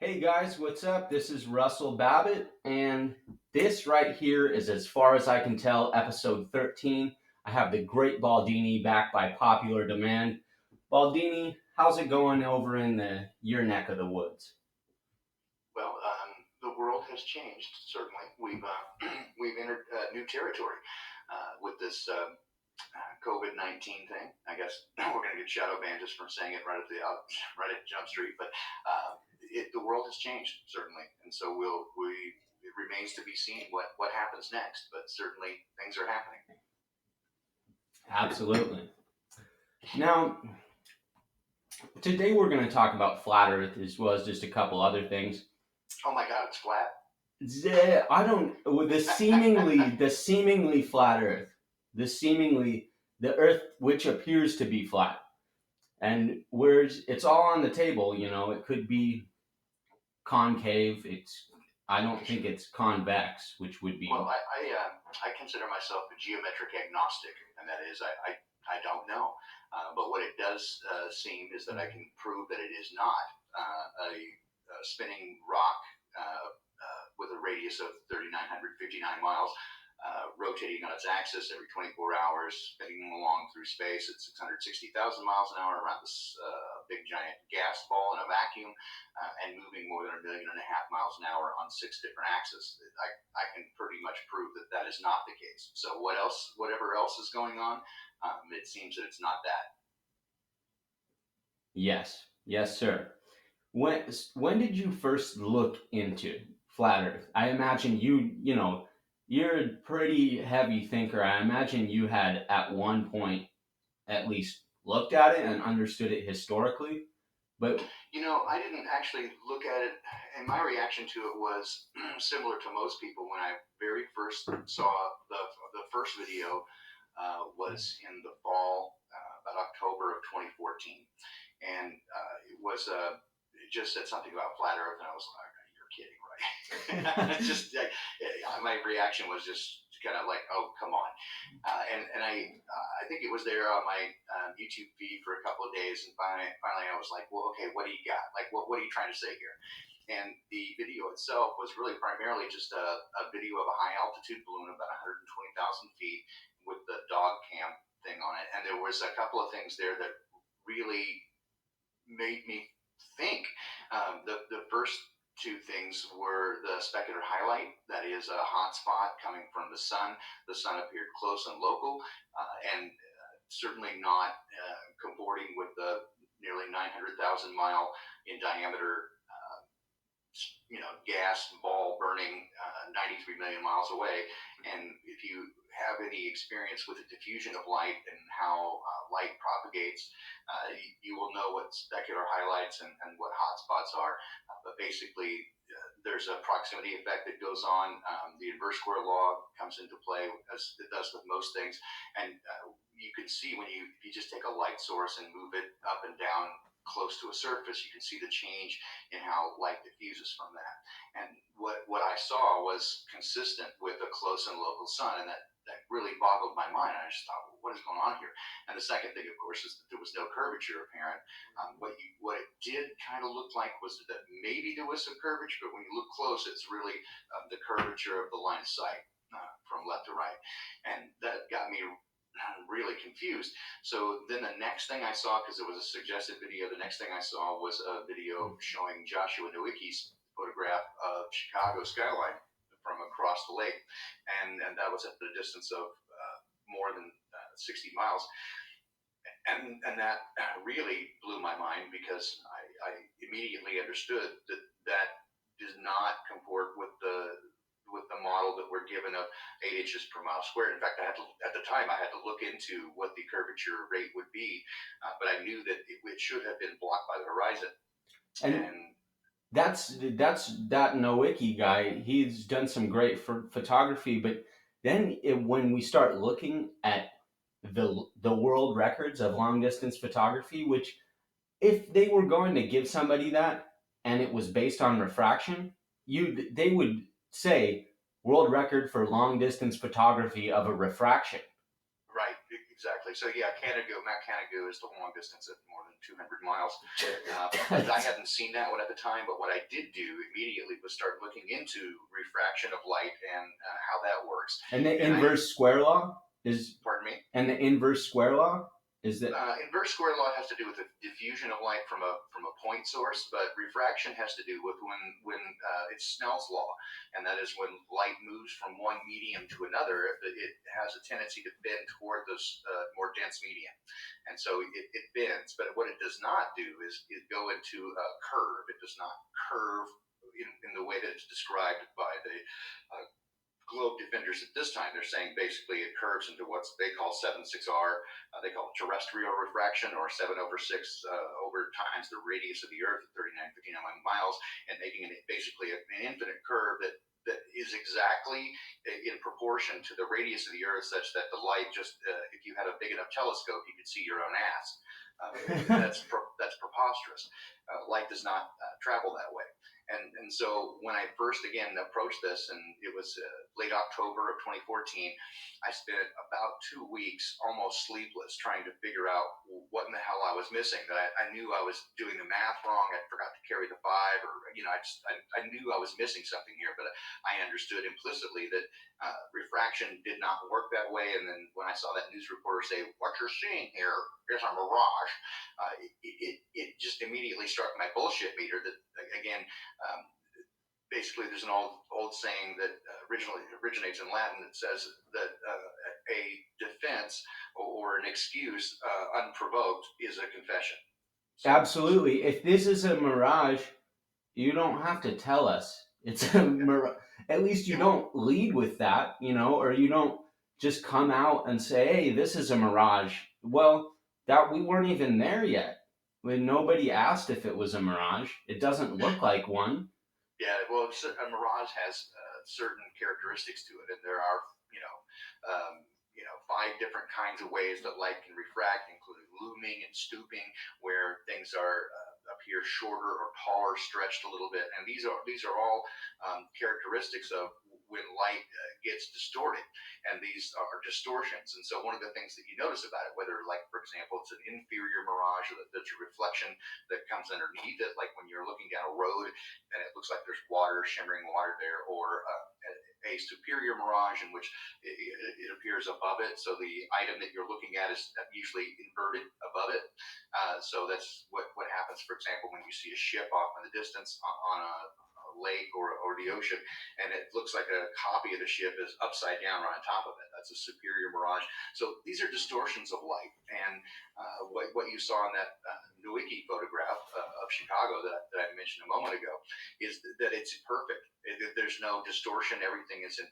Hey guys, what's up? This is Russell Babbitt, and this right here is As Far As I Can Tell, episode 13. I have the great Baldini back by popular demand. Baldini, how's it going over in your neck of the woods? Well, the world has changed. Certainly, we've entered new territory with this COVID-19 thing. I guess we're going to get shadow banned just from saying it right at Jump Street. But the world has changed certainly, and so we. It remains to be seen what happens next. But certainly, things are happening. Absolutely. Now, today we're going to talk about flat Earth as well as just a couple other things. Oh my God, it's flat. I don't. With the seemingly flat Earth, the Earth which appears to be flat. And whereas it's all on the table, it could be concave. I don't think it's convex, which would Well, be I consider myself a geometric agnostic, and that is I don't know. But what it does seem is that I can prove that it is not a spinning rock with a radius of 3,959 miles, rotating on its axis every 24 hours, spinning along through space at 660,000 miles an hour around this big giant gas ball in a vacuum, and moving more than 1.5 million miles an hour on 6 different axes. I can pretty much prove that that is not the case. So what else? Whatever else is going on, it seems that it's not that. yes, yes, sir. When did you first look into flat Earth? I imagine you're a pretty heavy thinker. I imagine you had at one point at least looked at it and understood it historically. But I didn't actually look at it, and my reaction to it was similar to most people when I very first saw the first video. Was in the fall, about October of 2014, and it just said something about flat Earth, and I was like, "You're kidding, right?" It's just like, my reaction was just kind of like, "Oh, come on," and I think it was there on my YouTube feed for a couple of days, and finally I was like, "Well, okay, what do you got? Like, what are you trying to say here?" And the video itself was really primarily just a video of a high altitude balloon about 120,000 feet with the dog cam thing on it. And there was a couple of things there that really made me think. The first two things were the specular highlight, that is a hot spot coming from the sun. The sun appeared close and local, and certainly not comporting with the nearly 900,000 mile in diameter gas ball burning 93 million miles away. And if you have any experience with the diffusion of light and how light propagates, you will know what specular highlights and what hotspots are. But basically, there's a proximity effect that goes on. The inverse square law comes into play, as it does with most things. And you can see if you just take a light source and move it up and down close to a surface, you can see the change in how light diffuses from that. And what I saw was consistent with a close and local sun, and that really boggled my mind. I just thought, well, what is going on here? And the second thing, of course, is that there was no curvature apparent. What it did kind of look like was that maybe there was some curvature, but when you look close, it's really the curvature of the line of sight from left to right, and that got me really confused. So then the next thing I saw, because it was a suggested video, the next thing I saw was a video showing Joshua Nowicki's photograph of Chicago skyline from across the lake, and that was at the distance of more than 60 miles, and that really blew my mind because I immediately understood that that does not comport with the model that we're given of 8 inches per mile squared. In fact, at the time I had to look into what the curvature rate would be, but I knew that it should have been blocked by the horizon. and And that's that Nowicki guy. He's done some great photography, but then when we start looking at the world records of long distance photography, which if they were going to give somebody that and it was based on refraction, they would say world record for long distance photography of a refraction. right, exactly. So yeah, Mount Canigou is the long distance at more than 200 miles. But I hadn't seen that one at the time. But what I did do immediately was start looking into refraction of light and how that works. And the And inverse square law is, pardon me. and the inverse square law is that. Inverse square law has to do with the diffusion of light from a point source, but refraction has to do with when it's Snell's law, and that is when light moves from one medium to another, it has a tendency to bend toward this more dense medium, and so it bends. But what it does not do is go into a curve. It does not curve in the way that it's described by the globe defenders at this time. They're saying basically it curves into what they call 7/6R. They call it terrestrial refraction, or 7/6 over times the radius of the Earth at 3959 miles, and making it basically an infinite curve that is exactly in proportion to the radius of the Earth, such that the light just, if you had a big enough telescope, you could see your own ass. That's preposterous. Light does not travel that way. And so when I first again approached this, and it was late October of 2014, I spent about 2 weeks almost sleepless trying to figure out what in the hell I was missing. That I knew I was doing the math wrong. I forgot to carry the 5, or I knew I was missing something here. But I understood implicitly that refraction did not work that way. And then when I saw that news reporter say, "What you're seeing here is a mirage," it just immediately struck my bullshit meter that, again, basically there's an old saying that originally originates in Latin that says that a defense or an excuse unprovoked is a confession. So, Absolutely. If this is a mirage, you don't have to tell us it's a mirage. At least you don't lead with that, or you don't just come out and say, "Hey, this is a mirage." Well, that we weren't even there yet. When nobody asked if it was a mirage, it doesn't look like one. yeah, well, a mirage has certain characteristics to it, and there are, um, 5 different kinds of ways that light can refract, including looming and stooping, where things are appear shorter or taller, stretched a little bit, and these are all characteristics of when light gets distorted, and these are distortions. And so one of the things that you notice about it, whether, like, for example, it's an inferior mirage, or that there's a reflection that comes underneath it, like when you're looking down a road and it looks like there's water, shimmering water there, or a superior mirage in which it appears above it. So the item that you're looking at is usually inverted above it. So that's what happens, for example, when you see a ship off in the distance on a lake or the ocean, and it looks like a copy of the ship is upside down right on top of it. That's a superior mirage. So these are distortions of light, and what you saw in that Nowicki photograph of Chicago that I mentioned a moment ago is that it's perfect. There's no distortion. Everything is in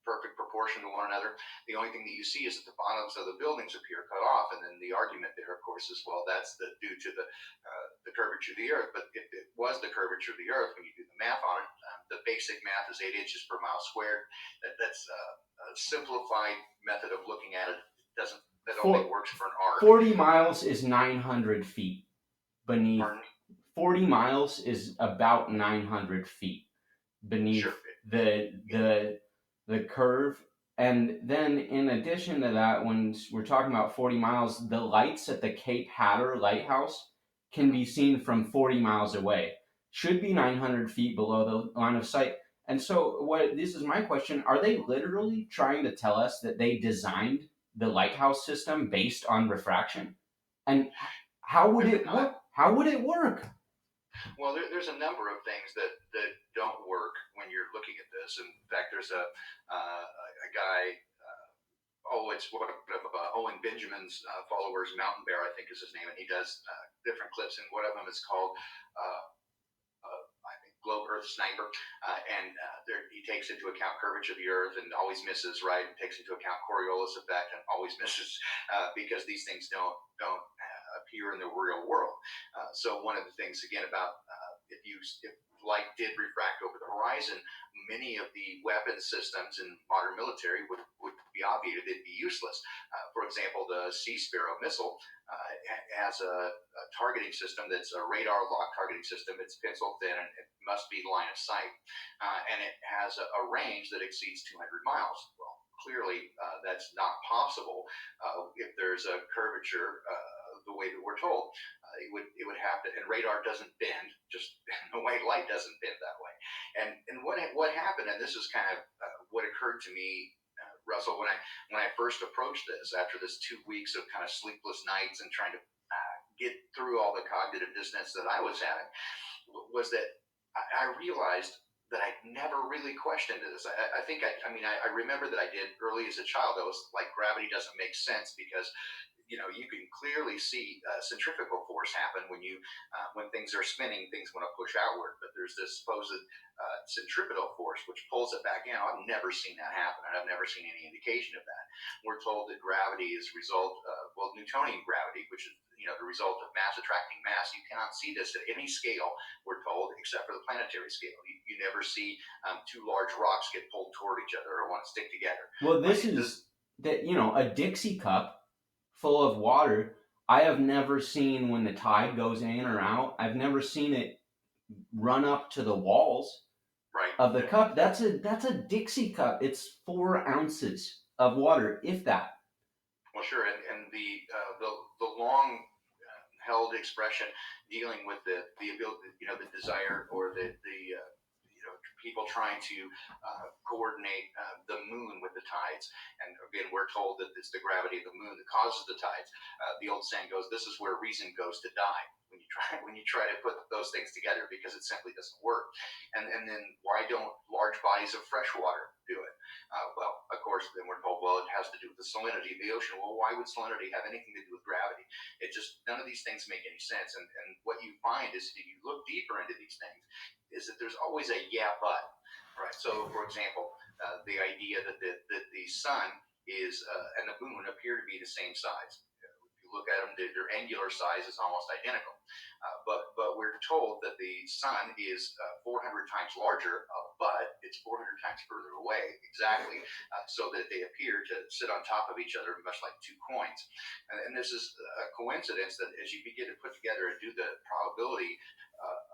perfect proportion to one another. The only thing that you see is that the bottoms of the buildings appear cut off, and then the argument there, of course, is, well, that's due to the curvature of the Earth. But if it was the curvature of the Earth, when you do the math on it, the basic math is 8 inches per mile squared. That's a simplified method of looking at it. That only works for an arc. 40 miles is 900 feet beneath. Pardon? 40 miles is about 900 feet beneath Sure. the curve. And then in addition to that, when we're talking about 40 miles, the lights at the Cape Hatteras Lighthouse can be seen from 40 miles away. Should be 900 feet below the line of sight. And so this is my question, are they literally trying to tell us that they designed the lighthouse system based on refraction? And how would it work? How would it work? Well, there's a number of things that don't work when you're looking at this. In fact, there's a guy. It's one of Owen Benjamin's followers. Mountain Bear, I think, is his name, and he does different clips. And one of them is called I think Globe Earth Sniper, and he takes into account curvature of the Earth and always misses, right? And takes into account Coriolis Effect and always misses because these things don't appear in the real world. So one of the things again about if light did refract over the horizon, many of the weapon systems in modern military would be obviated. They'd be useless. For example, the Sea Sparrow missile has a targeting system that's a radar lock targeting system. It's pencil thin and it must be line of sight. And it has a range that exceeds 200 miles. Well, clearly that's not possible if there's a curvature the way that we're told. It would have to, and radar doesn't bend, just the way light doesn't bend that way. And what happened, and this is kind of what occurred to me, Russell, when I first approached this after this 2 weeks of kind of sleepless nights and trying to get through all the cognitive dissonance that I was having, was that I realized that I never really questioned this. I think I remember that I did early as a child. I was like, gravity doesn't make sense because you can clearly see centrifugal force happen when things are spinning, things want to push outward, but there's this supposed centripetal force which pulls it back in. I've never seen that happen, and I've never seen any indication of that. We're told that gravity is a result of, well, Newtonian gravity, which is the result of mass attracting mass. You cannot see this at any scale, we're told, except for the planetary scale. You never see two large rocks get pulled toward each other or want to stick together. Well, this is that, a Dixie cup full of water. I have never seen when the tide goes in or out. I've never seen it run up to the walls right of the cup. That's a Dixie cup. It's 4 ounces of water, if that. Well, sure, and the long held expression dealing with the ability, the desire, or the people trying to coordinate the moon with the tides. And again, we're told that it's the gravity of the moon that causes the tides. The old saying goes, "This is where reason goes to die." When you try to put those things together, because it simply doesn't work. And then why don't large bodies of fresh water do it? Well, of course, then we're told, well, it has to do with the salinity of the ocean. Well, why would salinity have anything to do with gravity? None of these things make any sense. And what you find is, if you look deeper into these things, is that there's always a yeah, but. Right. So, for example, the idea that the sun and the moon appear to be the same size. If you look at them, their angular size is almost identical. But we're told that the sun is 400 times larger, but it's 400 times further away, exactly, so that they appear to sit on top of each other, much like two coins. And this is a coincidence that, as you begin to put together and do the probability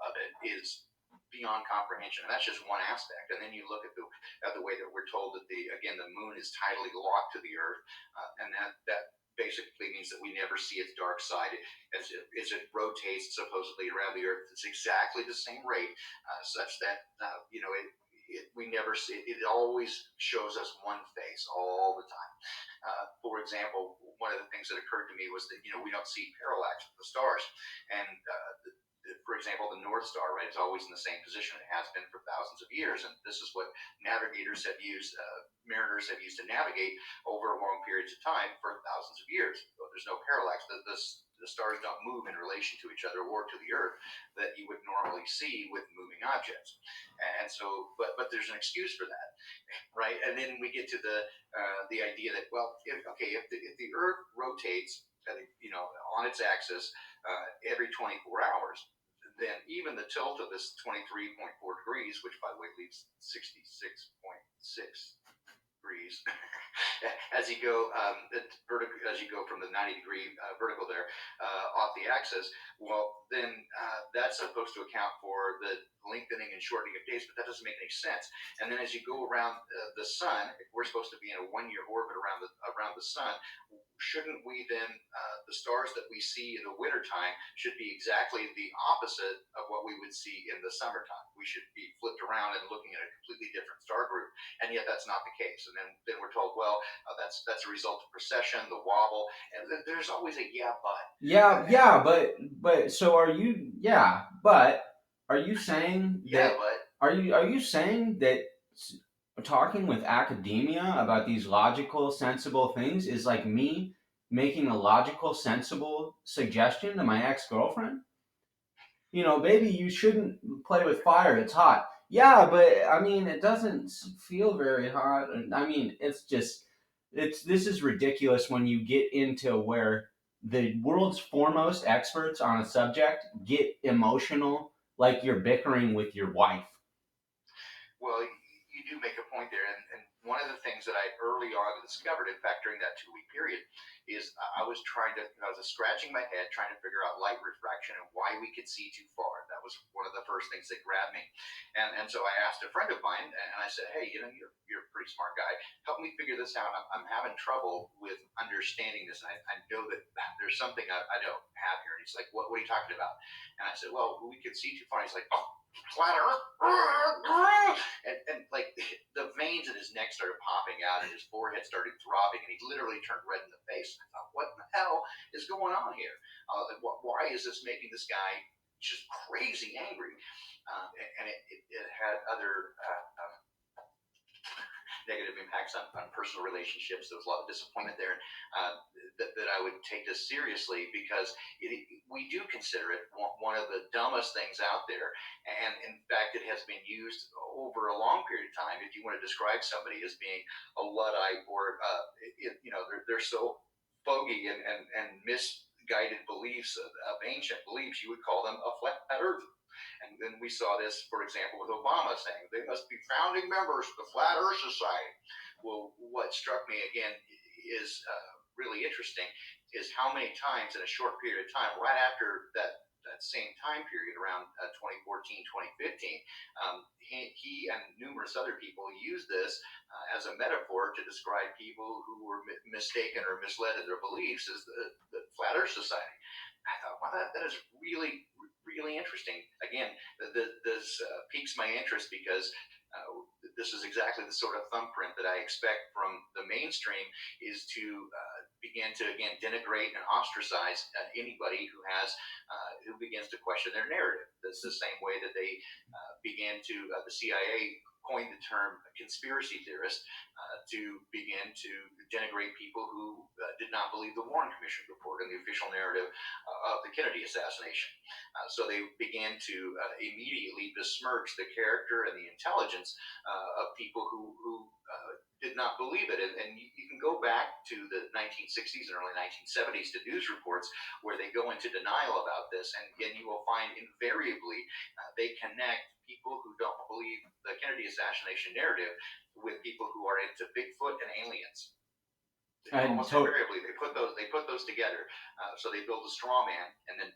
of it, is beyond comprehension. And that's just one aspect. And then you look at the way that we're told that the moon is tidally locked to the Earth, and that basically means that we never see its dark side as it rotates supposedly around the Earth. It's exactly the same rate, such that we never see it. It always shows us one face all the time. For example, one of the things that occurred to me was that we don't see parallax with the stars, and for example, the North Star, right, is always in the same position. It has been for thousands of years, and this is what navigators have used, mariners have used to navigate over long periods of time for thousands of years. So there's no parallax. The stars don't move in relation to each other or to the Earth that you would normally see with moving objects. And so, but there's an excuse for that, right? And then we get to the idea that, well, if the Earth rotates, on its axis every 24 hours, then even the tilt of this 23.4 degrees, which by the way leaves 66.6 degrees, as you go as you go from the 90-degree vertical there off the axis, well, then that's supposed to account for the lengthening and shortening of days, but that doesn't make any sense. And then as you go around the sun, if we're supposed to be in a 1-year orbit around the sun, shouldn't we then, the stars that we see in the wintertime should be exactly the opposite of what we would see in the summertime? We should be flipped around and looking at a completely different star group, and yet that's not the case. And then we're told, well, that's a result of precession, the wobble, and there's always a yeah, but. Yeah, but so are you? Yeah, but are you saying that? Yeah, but. Are you saying that talking with academia about these logical, sensible things is like me making a logical, sensible suggestion to my ex-girlfriend? Baby, you shouldn't play with fire. It's hot. Yeah, but I mean, it doesn't feel very hot. I mean, this is ridiculous when you get into where the world's foremost experts on a subject get emotional like you're bickering with your wife. Well, you do make a point there, and one of the things that I early on discovered, in fact, during that 2-week period, is I was scratching my head trying to figure out light refraction and why we could see too far. That was one of the first things that grabbed me. And so I asked a friend of mine, and I said, hey, you're a pretty smart guy. Help me figure this out. I'm having trouble with understanding this. And I know that there's something I don't have here. And he's like, what are you talking about? And I said, well, we can see too far. He's like, oh, flat earth. And like the veins in his neck started popping out and his forehead started throbbing and he literally turned red in the face. I thought, what in the hell is going on here? Why is this making this guy just crazy angry? And it had other negative impacts on personal relationships. There was a lot of disappointment there. That I would take this seriously because we do consider it one of the dumbest things out there. And in fact, it has been used over a long period of time. If you want to describe somebody as being a Luddite or, they're so fogey and misguided beliefs of ancient beliefs, you would call them a flat earth. And then we saw this, for example, with Obama saying they must be founding members of the Flat Earth Society. Well, what struck me again is really interesting is how many times in a short period of time, right after that same time period around 2014, 2015, he and numerous other people used this as a metaphor to describe people who were mistaken or misled in their beliefs as the Flat Earth Society. I thought, wow, that is really, really interesting. Again, this piques my interest because this is exactly the sort of thumbprint that I expect from the mainstream is to begin to, again, denigrate and ostracize anybody who begins to question their narrative. That's the same way that they began to, the CIA coined the term conspiracy theorist to begin to denigrate people who did not believe the Warren Commission report and the official narrative of the Kennedy assassination. So they began to immediately besmirch the character and the intelligence of people who did not believe it. And you can go back to the 1960s and early 1970s to news reports where they go into denial about this. And again, you will find invariably they connect people who don't believe the Kennedy assassination narrative with people who are into Bigfoot and aliens. Almost invariably, they put those together. So they build a straw man and then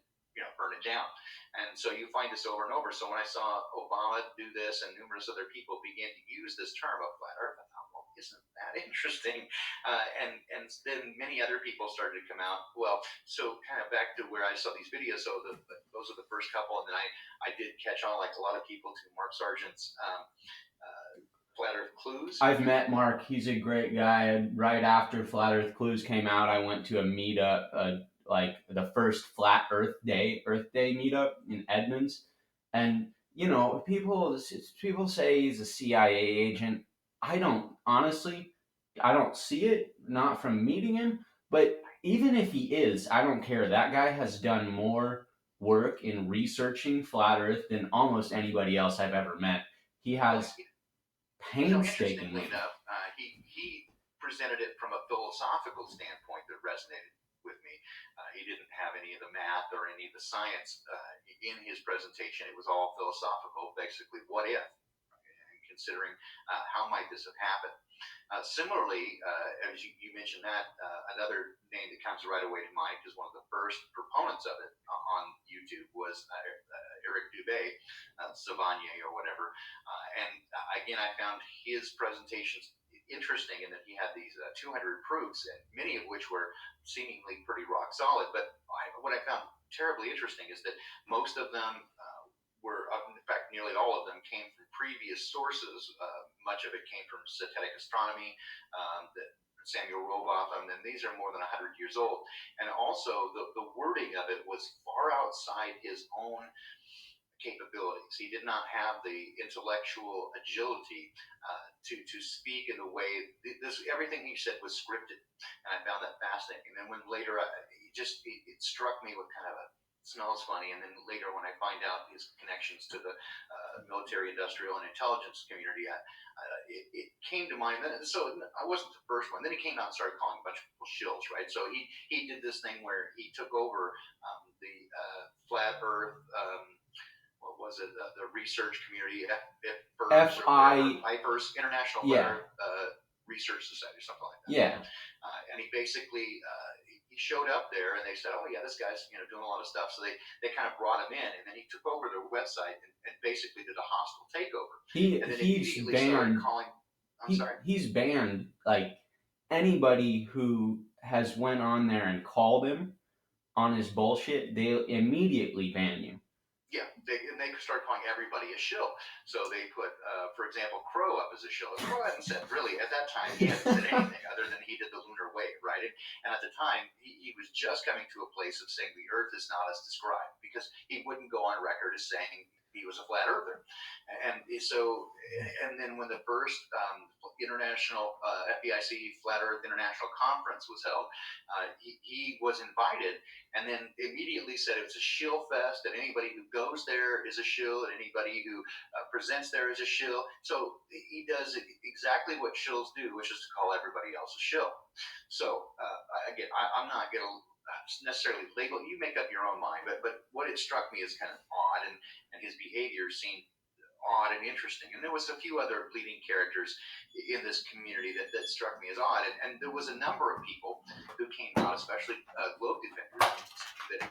burn it down. And so you find this over and over. So when I saw Obama do this and numerous other people begin to use this term of flat Earth, I thought, well, isn't that interesting? And then many other people started to come out. Well, so kind of back to where I saw these videos. So those are the first couple, and then I did catch on, like a lot of people, to Mark Sargent's Flat Earth Clues. I've met Mark. He's a great guy. Right after Flat Earth Clues came out, I went to a meetup, like the first Flat Earth Day meetup in Edmonds, and people say he's a CIA agent. I don't honestly, I don't see it. Not from meeting him, but even if he is, I don't care. That guy has done more work in researching flat Earth than almost anybody else I've ever met. He has painstakingly. Interestingly enough, he presented it from a philosophical standpoint that resonated with me. He didn't have any of the math or any of the science in his presentation. It was all philosophical, basically, what if? Considering how might this have happened. Similarly, as you mentioned that, another name that comes right away to mind because one of the first proponents of it on YouTube was Eric Dubé, Savanier or whatever. And again, I found his presentations interesting in that he had these 200 proofs, and many of which were seemingly pretty rock solid. But what I found terribly interesting is that most of them in fact, nearly all of them came from previous sources. Much of it came from Synthetic Astronomy, Samuel Roboth, and these are more than 100 years old. And also, the wording of it was far outside his own capabilities. He did not have the intellectual agility to speak in a way. Everything he said was scripted, and I found that fascinating. And then when later, it struck me with kind of a smells funny, and then later when I find out his connections to the military, industrial, and intelligence community, it came to mind. So I wasn't the first one. Then he came out and started calling a bunch of people shills, right? So he did this thing where he took over the flat Earth. What was it? The research community, IFERS, International Flat Earth Research Society, or something like that. Yeah. And he basically he showed up there, and they said, "Oh yeah, this guy's doing a lot of stuff." So they kind of brought him in, and then he took over their website and basically did a hostile takeover, and then He's immediately started banned. calling. I'm sorry. He's banned like anybody who has went on there and called him on his bullshit. They immediately ban you. Yeah, and they started calling everybody a shill. So they put, for example, Crow up as a shill. Crow hadn't said, really, at that time, he hadn't said anything other than he did the lunar wave, right? And at the time, he was just coming to a place of saying the Earth is not as described, because he wouldn't go on record as saying he was a flat earther. And so, and then when the first international FBIC Flat Earth International Conference was held, he was invited, and then immediately said it's a shill fest, and anybody who goes there is a shill, and anybody who presents there is a shill. So he does exactly what shills do, which is to call everybody else a shill. So again, I'm not going to necessarily label. You make up your own mind, but what it struck me as kind of odd, and his behavior seemed odd and interesting. And there was a few other leading characters in this community that struck me as odd. And there was a number of people who came out, especially globe defenders, that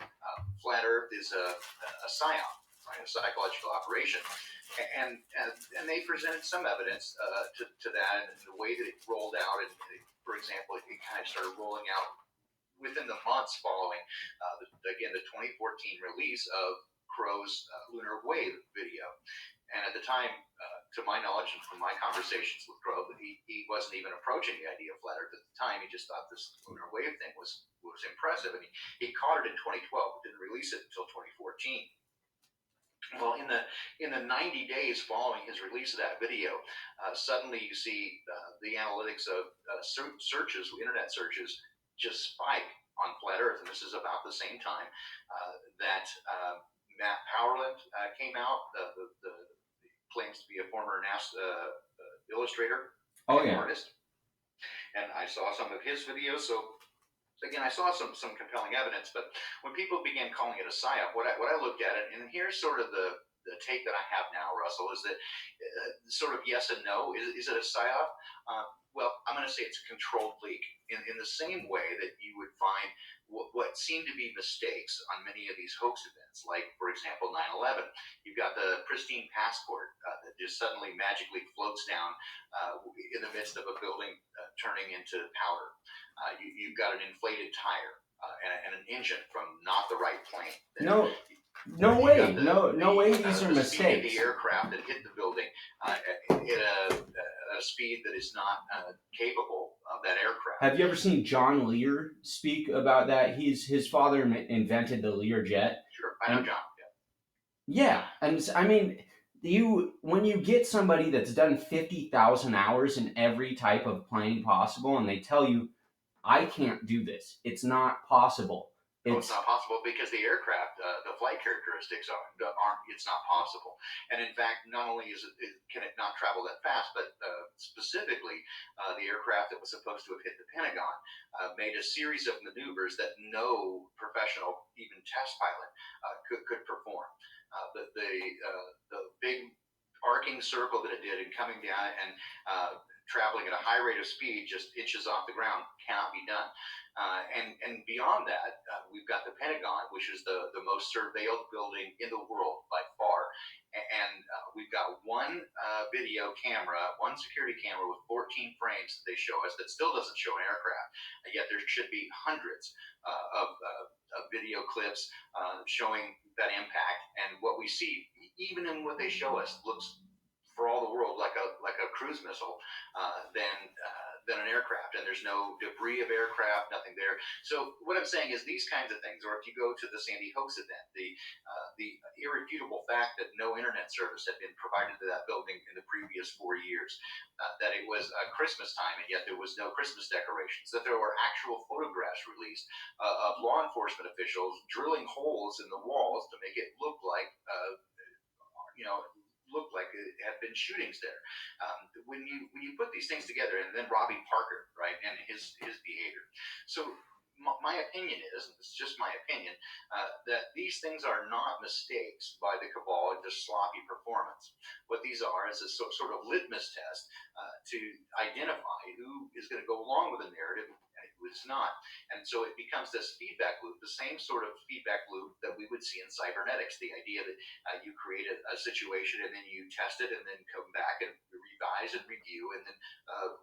flat Earth is a psyop, right, a psychological operation. And they presented some evidence to that, and the way that it rolled out. And for example, it kind of started rolling out within the months following, the 2014 release of Crow's lunar wave video. And at the time, to my knowledge and from my conversations with Crow, he wasn't even approaching the idea of flat Earth at the time. He just thought this lunar wave thing was impressive, and he caught it in 2012, but didn't release it until 2014. Well, in the 90 days following his release of that video, suddenly you see the analytics of searches, internet searches, just spike on flat Earth, and this is about the same time that Matt Powerland came out, the claims to be a former NASA illustrator Oh and yeah. artist, and I saw some of his videos. So again, I saw some compelling evidence, but when people began calling it a psyop, what I looked at it, and here's sort of the take that I have now, Russell, is that sort of yes and no. Is it a psyop? Well, I'm going to say it's a controlled leak in the same way that you would find what seem to be mistakes on many of these hoax events, like, for example, 9/11. You've got the pristine passport that just suddenly magically floats down in the midst of a building turning into powder. You've got an inflated tire and an engine from not the right plane. No, no way. No way. These are the speed of mistakes. the aircraft that hit the building at a speed that is not capable of that aircraft. Have you ever seen John Lear speak about that? His father invented the Lear jet. Sure, I know John. Yeah, and I mean, when you get somebody that's done 50,000 hours in every type of plane possible, and they tell you, "I can't do this. It's not possible." It's not possible because the aircraft, the flight characteristics aren't. It's not possible. And in fact, not only can it not travel that fast, but specifically, the aircraft that was supposed to have hit the Pentagon made a series of maneuvers that no professional, even test pilot, could perform. The big arcing circle that it did and coming down and traveling at a high rate of speed, just inches off the ground, cannot be done. And beyond that, we've got the Pentagon, which is the most surveilled building in the world by far. And we've got one video camera, one security camera with 14 frames that they show us that still doesn't show an aircraft. Yet there should be hundreds of video clips showing that impact. And what we see, even in what they show us, looks for all the world like a cruise missile than an aircraft, and there's no debris of aircraft, nothing there. So what I'm saying is these kinds of things, or if you go to the Sandy hoax event, the irrefutable fact that no internet service had been provided to that building in the previous 4 years, that it was Christmas time and yet there was no Christmas decorations, that there were actual photographs released of law enforcement officials drilling holes in the walls to make it look like looked like it had been shootings there. When you put these things together, and then Robbie Parker, right, and his behavior. So my opinion is, and it's just my opinion, that these things are not mistakes by the cabal, just sloppy performance. What these are is a sort of litmus test to identify who is going to go along with the narrative who is not. And so it becomes this feedback loop, the same sort of feedback loop that we would see in cybernetics. The idea that you create a situation and then you test it and then come back and revise and review and then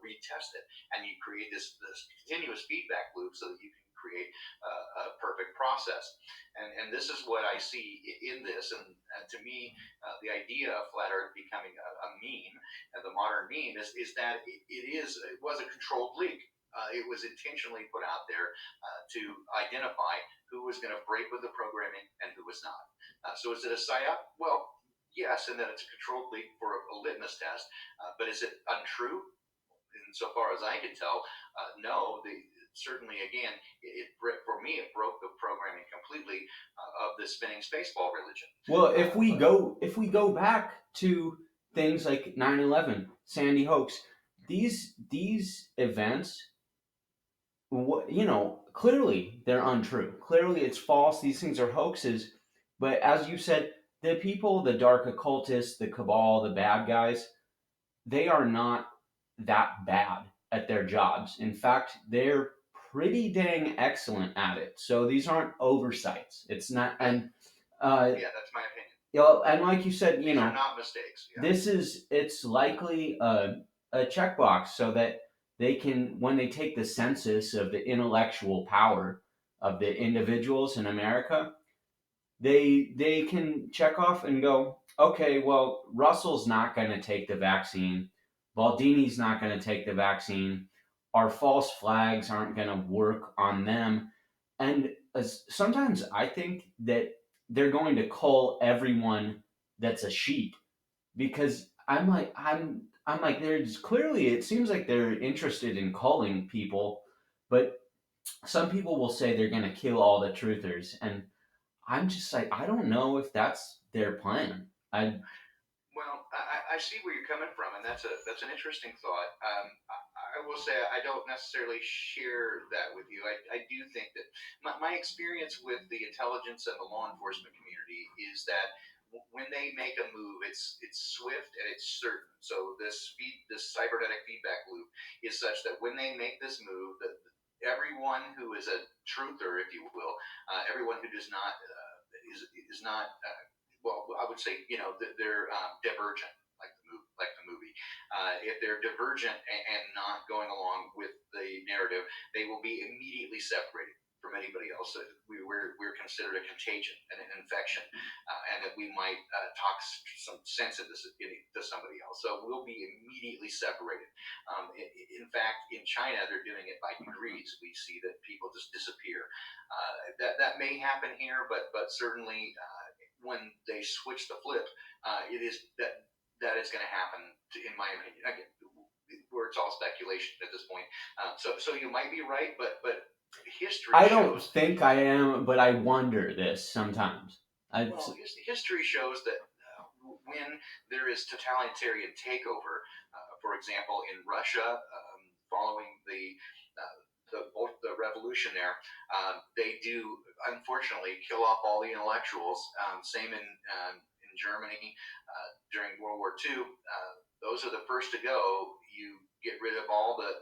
retest it. And you create this continuous feedback loop so that you can create a perfect process. And this is what I see in this. And to me, the idea of flat Earth becoming a meme, and the modern meme, is that it was a controlled leak. It was intentionally put out there to identify who was going to break with the programming and who was not. So is it a psyop? Well, yes, and that it's a controlled leak for a litmus test. But is it untrue? Insofar as I can tell, no. Certainly, again, for me, it broke the programming completely of the spinning spaceball religion. Well, if we go back to things like 9/11, Sandy hoax, these events, clearly they're untrue. Clearly it's false. These things are hoaxes. But as you said, the people, the dark occultists, the cabal, the bad guys, they are not that bad at their jobs. In fact, they're pretty dang excellent at it. So these aren't oversights. It's not, and yeah, that's my opinion. and like you said, these are not mistakes. Yeah. It's likely a checkbox so that they can, when they take the census of the intellectual power of the individuals in America, they can check off and go, okay, well, Russell's not going to take the vaccine, Baldini's not going to take the vaccine, our false flags aren't going to work on them, and sometimes I think that they're going to cull everyone that's a sheep, because I'm like, there's clearly, it seems like they're interested in culling people, but some people will say they're going to kill all the truthers, and I'm just like, I don't know if that's their plan. Well, I see where you're coming from, and that's an interesting thought. I will say I don't necessarily share that with you. I do think that my experience with the intelligence and the law enforcement community is that when they make a move, it's swift and it's certain. So this cybernetic feedback loop is such that when they make this move, that everyone who is a truther, if you will, everyone who does not is not well, I would say, they're divergent, like the movie. If they're divergent and not going along with the narrative, they will be immediately separated from anybody else. We're considered a contagion and an infection, and that we might talk some sense into somebody else. So we'll be immediately separated. In fact, in China, they're doing it by degrees. We see that people just disappear. That may happen here, but certainly when they switch the flip, it is that is going to happen, in my opinion. Again, where it's all speculation at this point. So you might be right, but history. I don't think I am, but I wonder this sometimes. Well, history shows that when there is totalitarian takeover, for example, in Russia, following the revolution there, they do unfortunately kill off all the intellectuals. Same in Germany during World War II. Those are the first to go. You get rid of all the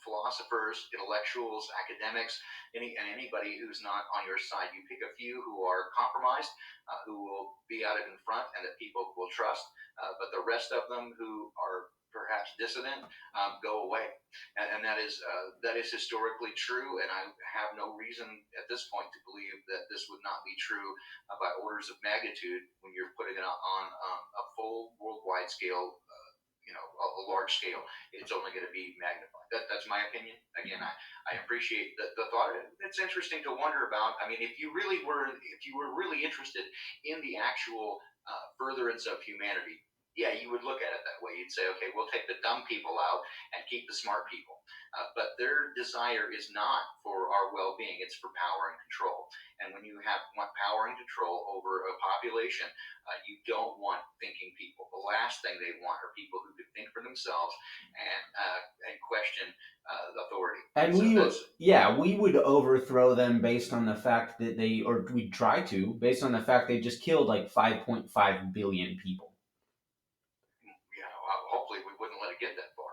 philosophers, intellectuals, academics, anybody who's not on your side. You pick a few who are compromised, who will be out in front and that people will trust, but the rest of them who are perhaps dissident go away, and that is historically true. And I have no reason at this point to believe that this would not be true by orders of magnitude when you're putting it on a full worldwide scale. A large scale, it's only going to be magnified. That's my opinion. Again, I appreciate the thought. It's interesting to wonder about. I mean, if you were really interested in the actual furtherance of humanity, yeah, you would look at it that way. You'd say, okay, we'll take the dumb people out and keep the smart people. But their desire is not for our well-being. It's for power and control. And when you want power and control over a population, you don't want thinking people. The last thing they want are people who can think for themselves and question authority. And we would overthrow them based on the fact that we'd try to, based on the fact they just killed like 5.5 billion people. Hopefully we wouldn't let it get that far.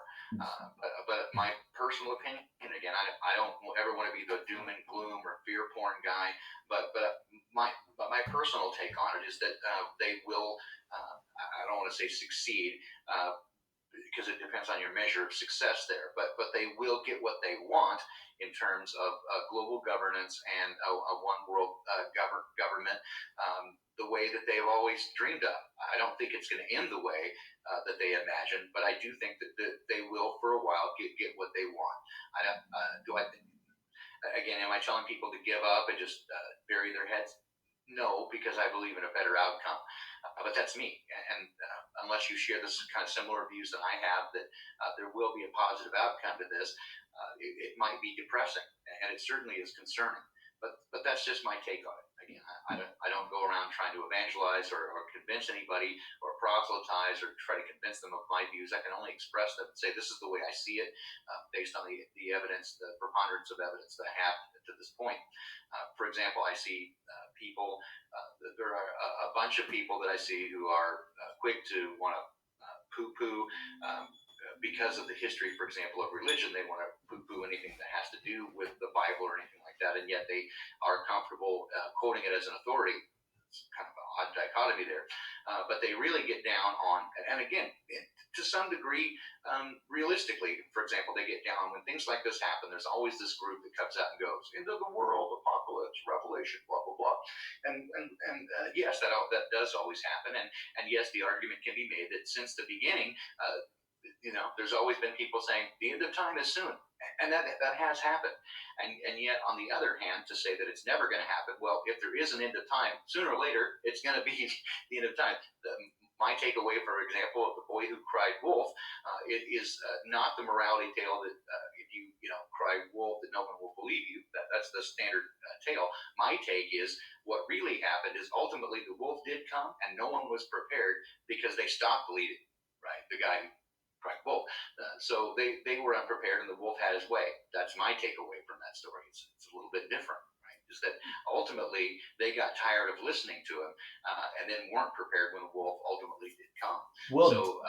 But my personal opinion. And again, I don't ever want to be the doom and gloom or fear porn guy, but my personal take on it is that they will. I don't want to say succeed, because it depends on your measure of success there. But they will get what they want in terms of global governance and a one world government, the way that they've always dreamed of. I don't think it's going to end the way that they imagine, but I do think that they will for a while get what they want. I don't, do I think, again, am I telling people to give up and just bury their heads? No, because I believe in a better outcome. But that's me. And unless you share this kind of similar views that I have, that there will be a positive outcome to this, it might be depressing, and it certainly is concerning. But that's just my take on it. Again, I don't go around trying to evangelize or convince anybody or proselytize or try to convince them of my views. I can only express them and say this is the way I see it, based on the evidence, the preponderance of evidence that I have to this point. For example, I see people. There are a bunch of people that I see who are quick to want to poo-poo, because of the history, for example, of religion. They want to poo-poo anything that has to do with the Bible or anything like that, and yet they are comfortable quoting it as an authority. It's kind of an odd dichotomy there. But they really get down on, and again, to some degree, realistically, for example, they get down when things like this happen. There's always this group that comes out and goes, into the world, apocalypse, revelation, blah, blah, blah. And yes, that does always happen. And yes, the argument can be made that since the beginning, there's always been people saying the end of time is soon, and that has happened. And yet, on the other hand, to say that it's never going to happen, well, if there is an end of time, sooner or later, it's going to be the end of time. My takeaway, for example, of The Boy Who Cried Wolf, it is not the morality tale that if you cry wolf, that no one will believe you. That's the standard tale. My take is what really happened is ultimately the wolf did come, and no one was prepared because they stopped believing. Right, the guy who cried wolf. So they were unprepared, and the wolf had his way. That's my takeaway from that story. It's a little bit different, right? Is that ultimately they got tired of listening to him, and then weren't prepared when the wolf ultimately did come. Well, So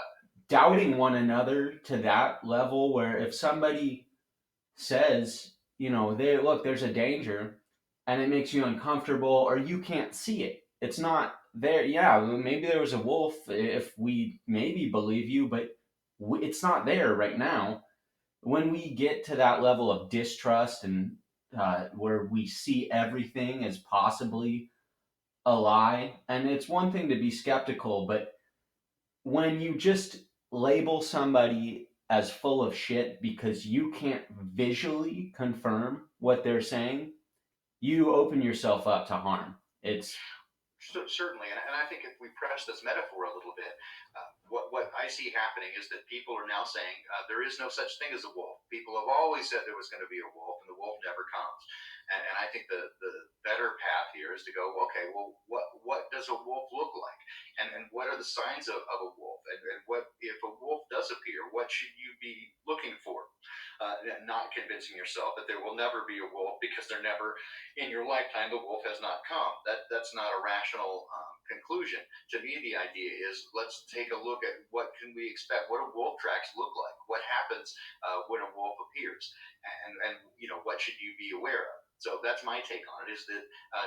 doubting one another to that level, where if somebody says, there's a danger, and it makes you uncomfortable, or you can't see it. It's not there. Yeah, maybe there was a wolf, if we maybe believe you, but it's not there right now. When we get to that level of distrust and where we see everything as possibly a lie, and it's one thing to be skeptical, but when you just label somebody as full of shit because you can't visually confirm what they're saying, you open yourself up to harm. It's certainly, and I think if we press this metaphor a little bit, what I see happening is that people are now saying there is no such thing as a wolf. People have always said there was going to be a wolf, and the wolf never comes. And I think the better path here is to go, okay, well, what does a wolf look like, and what are the signs of a wolf, and what if a wolf does appear? What should you be looking for? Not convincing yourself that there will never be a wolf because they're never in your lifetime the wolf has not come. That's not a rational conclusion. To me, the idea is let's take a look at what can we expect. What do wolf tracks look like? What happens when a wolf appears? And what should you be aware of? So that's my take on it. Is that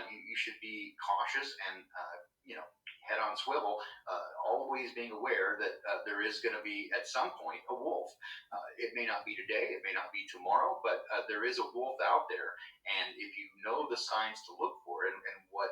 you should be cautious and head on swivel, always being aware that there is going to be at some point a wolf. It may not be today, it may not be tomorrow, but there is a wolf out there. And if you know the signs to look for and what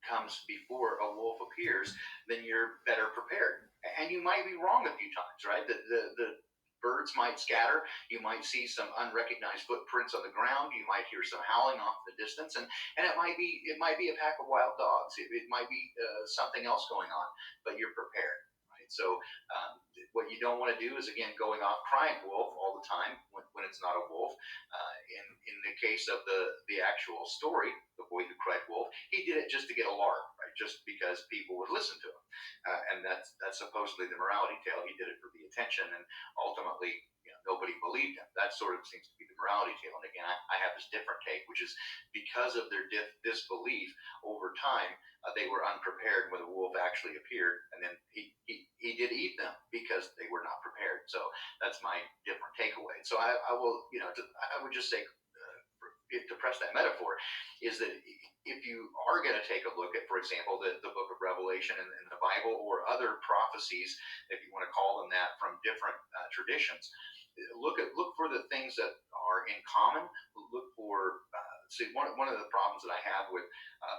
comes before a wolf appears, then you're better prepared. And you might be wrong a few times, right? The birds might scatter. You might see some unrecognized footprints on the ground. You might hear some howling off in the distance, and it might be a pack of wild dogs. It might be something else going on, but you're prepared. Right? So what you don't want to do is, again, going off crying wolf all the time when it's not a wolf. In the case of the actual story, The Boy Who Cried Wolf, he did it just to get a lark, right? Just because people would listen to him, and that's supposedly the morality tale. He did it for the attention, and ultimately, nobody believed him. That sort of seems to be the morality tale. And again, I have this different take, which is because of their disbelief over time, they were unprepared when the wolf actually appeared, and then he he did eat them because they were not prepared. So that's my different takeaway. So I will, I would just say, to press that metaphor, is that if you are going to take a look at, for example, the book of Revelation and the Bible, or other prophecies, if you want to call them that, from different traditions, look for the things that are in common. Look for see, one of the problems that I have with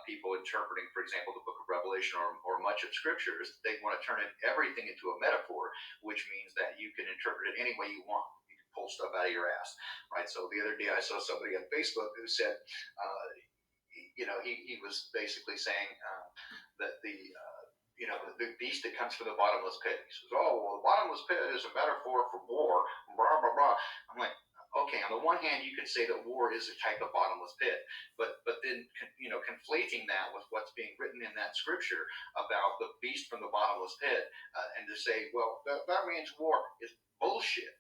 people interpreting, for example, the book of Revelation, or much of Scripture, is they want to turn everything into a metaphor, which means that you can interpret it any way you want. You can pull stuff out of your ass, right? So the other day I saw somebody on Facebook who said, he was basically saying that the beast that comes from the bottomless pit. He says, "Oh, well, the bottomless pit is a metaphor for war." Blah blah blah. I'm like, okay. On the one hand, you could say that war is a type of bottomless pit, but then conflating that with what's being written in that scripture about the beast from the bottomless pit, and to say, well, that means war, is bullshit.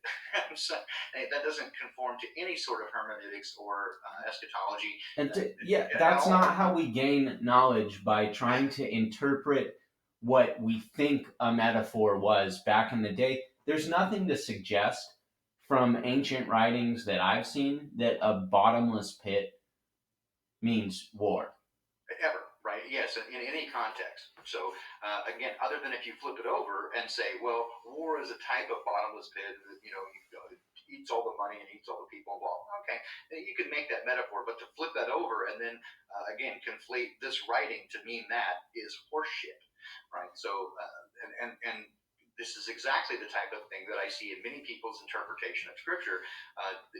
So, that doesn't conform to any sort of hermeneutics or eschatology Yeah, at that's all. not how we gain knowledge, by trying to interpret what we think a metaphor was back in the day. There's nothing to suggest from ancient writings that I've seen that a bottomless pit means war. Ever, right? Yes, in any context. So again, other than if you flip it over and say, well, war is a type of bottomless pit, it eats all the money and eats all the people involved. Okay, you could make that metaphor, but to flip that over and then again conflate this writing to mean that is horseshit, right? So and this is exactly the type of thing that I see in many people's interpretation of Scripture,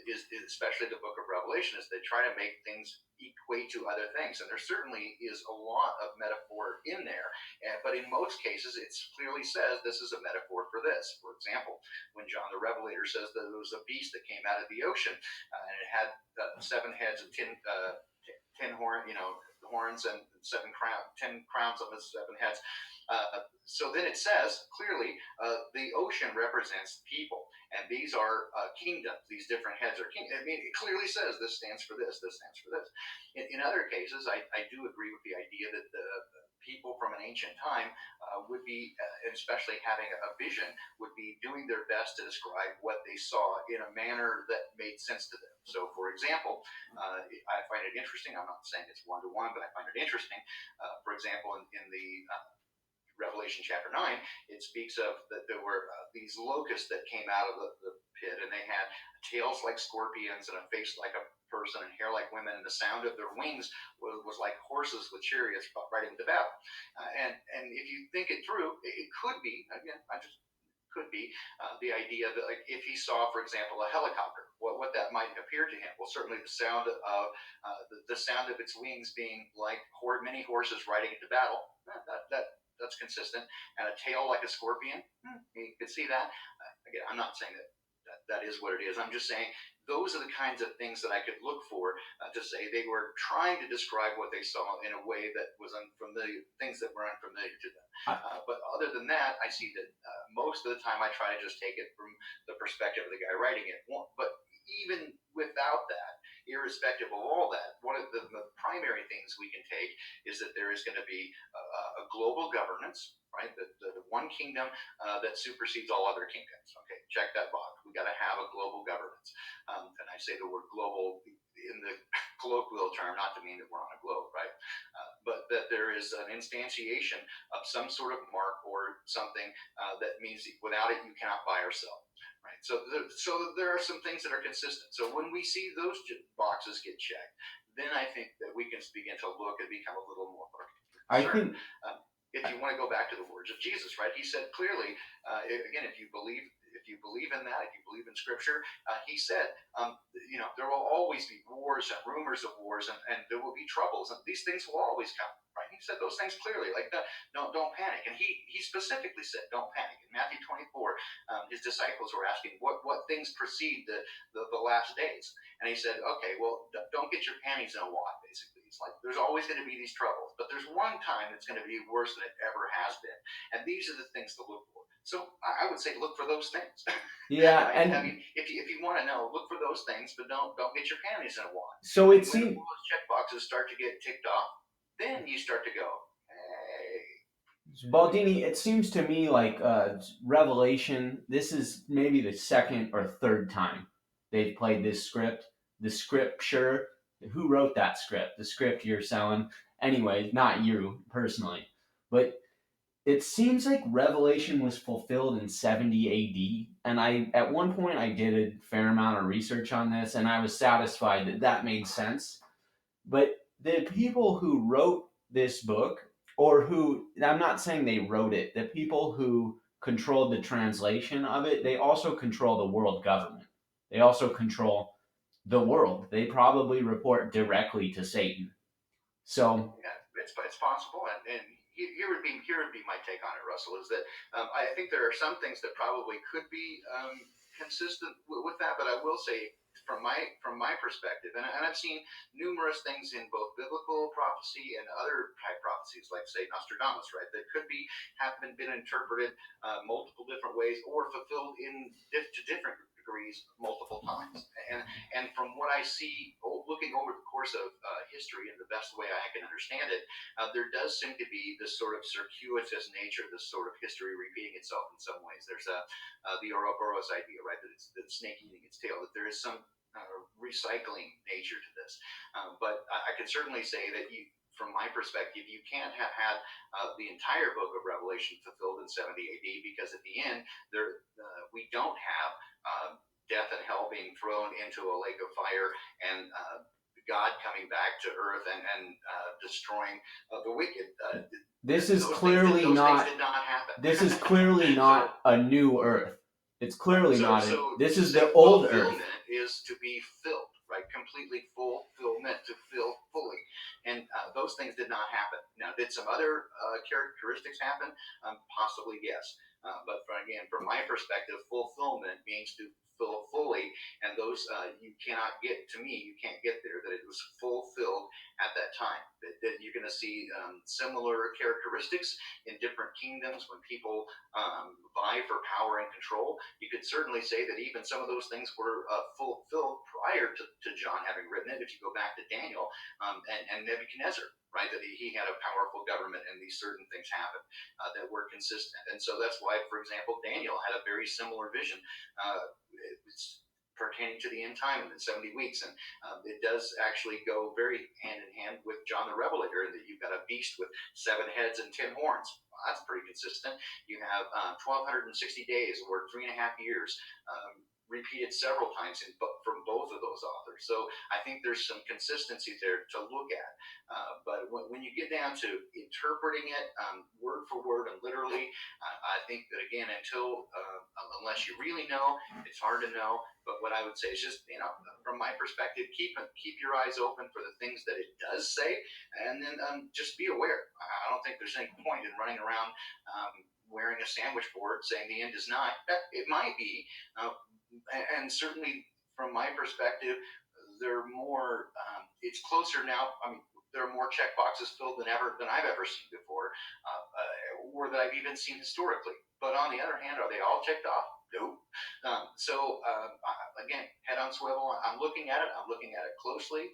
is especially the book of Revelation, is they try to make things equate to other things. And there certainly is a lot of metaphor in there, but in most cases, it clearly says this is a metaphor for this. For example, when John the Revelator says that there was a beast that came out of the ocean, and it had 7 heads and 10 horns, and 10 crowns on the 7 heads. So then it says clearly, the ocean represents people, and these are kingdoms. These different heads are kingdoms. I mean, it clearly says this stands for this. This stands for this. In other cases, I do agree with the idea that the people from an ancient time would be, especially having a vision, would be doing their best to describe what they saw in a manner that made sense to them. So, for example, I find it interesting. I'm not saying it's one to one, but I find it interesting. For example, in the Revelation chapter 9, it speaks of that there were these locusts that came out of the pit, and they had tails like scorpions and a face like a person and hair like women, and the sound of their wings was like horses with chariots riding to battle. And if you think it through, it could be, again, I just could be the idea that, like, if he saw, for example, a helicopter, what that might appear to him. Well, certainly the sound of the sound of its wings being like many horses riding into battle. That's consistent. And a tail like a scorpion, you could see that. Again, I'm not saying that is what it is. I'm just saying those are the kinds of things that I could look for to say they were trying to describe what they saw in a way that was unfamiliar, things that were unfamiliar to them. But other than that, I see that most of the time I try to just take it from the perspective of the guy writing it. But even without that, irrespective of all that, one of the primary things we can take is that there is going to be a global governance, right? The one kingdom that supersedes all other kingdoms. Okay, check that box. We got to have a global governance. And I say the word global in the colloquial term, not to mean that we're on a globe, right? But that there is an instantiation of some sort of mark or something that means without it you cannot buy or sell. Right. So there are some things that are consistent. So when we see those boxes get checked, then I think that we can begin to look and become a little more concerned. If you want to go back to the words of Jesus, right? He said clearly, again, if you believe in that, if you believe in Scripture, he said, there will always be wars and rumors of wars, and there will be troubles, and these things will always come. Right? He said those things clearly, like don't panic. And he specifically said, don't panic. In Matthew 24, his disciples were asking what things precede the last days, and he said, okay, well, don't get your panties in a wad. Basically, it's like there's always going to be these troubles, but there's one time that's going to be worse than it ever has been, and these are the things to look for. So I would say look for those things. Yeah, right? And I mean, if you want to know, look for those things, but don't get your panties in a wad. So it when seems those check boxes start to get ticked off, then you start to go, hey. Baldini, it seems to me like Revelation, this is maybe the second or third time they've played this script. The scripture, who wrote that script? The script you're selling. Anyway, not you personally. But it seems like Revelation was fulfilled in 70 AD. And at one point, I did a fair amount of research on this, and I was satisfied that that made sense. But the people who wrote this book, or who, I'm not saying they wrote it, the people who controlled the translation of it, they also control the world government. They also control the world. They probably report directly to Satan. So, Yeah, it's possible, and here would be my take on it, Russell. Is that I think there are some things that probably could be consistent with that, but I will say from my perspective, and I've seen numerous things in both biblical prophecy and other type prophecies, like say Nostradamus, right, that could be have been interpreted multiple different ways or fulfilled to different degrees multiple times. And from what I see, looking over the course of history in the best way I can understand it, there does seem to be this sort of circuitous nature, this sort of history repeating itself in some ways. There's the Ouroboros idea, right? That it's the snake eating its tail. That there is some recycling nature to this. But I can certainly say that from my perspective, you can't have had the entire book of Revelation fulfilled in 70 AD because at the end, we don't have death and hell being thrown into a lake of fire and God coming back to earth and destroying the wicked. this is clearly things not did not happen. this is clearly not a new earth. It's clearly not. This is the old earth. Fulfillment is to be filled, right? Completely fulfillment, to fill fully, and those things did not happen. Now, did some other characteristics happen? Possibly, yes. But again, from my perspective, fulfillment means to fill fully, and those you cannot get. To me, you can't get there. That it was fulfilled at that time. That you're going to see similar characteristics in different kingdoms when people vie for power and control. You could certainly say that even some of those things were fulfilled prior to John having written it. If you go back to Daniel and Nebuchadnezzar, right, that he had a powerful government and these certain things happened that were consistent. And so that's why, for example, Daniel had a very similar vision. It's pertaining to the end time in the 70 weeks. And it does actually go very hand in hand with John the Revelator, that you've got a beast with 7 heads and 10 horns. Well, that's pretty consistent. You have 1,260 days, or 3.5 years, repeated several times from both of those authors. So I think there's some consistency there to look at. But when you get down to interpreting it word for word and literally, I think that again, unless you really know, it's hard to know. But what I would say is just, from my perspective, keep your eyes open for the things that it does say, and then just be aware. I don't think there's any point in running around wearing a sandwich board saying the end is nigh. It might be, and certainly from my perspective, they're more. It's closer now. I mean, there are more check boxes filled than I've ever seen before, or that I've even seen historically. But on the other hand, are they all checked off? Nope. Again, head on swivel. I'm looking at it. I'm looking at it closely.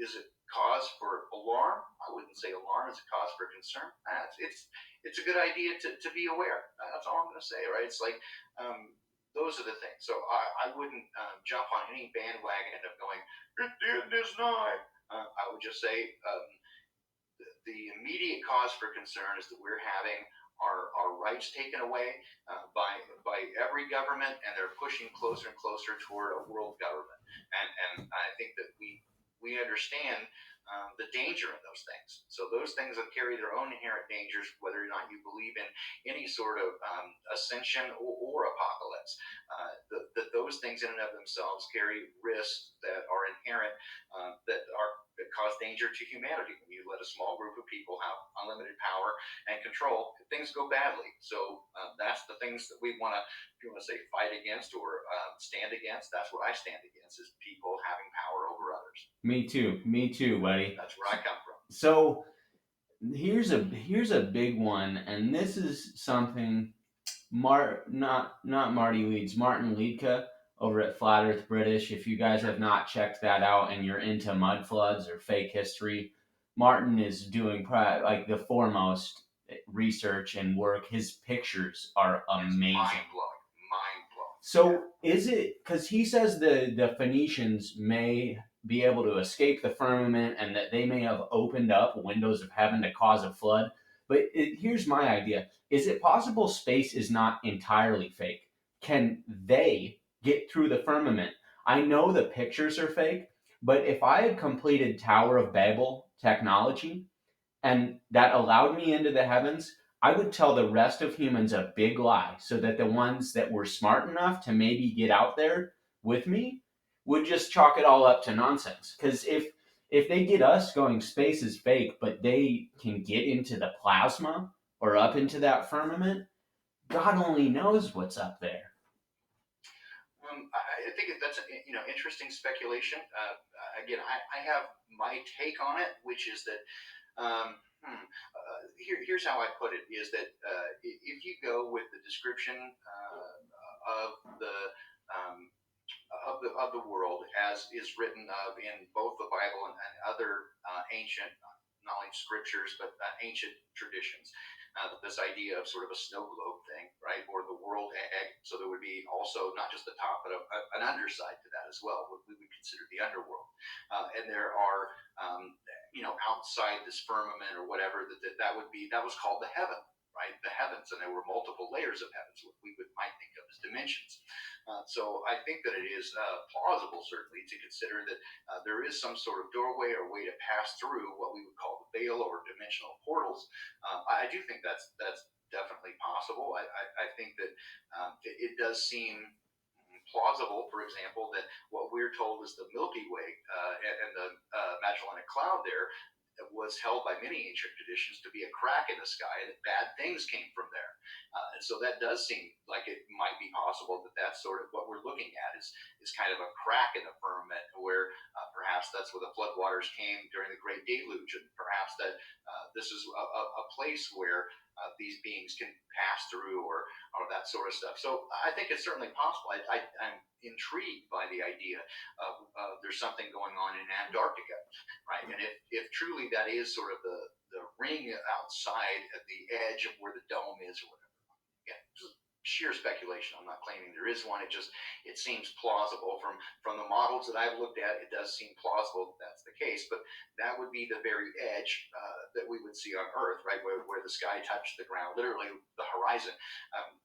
Is it cause for alarm? I wouldn't say alarm is a cause for concern. It's a good idea to be aware. That's all I'm going to say, right? It's like those are the things. So I wouldn't jump on any bandwagon of going, the end is nigh. I would just say the immediate cause for concern is that we're having our rights taken away by every government, and they're pushing closer and closer toward a world government. And I think that we understand the danger in those things. So those things that carry their own inherent dangers, whether or not you believe in any sort of ascension or apocalypse, that those things in and of themselves carry risks that are inherent, that cause danger to humanity. When you let a small group of people have unlimited power and control, things go badly. So that's the things that we want to, if you want to say, fight against or stand against. That's what I stand against, is people having power over others. Me too, buddy. That's where I come from. So here's a big one, and this is something not Marty Leeds, Martin Liedtke over at Flat Earth British. If you guys have not checked that out and you're into mud floods or fake history, Martin is doing like the foremost research and work. His pictures are It's amazing. mind blowing, mind blowing. So is it because he says the Phoenicians may be able to escape the firmament and that they may have opened up windows of heaven to cause a flood? But here's my idea: is it possible space is not entirely fake? Can they get through the firmament? I know the pictures are fake, but if I had completed Tower of Babel technology and that allowed me into the heavens, I would tell the rest of humans a big lie so that the ones that were smart enough to maybe get out there with me would just chalk it all up to nonsense. Because if they get us going space is fake, but they can get into the plasma or up into that firmament, God only knows what's up there. I think that's interesting speculation. Again, I have my take on it, which is that here's how I put it: is that if you go with the description of the um, of the world as is written of in both the Bible and other ancient, not only scriptures but ancient traditions. This idea of sort of a snow globe thing, right, or the world egg. So there would be also not just the top, but an underside to that as well, what we would consider the underworld. And there are, outside this firmament or whatever, that was called the heaven, right? The heavens, and there were multiple layers of heavens, what we might think of as dimensions. So I think that it is plausible, certainly, to consider that there is some sort of doorway or way to pass through what we would call the veil or dimensional portals. I do think that's definitely possible. I think that it does seem plausible, for example, that what we're told is the Milky Way and the Magellanic Cloud there was held by many ancient traditions to be a crack in the sky, and that bad things came from there. And so that does seem like it might be possible that that's sort of what we're looking at is kind of a crack in the firmament where perhaps that's where the floodwaters came during the Great Deluge, and perhaps that this is a place where these beings can pass through or that sort of stuff. So I think it's certainly possible. I'm intrigued by the idea of there's something going on in Antarctica, right? And if truly that is sort of the ring outside at the edge of where the dome is, or whatever. Again, just sheer speculation. I'm not claiming there is one. It seems plausible from the models that I've looked at. It does seem plausible that that's the case, but that would be the very edge that we would see on Earth, right, where the sky touched the ground, literally the horizon.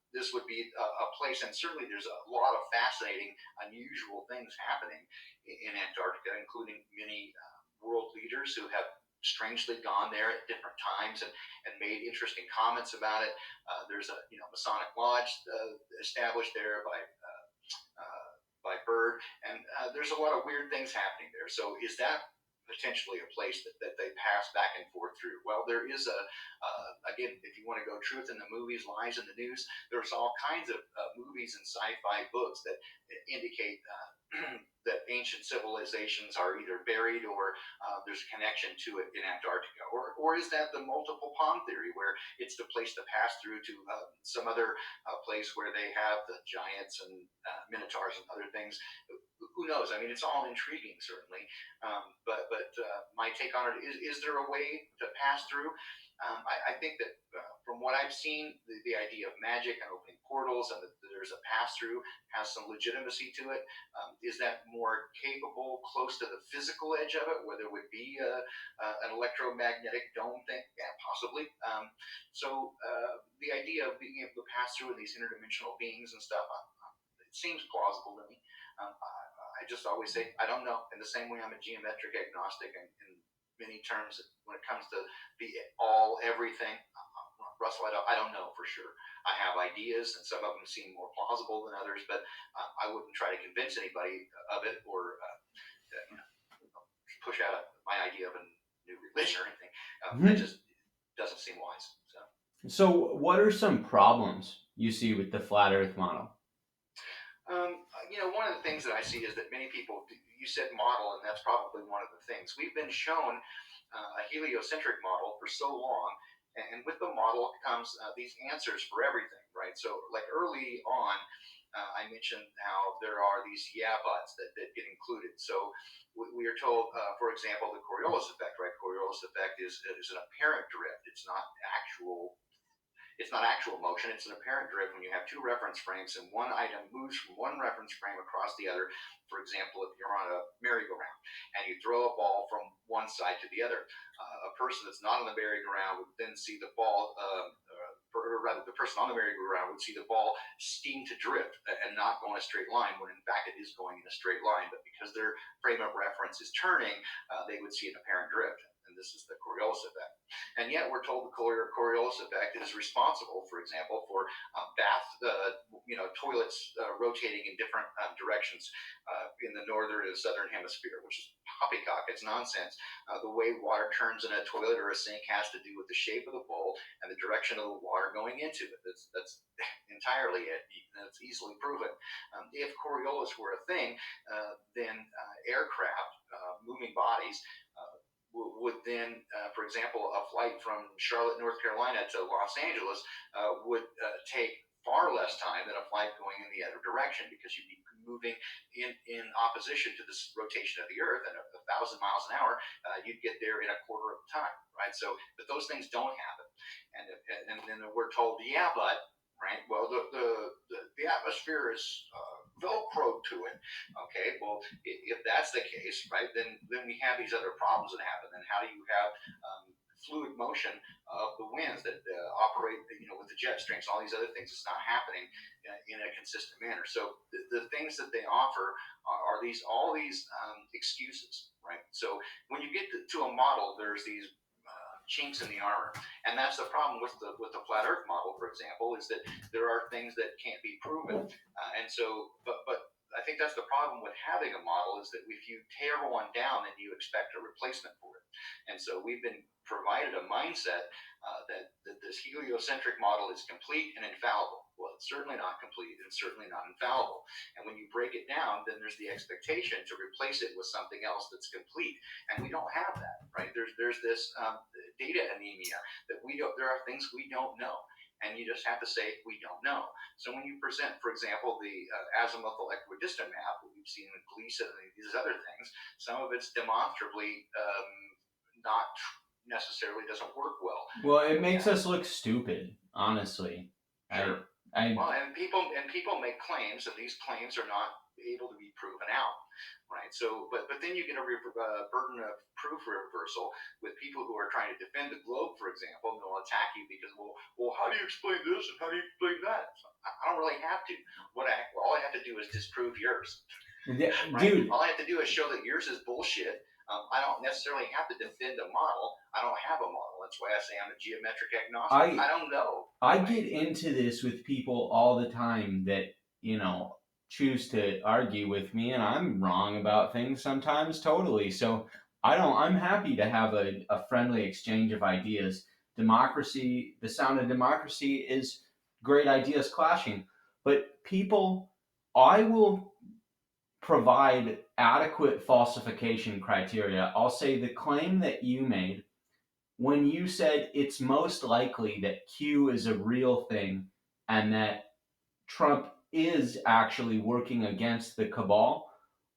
This would be a place, and certainly there's a lot of fascinating, unusual things happening in Antarctica, including many world leaders who have strangely gone there at different times and made interesting comments about it. There's a Masonic lodge established there by Bird, and there's a lot of weird things happening there. So is that potentially a place that they pass back and forth through? Well, there is again, if you want to go truth in the movies, lies in the news, there's all kinds of movies and sci-fi books that indicate that ancient civilizations are either buried or there's a connection to it in Antarctica, or is that the multiple pond theory, where it's the place to pass through to some other place where they have the giants and minotaurs and other things? Who knows? I mean, it's all intriguing, certainly. But my take on it is there a way to pass through? I think that from what I've seen, the idea of magic and opening portals and that there's a pass through has some legitimacy to it. Is that more capable, close to the physical edge of it, where there would be an electromagnetic dome thing? Yeah, possibly. The idea of being able to pass through these interdimensional beings and stuff, it seems plausible to me. I just always say I don't know. In the same way, I'm a geometric agnostic, and in many terms, when it comes to the all everything, Russell, I don't know for sure. I have ideas, and some of them seem more plausible than others, but I wouldn't try to convince anybody of it or push out my idea of a new religion or anything. That just doesn't seem wise. So, what are some problems you see with the flat Earth model? One of the things that I see is that many people, you said model, and that's probably one of the things. We've been shown a heliocentric model for so long, and with the model comes these answers for everything, right? So, like early on, I mentioned how there are these yeah buts that get included. So we are told, for example, the Coriolis effect, right? Coriolis effect is an apparent drift. It's not actual motion. It's an apparent drift when you have two reference frames and one item moves from one reference frame across the other. For example, if you're on a merry-go-round and you throw a ball from one side to the other, a person that's not on the merry-go-round would then see the ball, or rather, the person on the merry-go-round would see the ball seem to drift and not go in a straight line, when in fact it is going in a straight line. But because their frame of reference is turning, they would see an apparent drift. And this is the Coriolis effect. And yet we're told the Coriolis effect is responsible, for example, for toilets rotating in different directions in the northern and southern hemisphere, which is poppycock. It's nonsense. The way water turns in a toilet or a sink has to do with the shape of the bowl and the direction of the water going into it. That's entirely it. That's easily proven. If Coriolis were a thing, then aircraft, moving bodies, would then, for example, a flight from Charlotte, North Carolina to Los Angeles would take far less time than a flight going in the other direction, because you'd be moving in opposition to this rotation of the Earth. And 1,000 miles an hour, you'd get there in a quarter of the time, right? So, but those things don't happen. And then we're told, yeah, but, right? Well, the atmosphere is Velcro to it. Okay, well, if that's the case, right, then we have these other problems that happen. Then how do you have fluid motion of the winds that operate, with the jet streams, all these other things? It's not happening in a consistent manner. So the things that they offer are all these excuses, right? So when you get to a model, there's these chinks in the armor, and that's the problem with the flat Earth model, for example, is that there are things that can't be proven, and so, but I think that's the problem with having a model, is that if you tear one down, then you expect a replacement for it. And so we've been provided a mindset that this heliocentric model is complete and infallible. Well, it's certainly not complete and certainly not infallible. And when you break it down, then there's the expectation to replace it with something else that's complete. And we don't have that, right? There's this data anemia, that there are things we don't know. And you just have to say, we don't know. So when you present, for example, the azimuthal equidistant map that we've seen in Gleason and these other things, some of it's demonstrably not necessarily doesn't work well. Well, it makes us look stupid, honestly. Sure. Well, and people make claims, and these claims are not able to be proven out, right? So, but then you get a burden of proof reversal with people who are trying to defend the globe, for example, and they'll attack you because, well, how do you explain this and how do you explain that? So I don't really have to. All I have to do is disprove yours. Yeah, right? Dude. All I have to do is show that yours is bullshit. I don't necessarily have to defend a model. I don't have a model. That's why I say I'm a geometric agnostic. I don't know. I get into this with people all the time that, choose to argue with me, and I'm wrong about things sometimes, totally. So I'm happy to have a friendly exchange of ideas. Democracy, the sound of democracy is great ideas clashing. But I will provide adequate falsification criteria. I'll say the claim that you made when you said it's most likely that Q is a real thing and that Trump is actually working against the cabal,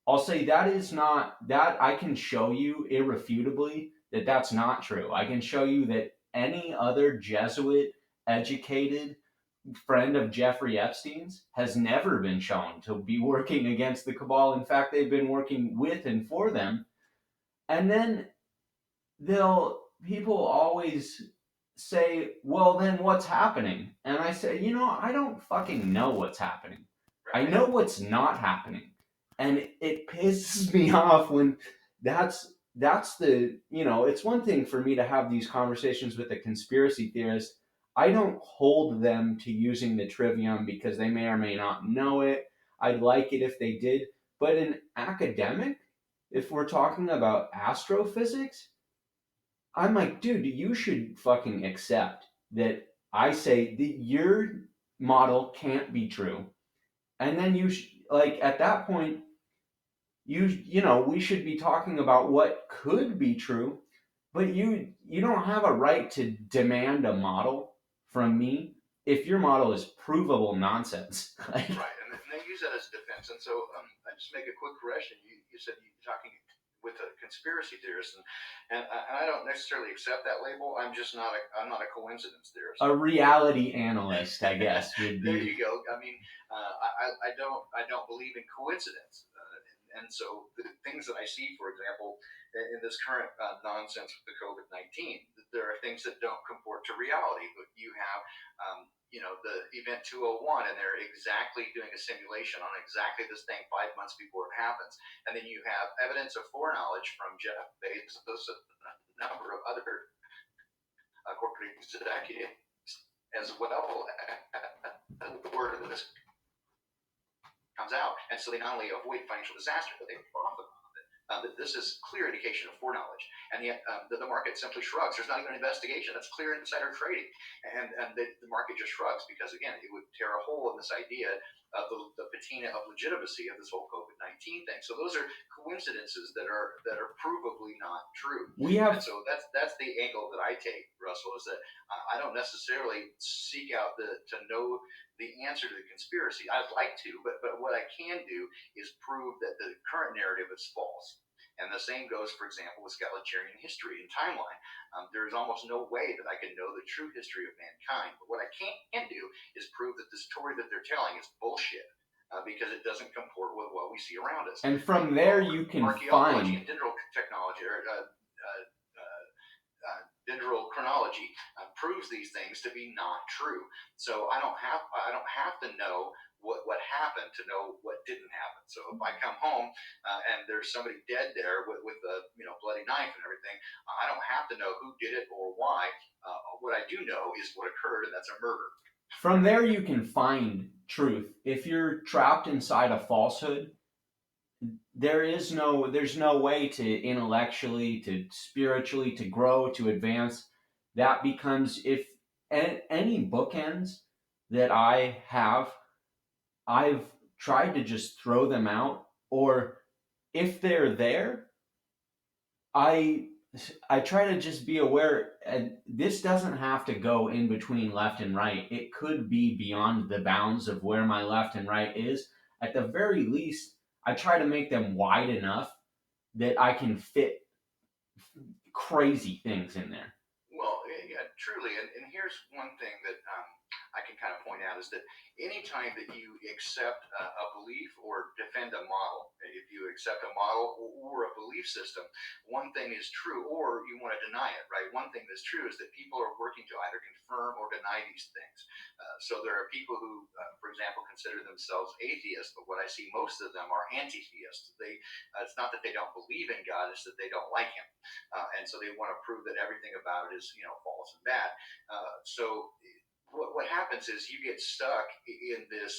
I'll say that is not, that I can show you irrefutably that that's not true. I can show you that any other Jesuit educated friend of Jeffrey Epstein's has never been shown to be working against the cabal. In fact, they've been working with and for them. And then people always say, well, then what's happening? And I say, I don't fucking know what's happening. I know what's not happening. And it pisses me off when that's the, it's one thing for me to have these conversations with a conspiracy theorist. I don't hold them to using the trivium because they may or may not know it. I'd like it if they did. But in academic, if we're talking about astrophysics, I'm like, dude, you should fucking accept that I say that your model can't be true. And then at that point, we should be talking about what could be true, but you don't have a right to demand a model from me if your model is provable nonsense. Right. they use that as a defense. And so I just make a quick correction. You said you're talking with a conspiracy theorist, and I don't necessarily accept that label. I'm not a coincidence theorist. A reality analyst, I guess, would There be. you go. I mean, I don't believe in coincidence, and so the things that I see, for example, in this current nonsense with the COVID-19, there are things that don't comport to reality. But you have, the event 201, and they're exactly doing a simulation on exactly this thing 5 months before it happens, and then you have evidence of foreknowledge from Jeff Bezos, a number of other corporate executives, as well as the word of this comes out. And so they not only avoid financial disaster, but they profit on it. This is clear indication of foreknowledge. And yet the market simply shrugs. There's not even an investigation. That's clear insider trading. And the market just shrugs because, again, it would tear a hole in this idea of the patina of legitimacy of this whole COVID-19 thing. So those are coincidences that are provably not true. And so that's the angle that I take, Russell, is that I don't necessarily seek out to know the answer to the conspiracy. I'd like to, but what I can do is prove that the current narrative is false. And the same goes, for example, with Scalicherian history and timeline. There is almost no way that I can know the true history of mankind. But what I can do is prove that the story that they're telling is bullshit. Because it doesn't comport with what we see around us. And from there you can archaeology find and dendral technology, or dendral chronology proves these things to be not true. So I don't have to know what happened to know what didn't happen. So if I come home and there's somebody dead there with a bloody knife and everything, I don't have to know who did it or why. What I do know is what occurred, and that's a murder. From there you can find truth. If you're trapped inside a falsehood, there's no way to intellectually, to spiritually, to grow, to advance. That becomes, if any bookends that I have, I've tried to just throw them out, or if they're there, I I try to just be aware. This doesn't have to go in between left and right. It could be beyond the bounds of where my left and right is. At the very least, I try to make them wide enough that I can fit crazy things in there. Well, yeah, truly. And here's one thing that I can kind of point out is that anytime that you accept a belief or defend a model, if you accept a model or a belief system, one thing is true, or you want to deny it, right? One thing that's true is that people are working to either confirm or deny these things. So there are people who, for example, consider themselves atheists, but what I see most of them are anti-theists. It's not that they don't believe in God, it's that they don't like him. And so they want to prove that everything about it is false and bad. So what happens is you get stuck in this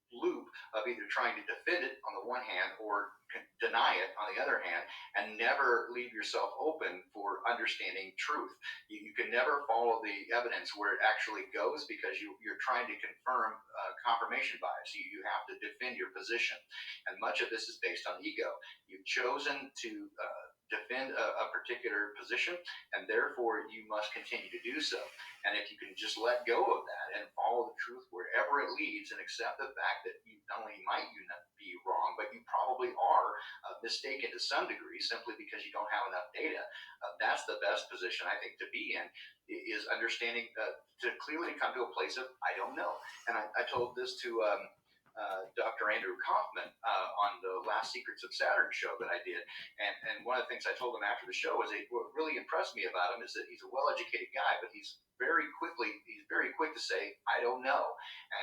loop of either trying to defend it on the one hand or deny it on the other hand, and never leave yourself open for understanding truth. You can never follow the evidence where it actually goes because you're trying to confirm confirmation bias. You have to defend your position, and much of this is based on ego. You've chosen to defend a particular position, and therefore you must continue to do so. And if you can just let go of that and follow the truth wherever it leads, and accept the fact that you not only might you not be wrong, but you probably are mistaken to some degree simply because you don't have enough data, that's the best position I think to be in, is understanding to clearly come to a place of I don't know. And I told this to Dr. Andrew Kaufman on the last Secrets of Saturn show that I did. And one of the things I told him after the show was what really impressed me about him is that he's a well-educated guy, but he's very quick to say, I don't know.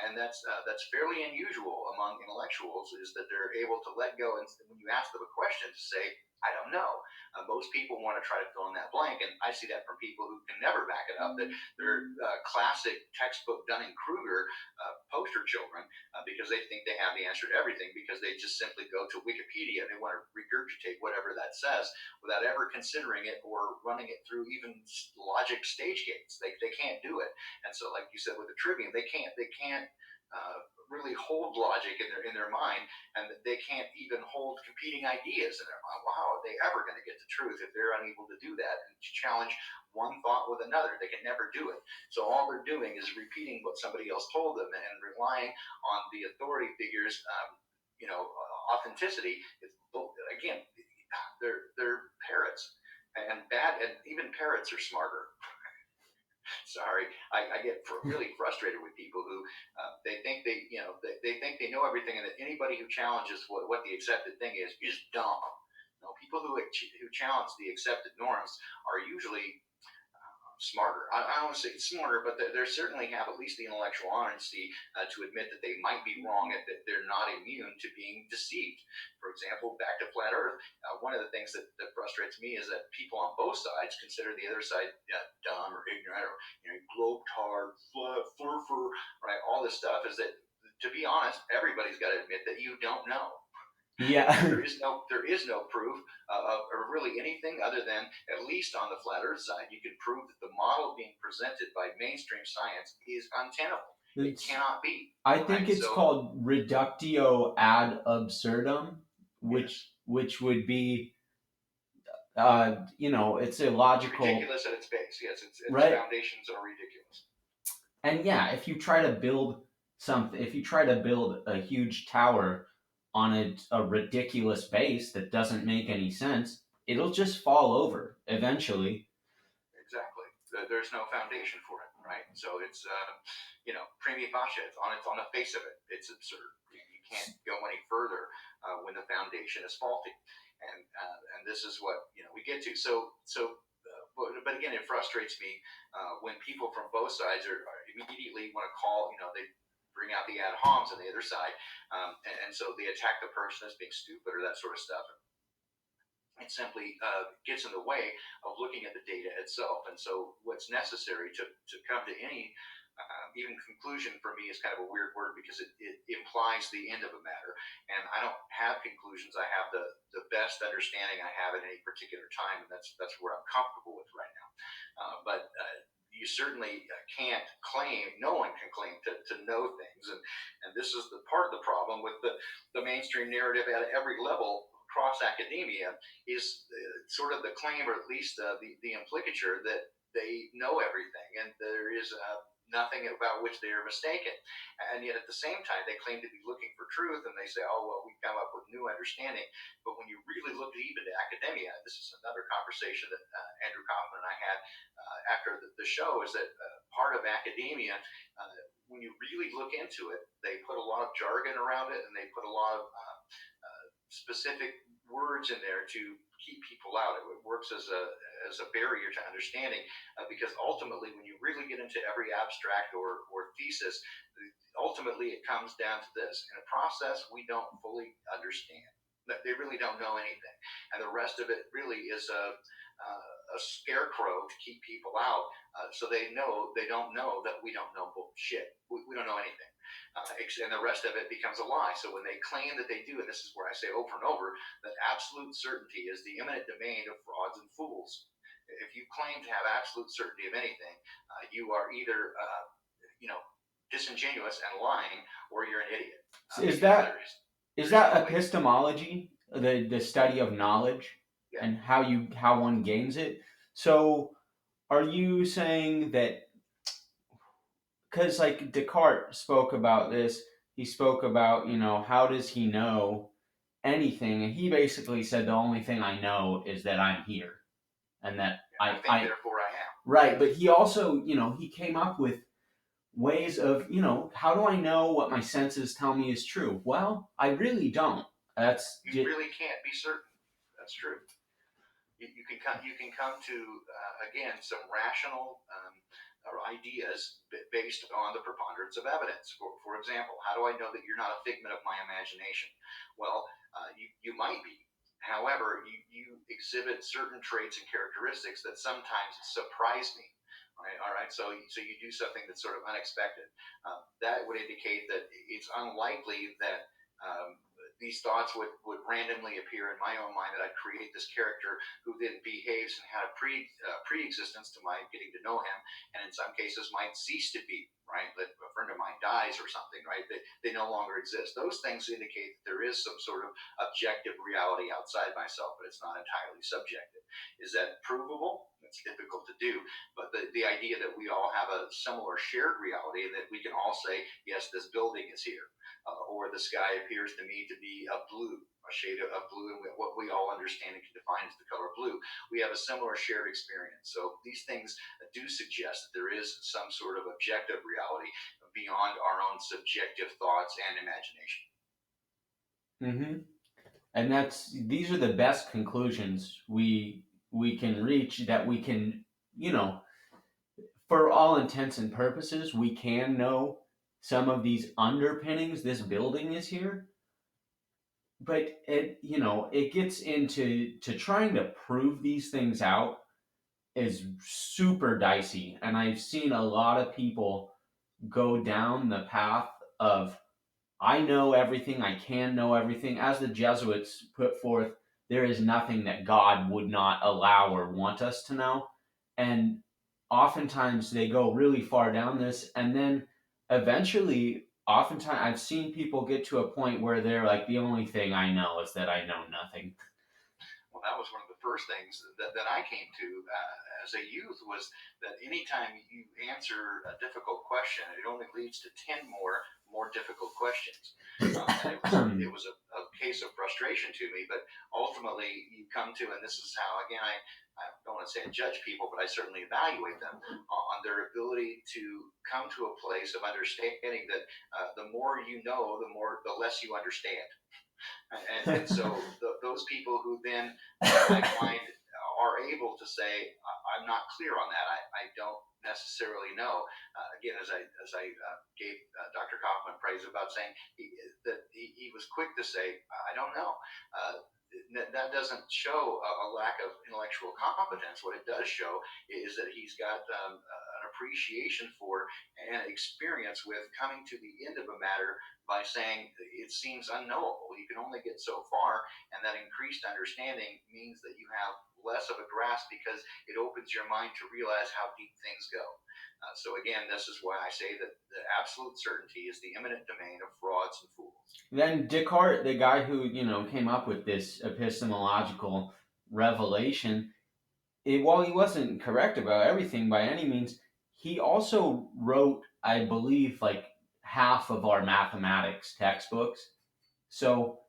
And that's fairly unusual among intellectuals, is that they're able to let go. And when you ask them a question, to say, I don't know. Most people want to try to fill in that blank, and I see that from people who can never back it up. That they're classic textbook Dunning-Kruger poster children because they think they have the answer to everything, because they just simply go to Wikipedia and they want to regurgitate whatever that says without ever considering it or running it through even logic stage gates. They can't do it. And so, like you said with the trivium, they can't really hold logic in their mind, and they can't even hold competing ideas in their mind. Well, how are they ever going to get the truth if they're unable to do that and to challenge one thought with another? They can never do it. So all they're doing is repeating what somebody else told them and relying on the authority figures, authenticity. It's, again, they're parrots, and even parrots are smarter. Sorry, I get really frustrated with people who they think they think they know everything, and that anybody who challenges what the accepted thing is dumb. No, people who challenge the accepted norms are usually smarter. I don't want to say smarter, but they certainly have at least the intellectual honesty to admit that they might be wrong and that they're not immune to being deceived. For example, back to flat Earth, one of the things that frustrates me is that people on both sides consider the other side dumb or ignorant or globe-tard, flurfer, right? All this stuff is that, to be honest, everybody's got to admit that you don't know. Yeah. There is no proof of really anything other than, at least on the flat Earth side, you can prove that the model being presented by mainstream science is untenable. It cannot be. I think Right? it's So called reductio ad absurdum, yes, which would be, it's it's illogical, ridiculous at its base. Yes, its right? foundations are ridiculous. And yeah, if you try to build a huge tower on a ridiculous base that doesn't make any sense, it'll just fall over eventually. Exactly. There's no foundation for it, right? So it's prima facie. It's on the face of it. It's absurd. You can't go any further when the foundation is faulty, and this is what we get to. But again, it frustrates me when people from both sides are immediately want to call. They bring out the ad homs on the other side, and so they attack the person as being stupid or that sort of stuff. It simply gets in the way of looking at the data itself. And so, what's necessary to come to any even conclusion for me is kind of a weird word because it implies the end of a matter. And I don't have conclusions. I have the best understanding I have at any particular time, and that's where I'm comfortable with right now. But you certainly can't claim, no one can claim to know things. And this is the part of the problem with the mainstream narrative at every level across academia is sort of the claim, or at least the implicature, that they know everything and there is nothing about which they are mistaken. And yet at the same time, they claim to be looking for truth and they say, oh, well, we come up with new understanding. But when you really look even to academia, this is another conversation that Andrew Kaufman and I had after the show, is that part of academia, when you really look into it, they put a lot of jargon around it and they put a lot of specific words in there to keep people out. It works as a barrier to understanding because ultimately, when you really get into every abstract or thesis, ultimately it comes down to this: in a process we don't fully understand. They really don't know anything, and the rest of it really is a scarecrow to keep people out, so they don't know that we don't know bullshit. We don't know anything. And the rest of it becomes a lie. So when they claim that they do, and this is where I say over and over, that absolute certainty is the imminent domain of frauds and fools. If you claim to have absolute certainty of anything, you are either, disingenuous and lying, or you're an idiot. So is Because that is there's that no way. epistemology, the study of knowledge Yeah. and how one gains it? So are you saying that, because like Descartes spoke about this, he spoke about, how does he know anything, and he basically said the only thing I know is that I'm here and that I think therefore I am. right, but he also, he came up with ways of, how do I know what my senses tell me is true? Well, I really don't. That's You really can't be certain. That's true. You can come to again some rational ideas based on the preponderance of evidence. For example, how do I know that you're not a figment of my imagination? Well, you might be. However, you exhibit certain traits and characteristics that sometimes surprise me. Right? All right. So you do something that's sort of unexpected. That would indicate that it's unlikely that these thoughts would randomly appear in my own mind, that I'd create this character who then behaves and had a pre-existence to my getting to know him, and in some cases might cease to be, right? That a friend of mine died eyes or something, right? They no longer exist. Those things indicate that there is some sort of objective reality outside myself, but it's not entirely subjective. Is that provable? It's difficult to do, but the idea that we all have a similar shared reality and that we can all say, yes, this building is here, or the sky appears to me to be a blue, a shade of blue, and what we all understand and can define as the color blue. We have a similar shared experience. So these things do suggest that there is some sort of objective reality beyond our own subjective thoughts and imagination. Mm-hmm. And these are the best conclusions we can reach, that we can, you know, for all intents and purposes, we can know some of these underpinnings. This building is here, but it gets into trying to prove these things out is super dicey, and I've seen a lot of people go down the path of, I know everything, I can know everything. As the Jesuits put forth, there is nothing that God would not allow or want us to know. And oftentimes they go really far down this, and then eventually, oftentimes, I've seen people get to a point where they're like, the only thing I know is that I know nothing. Well, that was one of the first things that I came to as a youth, was that anytime you answer a difficult question, it only leads to 10 more difficult questions. And it was a case of frustration to me, but ultimately you come to, and this is how, again, I don't want to say I judge people, but I certainly evaluate them on their ability to come to a place of understanding that the more you know, the less you understand. And so those people who then I find are able to say, I'm not clear on that. I don't necessarily know. Again, as I gave Dr. Kaufman praise about saying that he was quick to say, I don't know. That doesn't show a lack of intellectual competence. What it does show is that he's got an appreciation for and experience with coming to the end of a matter by saying it seems unknowable. You can only get so far, and that increased understanding means that you have less of a grasp because it opens your mind to realize how deep things go. So again, this is why I say that the absolute certainty is the imminent domain of frauds and fools. Then Descartes, the guy who came up with this epistemological revelation, while he wasn't correct about everything by any means, he also wrote, I believe, like half of our mathematics textbooks. So,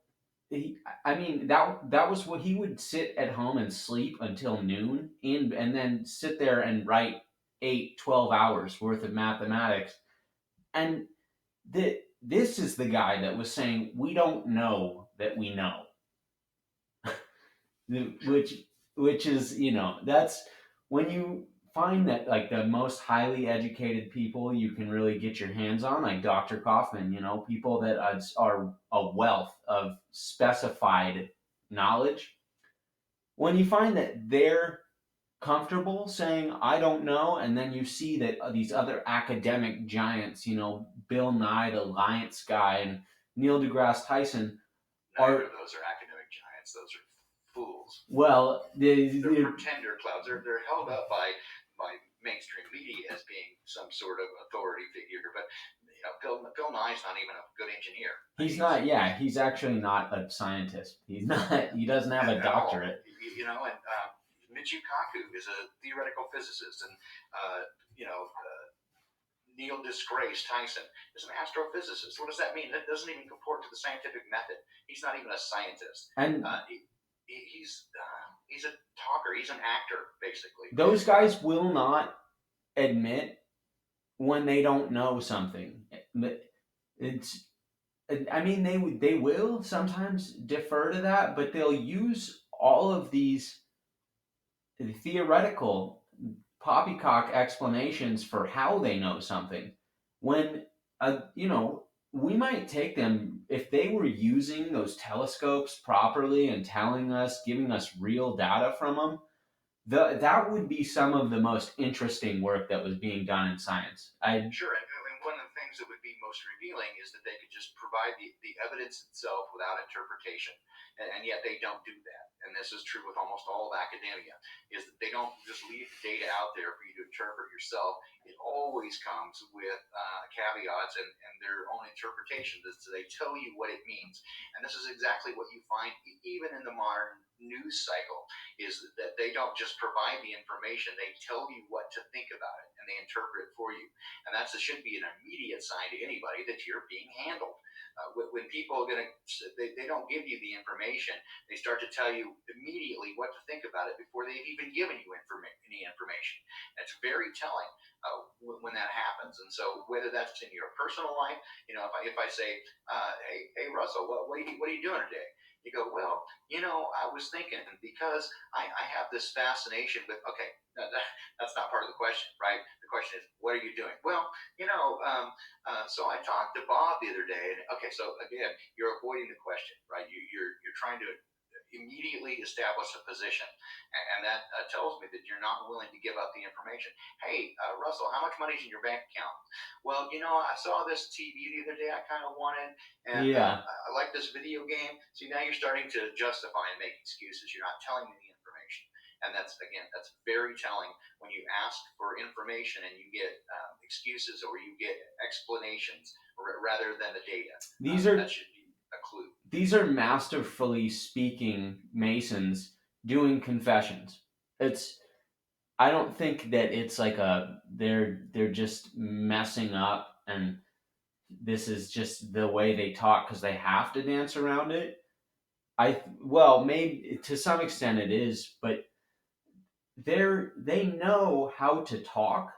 I mean, that was what he would sit at home and sleep until noon, and then sit there and write 8, 12 hours worth of mathematics. And this is the guy that was saying, we don't know that we know. which which is, that's when you find that, like, the most highly educated people you can really get your hands on, like Dr. Kaufman, people that are a wealth of specified knowledge. When you find that they're comfortable saying, I don't know, and then you see that these other academic giants, Bill Nye, the Alliance guy, and Neil deGrasse Tyson, neither of those are academic giants. Those are fools. Well, they're pretender clouds. They're held up by mainstream media as being some sort of authority figure, but Bill Nye's not even a good engineer. He's not. Yeah, he's actually not a scientist. He's not. He doesn't have a doctorate. And Michio Kaku is a theoretical physicist, and Neil deGrasse Tyson is an astrophysicist. What does that mean? That doesn't even comport to the scientific method. He's not even a scientist. And he's a talker. He's an actor, basically. Those guys will not admit when they don't know something. I mean, they will sometimes defer to that, but they'll use all of these theoretical poppycock explanations for how they know something, when we might take them, if they were using those telescopes properly and giving us real data from them, that would be some of the most interesting work that was being done in science. Sure, and one of the things things that would be most revealing is that they could just provide the evidence itself without interpretation. And yet they don't do that. And this is true with almost all of academia, is that they don't just leave the data out there for you to interpret yourself. It always comes with caveats and their own interpretations, so they tell you what it means. And this is exactly what you find even in the modern news cycle, is that they don't just provide the information, they tell you what to think about it and they interpret it for you. And that should be an immediate sign to anybody that you're being handled. When people are going to, they don't give you the information, they start to tell you immediately what to think about it before they've even given you any information. And it's very telling when that happens. And so whether that's in your personal life, if I say, hey Russell, what are you doing today? You go, well, I was thinking, because I have this fascination with, okay, that's not part of the question, right? The question is, what are you doing? Well, so I talked to Bob the other day, and okay, so again, you're avoiding the question, right? You're trying to immediately establish a position, and that tells me that you're not willing to give up the information. Hey, Russell, how much money's in your bank account? Well, I saw this TV the other day I kind of wanted, and Yeah. I like this video game. See, now you're starting to justify and make excuses. You're not telling me the information. And that's very telling when you ask for information and you get excuses or you get explanations rather than the data. These are That should be a clue. these are masterfully speaking Masons doing confessions. It's I don't think that it's like they're just messing up and this is just the way they talk because they have to dance around it. Well, maybe to some extent it is, but they know how to talk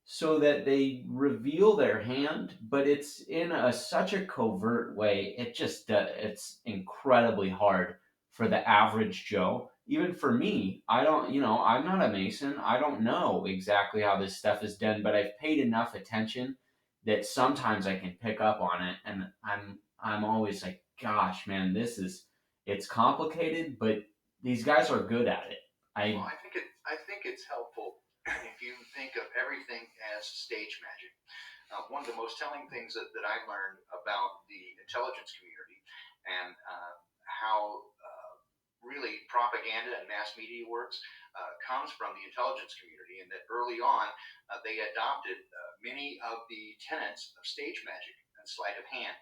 so that they reveal their hand, but it's in such a covert way. It's incredibly hard for the average Joe. Even for me, I don't, I'm not a Mason. I don't know exactly how this stuff is done, but I've paid enough attention that sometimes I can pick up on it, and I'm always like, gosh, man, it's complicated, but these guys are good at it. Well, I I think it's helpful if you think of everything as stage magic. One of the most telling things that I learned about the intelligence community and how really propaganda and mass media works comes from the intelligence community, and that early on they adopted many of the tenets of stage magic and sleight of hand.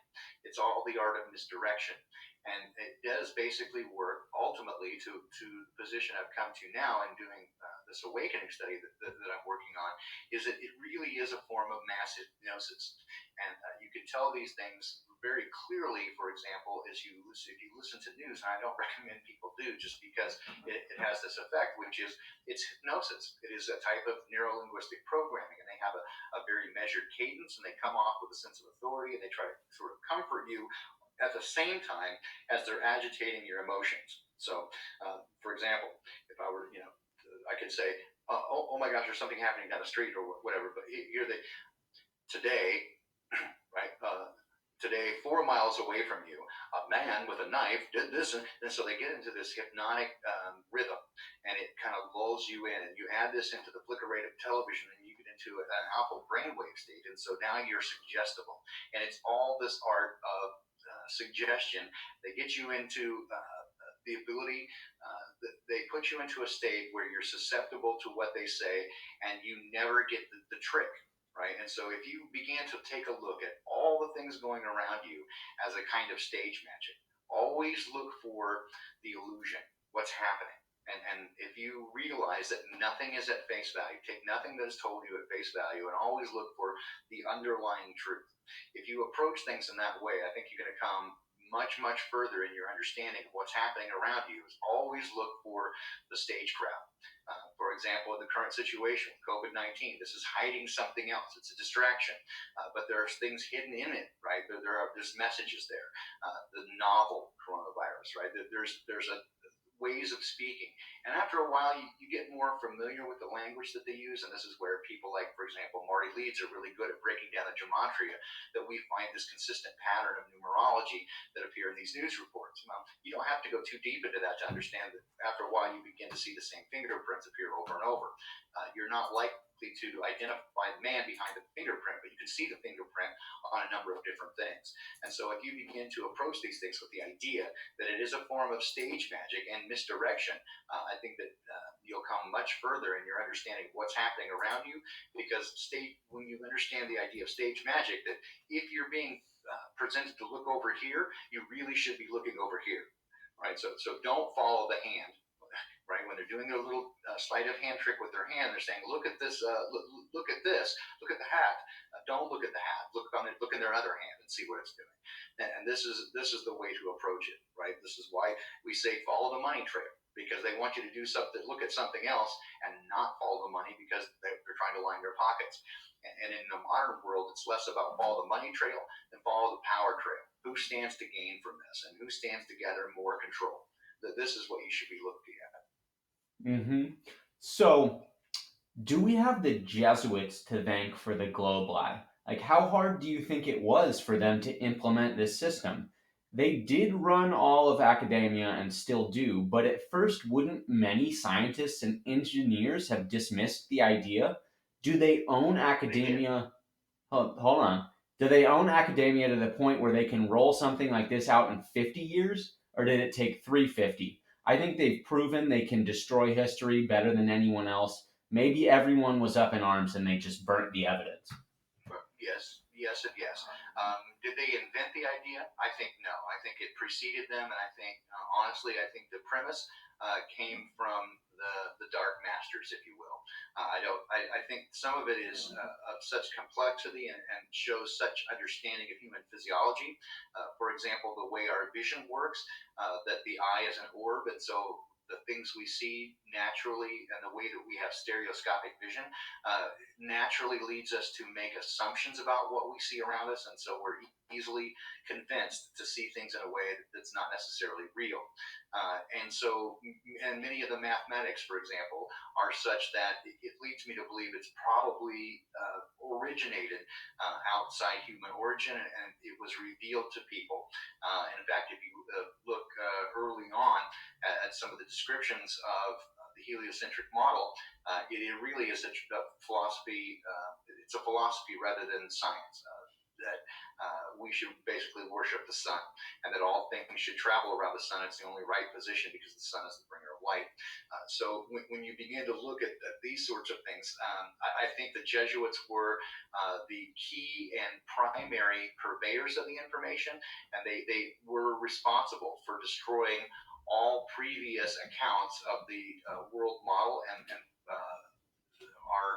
It's all the art of misdirection. And it does basically work ultimately to the position I've come to now in doing this awakening study that I'm working on, is that it really is a form of mass hypnosis. And you can tell these things very clearly, for example, if you listen to news, and I don't recommend people do just because it has this effect, which is it's hypnosis. It is a type of neuro-linguistic programming, and they have a very measured cadence, and they come off with a sense of authority, and they try to sort of comfort you at the same time as they're agitating your emotions. So, for example, if I were, I could say, oh my gosh, there's something happening down the street or whatever, but here today, right? Today, 4 miles away from you, a man with a knife did this, and so they get into this hypnotic rhythm, and it kind of lulls you in. And you add this into the flicker rate of television, and you get into an alpha brainwave state, and so now you're suggestible. And it's all this art of suggestion. They get you into the ability. They put you into a state where you're susceptible to what they say, and you never get the trick. Right. And so if you began to take a look at all the things going around you as a kind of stage magic, always look for the illusion, what's happening. And if you realize that nothing is at face value, take nothing that is told you at face value and always look for the underlying truth. If you approach things in that way, I think you're going to come much, much further in your understanding of what's happening around you. Is always look for the stage crowd. For example, in the current situation, COVID-19, this is hiding something else. It's a distraction, but there are things hidden in it, right? There's messages there. The novel coronavirus, right? There's a ways of speaking. And after a while, you get more familiar with the language that they use. And this is where people like, for example, Marty Leeds are really good at breaking down the gematria, that we find this consistent pattern of numerology that appear in these news reports. Well, you don't have to go too deep into that to understand that after a while, you begin to see the same fingerprints appear over and over. You're not likely to identify the man behind the fingerprint, but you can see the fingerprint on a number of different things. And so if you begin to approach these things with the idea that it is a form of stage magic and misdirection, I think that you'll come much further in your understanding of what's happening around you, because when you understand the idea of stage magic, that if you're being presented to look over here, you really should be looking over here, right? So don't follow the hand, right? When they're doing their little sleight of hand trick with their hand, they're saying, "Look at this! Look at this! Look at the hat! Don't look at the hat. Look on it. Look in their other hand and see what it's doing." And this is the way to approach it, right? This is why we say follow the money trail, because they want you to do something, look at something else, and not follow the money because they're trying to line their pockets. And in the modern world, it's less about follow the money trail than follow the power trail. Who stands to gain from this, and who stands to gather more control? That this is what you should be looking at. Mm-hmm. So, do we have the Jesuits to thank for the globe lie? Like, how hard do you think it was for them to implement this system? They did run all of academia and still do, but at first, wouldn't many scientists and engineers have dismissed the idea? Do they own They did. academia? Hold on. Do they own academia to the point where they can roll something like this out in 50 years? Or did it take 350? I think they've proven they can destroy history better than anyone else. Maybe everyone was up in arms and they just burnt the evidence. Yes, yes, and yes. Did they invent the idea? I think no. I think it preceded them, and I think, honestly, I think the premise came from the dark masters, if you will. I don't. I think some of it is of such complexity and shows such understanding of human physiology. For example, the way our vision works, that the eye is an orb, and so the things we see naturally and the way that we have stereoscopic vision naturally leads us to make assumptions about what we see around us, and so we're easily convinced to see things in a way that's not necessarily real. And many of the mathematics, for example, are such that it leads me to believe it's probably originated outside human origin, and it was revealed to people. In fact, if you look early on at some of the descriptions of the heliocentric model, it really is a philosophy. It's a philosophy rather than science. That we should basically worship the sun, and that all things should travel around the sun. It's the only right position because the sun is the bringer of light. So when you begin to look at these sorts of things, I think the Jesuits were the key and primary purveyors of the information, and they were responsible for destroying all previous accounts of the world model and our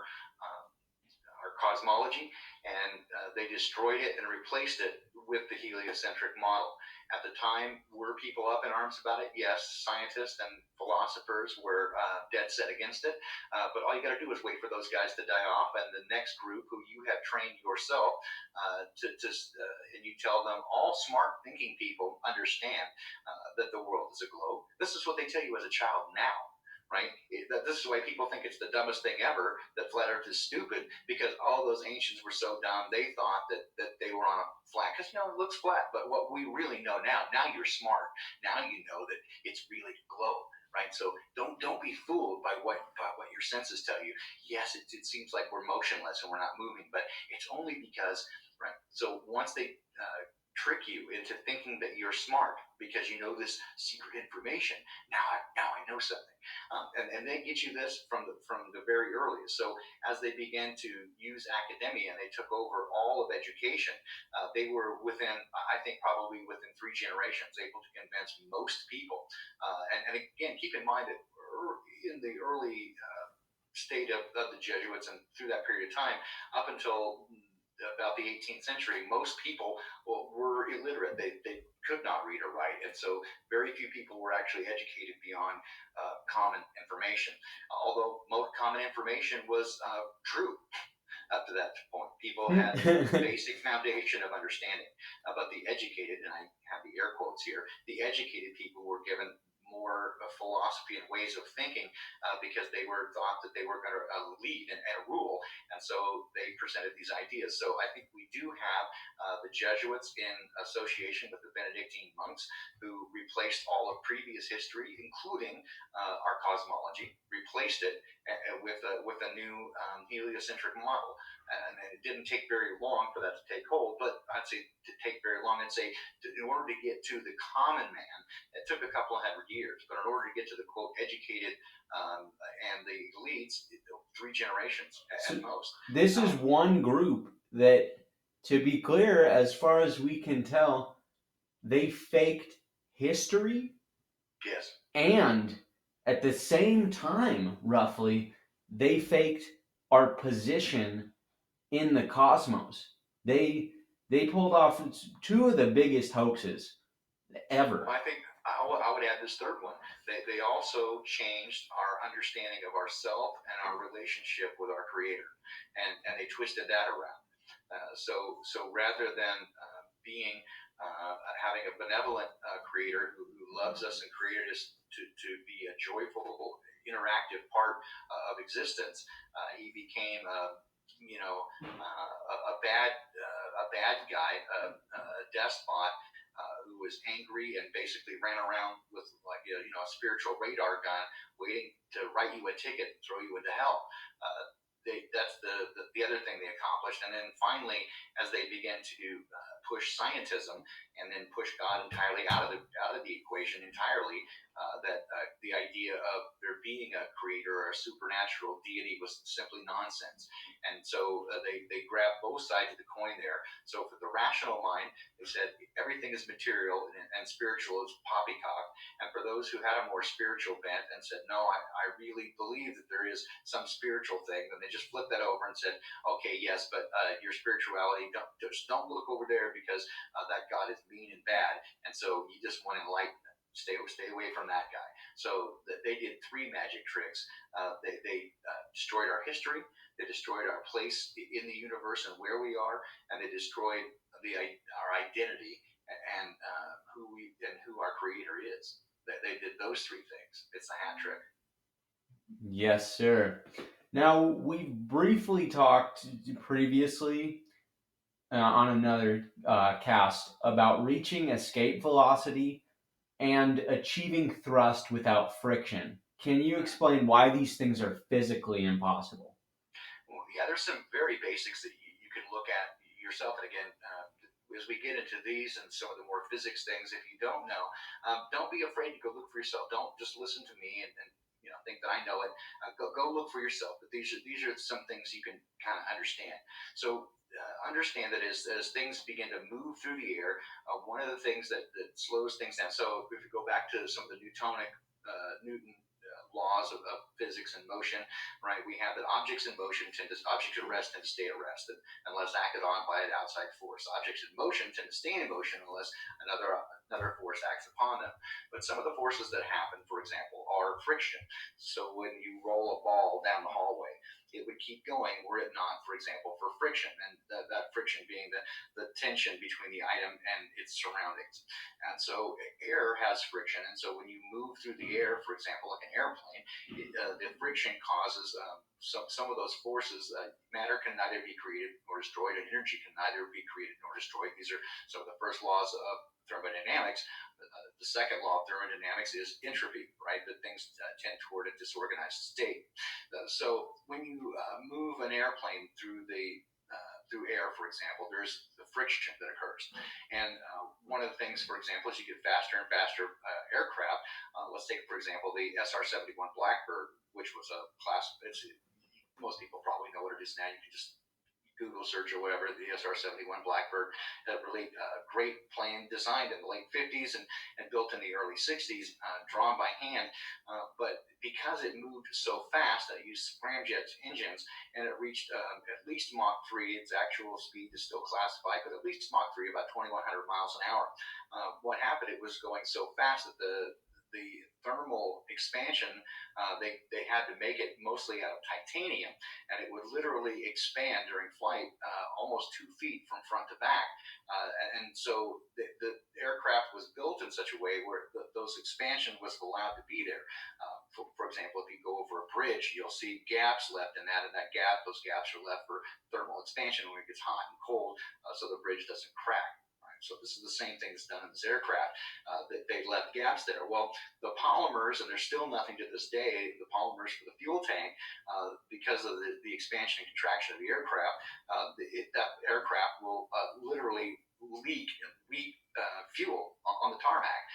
our cosmology, and they destroyed it and replaced it with the heliocentric model. At the time, were people up in arms about it? Yes, scientists and philosophers were dead set against it. But all you got to do is wait for those guys to die off, and the next group who you have trained yourself and you tell them, all smart thinking people understand that the world is a globe. This is what they tell you as a child now, right? This is why people think it's the dumbest thing ever, that flat Earth is stupid, because all those ancients were so dumb they thought that they were on a flat. Because it looks flat, but what we really know now you're smart. Now you know that it's really a globe, right? So don't be fooled by what your senses tell you. Yes, it seems like we're motionless and we're not moving, but it's only because, right? So once they trick you into thinking that you're smart because you know this secret information, now I know something. And they get you this from the very earliest. So as they began to use academia and they took over all of education, they were within, I think, probably within 3 generations, able to convince most people. And again, keep in mind that in the early state of the Jesuits and through that period of time, up until about the 18th century, most people were illiterate. They could not read or write, and so very few people were actually educated beyond common information. Although most common information was true up to that point. People had the basic foundation of understanding. But the educated, and I have the air quotes here, the educated people were given more philosophy and ways of thinking because they were thought that they were going to lead and rule, and so they presented these ideas. So I think we do have the Jesuits in association with the Benedictine monks, who replaced all of previous history, including our cosmology, replaced it with a new heliocentric model. And it didn't take very long for that to take hold, but I'd say to take very long, and say in order to get to the common man, it took a couple of hundred years, but in order to get to the quote educated and the elites, 3 generations So at most. this is one group that, to be clear, as far as we can tell, they faked history, Yes. and at the same time, roughly, they faked our position in the cosmos. They pulled off two of the biggest hoaxes ever. Well, I think I would add this third one. They also changed our understanding of ourself and our relationship with our Creator, and they twisted that around. So rather than being having a benevolent Creator who loves us and created us to be a joyful, interactive part of existence, he became a bad guy, a despot who was angry and basically ran around with like a spiritual radar gun, waiting to write you a ticket and throw you into hell. That's the other thing they accomplished. And then finally, as they began to push scientism and then push God entirely out of the equation entirely, that the idea of there being a creator or a supernatural deity was simply nonsense. And so they grabbed both sides of the coin there. So for the rational mind, they said everything is material and spiritual is poppycock. And for those who had a more spiritual bent and said, no, I really believe that there is some spiritual thing, then they just flipped that over and said, okay, yes, but your spirituality, don't look over there because that God is mean and bad. And so you just want enlightenment. Stay away from that guy. So they did 3 magic tricks. They destroyed our history. They destroyed our place in the universe and where we are, and they destroyed our identity and who our Creator is. They did those 3 things. It's a hat trick. Yes, sir. Now, we briefly talked previously on another cast about reaching escape velocity and achieving thrust without friction. Can you explain why these things are physically impossible? Well, yeah, there's some very basics that you can look at yourself. And again, as we get into these and some of the more physics things, if you don't know, don't be afraid to go look for yourself. Don't just listen to me and think that I know it. Go look for yourself. But these are some things you can kind of understand. So understand that as things begin to move through the air, one of the things that slows things down. So if you go back to some of the Newton laws of physics and motion, right? We have that objects at rest tend to stay at rest unless acted on by an outside force. Objects in motion tend to stay in motion unless another force acts upon them. But some of the forces that happen, for example, are friction. So when you roll a ball down the hallway, it would keep going were it not, for example, for friction, and that friction being the tension between the item and its surroundings. And so air has friction, and so when you move through the air, for example, like an airplane, the friction causes some of those forces. Matter can neither be created nor destroyed, and energy can neither be created nor destroyed. These are some of the first laws of thermodynamics. The second law of thermodynamics is entropy, right? That things tend toward a disorganized state. So when you move an airplane through air, for example, there's the friction that occurs. And one of the things, for example, as you get faster and faster aircraft, let's take, for example, the SR-71 Blackbird, which was a class. Most people probably know what it is now. You can just Google search or whatever, the SR-71 Blackbird, a really great plane designed in the late 50s and built in the early 60s, drawn by hand. But because it moved so fast, it used scramjet engines, and it reached at least Mach 3. Its actual speed is still classified, but at least Mach 3, about 2,100 miles an hour. What happened, it was going so fast that the thermal expansion, they had to make it mostly out of titanium, and it would literally expand during flight almost 2 feet from front to back. And so the aircraft was built in such a way where those expansion was allowed to be there. For example, if you go over a bridge, you'll see gaps left in that, and those gaps are left for thermal expansion when it gets hot and cold, so the bridge doesn't crack. So this is the same thing that's done in this aircraft. They left gaps there. Well, the polymers, and there's still nothing to this day, the polymers for the fuel tank, because of the expansion and contraction of the aircraft, that aircraft will literally leak fuel on the tarmac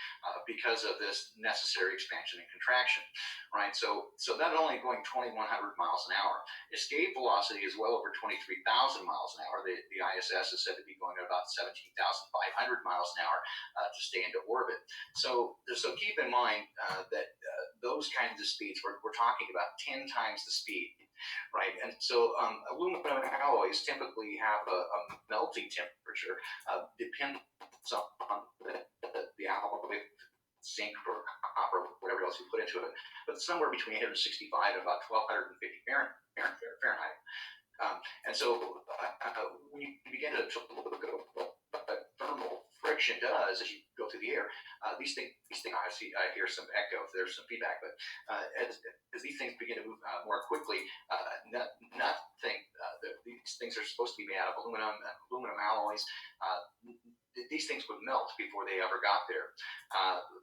because of this necessary expansion and contraction, right? So not only going 2,100 miles an hour, escape velocity is well over 23,000 miles an hour. The ISS is said to be going at about 17,500 miles an hour to stay into orbit. So keep in mind that those kinds of speeds, we're talking about 10 times the speed, right? And so aluminum alloys typically have a melting temperature, depends on the alloy, zinc or copper, whatever else you put into it, but somewhere between 865 and about 1250 Fahrenheit. And so when you begin to look at what thermal friction does as you go through the air, these things, I hear some echo, there's some feedback, but as these things begin to move more quickly, nothing, these things are supposed to be made out of aluminum alloys. These things would melt before they ever got there.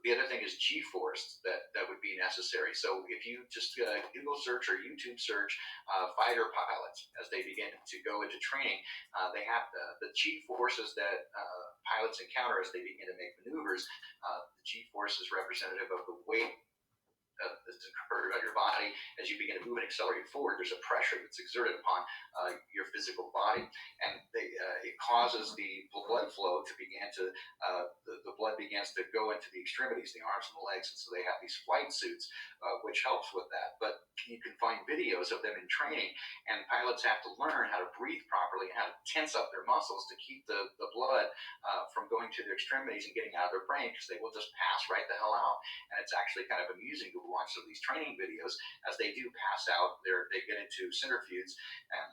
The other thing is G-force that would be necessary. So if you just Google search or YouTube search fighter pilots as they begin to go into training, they have the G-forces that pilots encounter as they begin to make maneuvers. The G-force is representative of the weight that's occurred on your body as you begin to move and accelerate forward. There's a pressure that's exerted upon your physical body, and it causes the blood flow to begin to the blood begins to go into the extremities, the arms and the legs, and so they have these flight suits, which helps with that. But you can find videos of them in training, and pilots have to learn how to breathe properly and how to tense up their muscles to keep the blood from going to their extremities and getting out of their brain, because they will just pass right the hell out. And it's actually kind of amusing to watch some of these training videos as they do pass out. They get into centrifuges and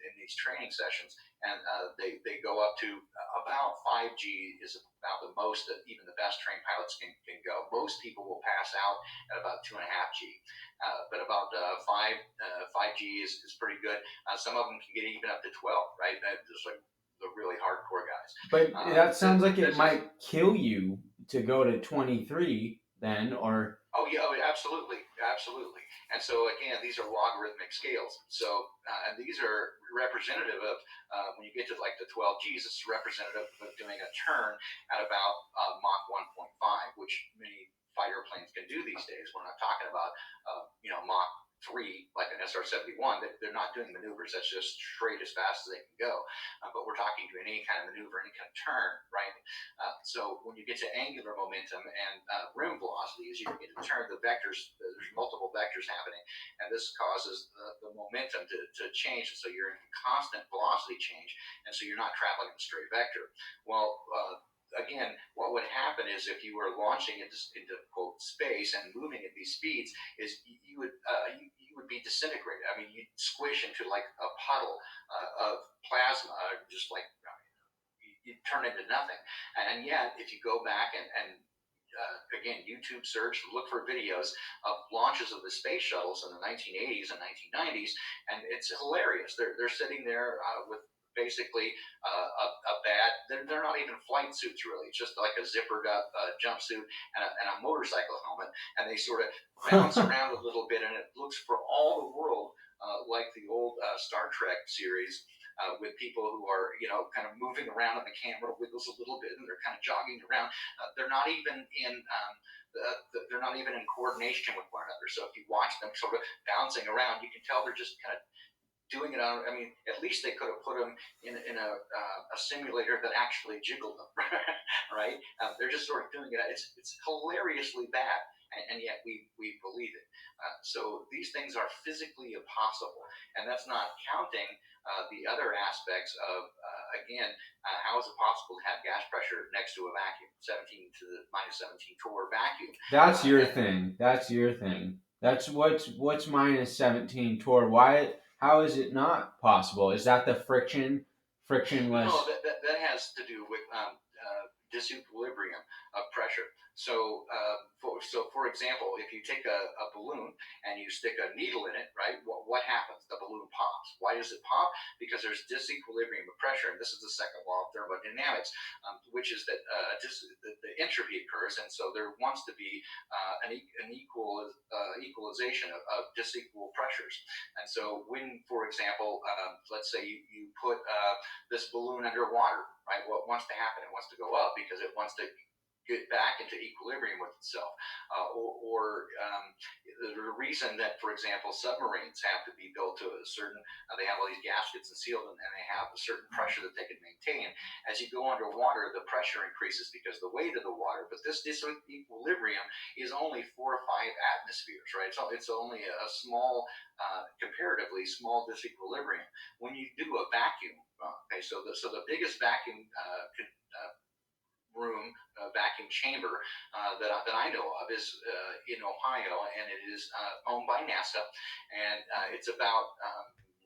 in these training sessions, and they go up to about 5G is about the most that even the best trained pilots can go. Most people will pass out at about 2.5G, but about 5G is pretty good. Some of them can get even up to 12, right? Just like the really hardcore guys. But that sounds like it might kill you to go to 23 then, or Oh yeah, absolutely. And so again, these are logarithmic scales. So and these are representative of when you get to like the 12Gs, it's representative of doing a turn at about Mach 1.5, which many fighter planes can do these days. We're not talking about Mach 3 like an SR-71. They're not doing maneuvers. That's just straight as fast as they can go. But we're talking doing any kind of maneuver, any kind of turn, right? So when you get to angular momentum and rim velocity, as you begin to turn the vectors, there's multiple vectors happening, and this causes the momentum to change, and so you're in constant velocity change, and so you're not traveling in a straight vector. Well, again, what would happen is if you were launching into quote space and moving at these speeds, is you would be disintegrated. I mean, you'd squish into like a puddle of plasma, just like you turn into nothing. And yet, if you go back and again, YouTube search, look for videos of launches of the space shuttles in the 1980s and 1990s, and it's hilarious. They're sitting there with basically a bad, they're not even flight suits really. It's just like a zippered up jumpsuit and a motorcycle helmet, and they sort of bounce around a little bit, and it looks for all the world like the old Star Trek series. With people who are, kind of moving around, and the camera wiggles a little bit, and they're kind of jogging around. They're not even in coordination with one another. So if you watch them sort of bouncing around, you can tell they're just kind of doing it on. I mean, at least they could have put them in a simulator that actually jiggled them, right? They're just sort of doing it. It's hilariously bad, and yet we believe it. So these things are physically impossible, and that's not counting the other aspects of again, how is it possible to have gas pressure next to a vacuum, 17 to the minus 17 torr vacuum? that's your thing. That's your thing. That's what's minus 17 torr. Why? How is it not possible? Is that the frictionless? No, that has to do with disequilibrium of pressure. So, for example, if you take a balloon and you stick a needle in it, right? What happens? The balloon pops. Why does it pop? Because there's disequilibrium of pressure, and this is the second law of thermodynamics, which is that the entropy occurs, and so there wants to be an equalization of disequal pressures. And so, when, for example, let's say you put this balloon underwater, right? What wants to happen? It wants to go up because it wants to get back into equilibrium with itself. The reason that, for example, submarines have to be built to a certain, they have all these gaskets and sealed, and they have a certain pressure that they can maintain. As you go underwater, the pressure increases because of the weight of the water, but this disequilibrium is only 4 or 5 atmospheres, right? So it's only a small, comparatively small disequilibrium. When you do a vacuum, okay, so the biggest vacuum room, vacuum chamber that I know of is in Ohio, and it is owned by NASA, and it's about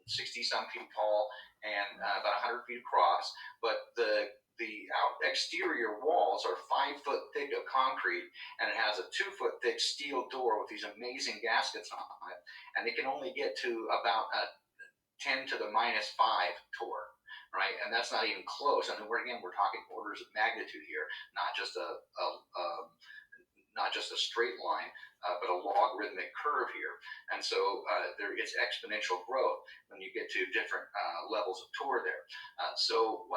60 some feet tall and about 100 feet across. But the exterior walls are 5 foot thick of concrete, and it has a 2 foot thick steel door with these amazing gaskets on it, and it can only get to about 10 to the -5 torr, right? And that's not even close. I mean, we're talking orders of magnitude here, not just not just a straight line, but a logarithmic curve here. And so it's exponential growth when you get to different levels of torr there. So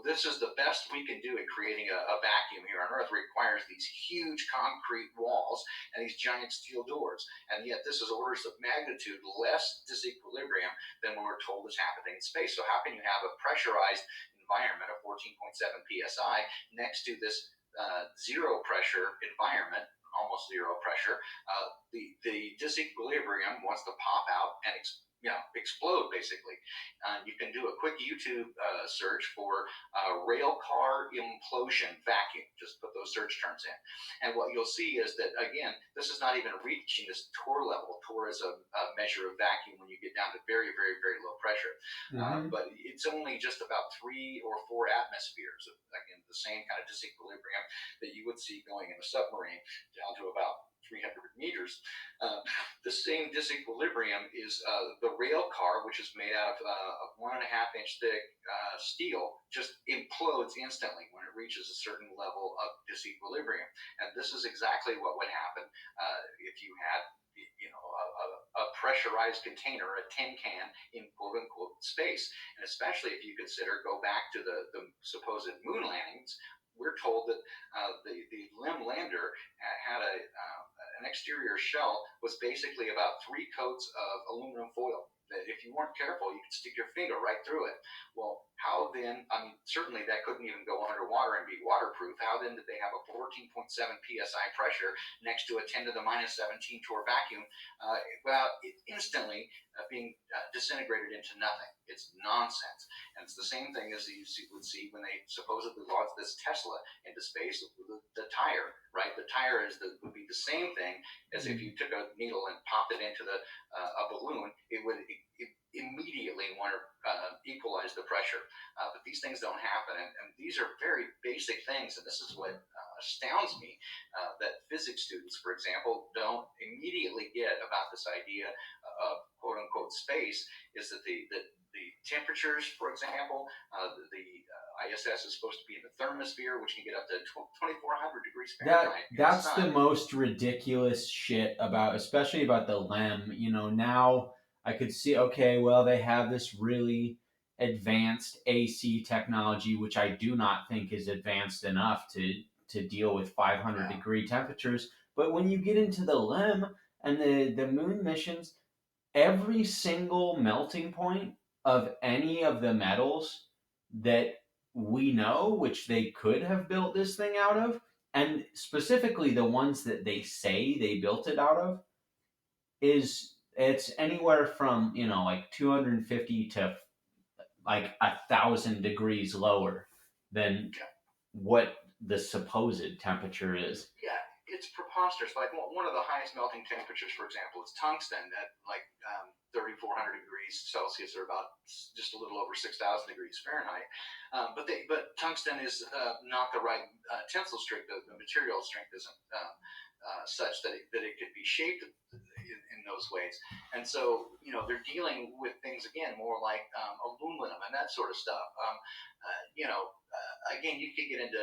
this is the best we can do in creating a vacuum here on Earth. Requires these huge concrete walls and these giant steel doors, and yet this is orders of magnitude less disequilibrium than we're told is happening in space. So how can you have a pressurized environment of 14.7 psi next to this zero pressure environment, almost zero pressure? The disequilibrium wants to pop out and explode basically. You can do a quick YouTube search for rail car implosion vacuum. Just put those search terms in, and what you'll see is that, again, this is not even reaching this torr level. Torr is a measure of vacuum when you get down to very, very, very low pressure. But it's only just about 3 or 4 atmospheres of, again, the same kind of disequilibrium that you would see going in a submarine down to about 300 meters. The same disequilibrium is the rail car, which is made out of 1.5 inch thick steel, just implodes instantly when it reaches a certain level of disequilibrium. And this is exactly what would happen if you had a pressurized container, a tin can, in quote unquote space. And especially if you go back to the supposed moon landings, we're told that the LEM lander had an exterior shell was basically about 3 coats of aluminum foil. That if you weren't careful, you could stick your finger right through it. Well, how then? I mean, certainly that couldn't even go underwater and be waterproof. How then did they have a 14.7 psi pressure next to a 10 to the -17 torr vacuum without it instantly being disintegrated into nothing? It's nonsense. And it's the same thing as you would see when they supposedly launched this Tesla into space, the tire, right? The tire would be the same thing as if you took a needle and popped it into a balloon. It would immediately want to equalize the pressure. But these things don't happen, and these are very basic things. And this is what astounds me, that physics students, for example, don't immediately get about this idea of quote unquote space. Is that the temperatures, for example, the ISS is supposed to be in the thermosphere, which can get up to 2,400 degrees Fahrenheit. That's the most ridiculous shit about, especially about the LEM. Now I could see, okay, well, they have this really advanced AC technology, which I do not think is advanced enough to deal with 500-degree temperatures. But when you get into the LEM and the moon missions, every single melting point of any of the metals that we know, which they could have built this thing out of, and specifically the ones that they say they built it out of, it's anywhere from like 250 to like 1,000 degrees lower than what the supposed temperature is. Yeah, it's preposterous. Like one of the highest melting temperatures, for example, is tungsten at like 3,400 degrees Celsius, or about just a little over 6,000 degrees Fahrenheit. But tungsten is not the right tensile strength. The material strength isn't such that it could be shaped in those ways. And so they're dealing with things again more like aluminum and that sort of stuff. Again, you could get into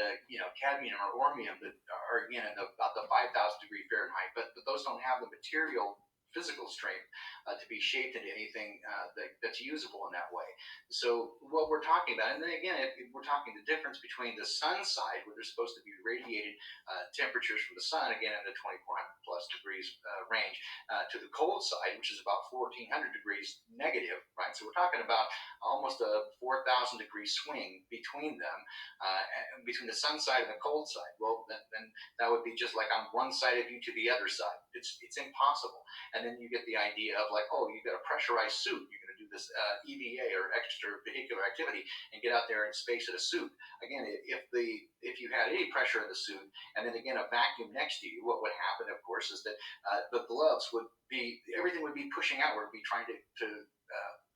cadmium or ormium that are again at about the 5,000 degree Fahrenheit, but those don't have the material physical strength to be shaped into anything that's usable in that way. So what we're talking about, and then again, if we're talking the difference between the sun side, where there's supposed to be radiated temperatures from the sun, again in the 2400 plus degrees range, to the cold side, which is about 1400 degrees negative, right? So we're talking about almost a 4,000 degree swing between them, between the sun side and the cold side. Well, then that would be just like on one side of you to the other side. It's impossible. And then you get the idea of like, oh, you've got a pressurized suit. You're going to do this EVA or extravehicular activity and get out there and space at a suit. Again, if you had any pressure in the suit and then again a vacuum next to you, what would happen, of course, is that the gloves would be, everything would be pushing outward, be trying to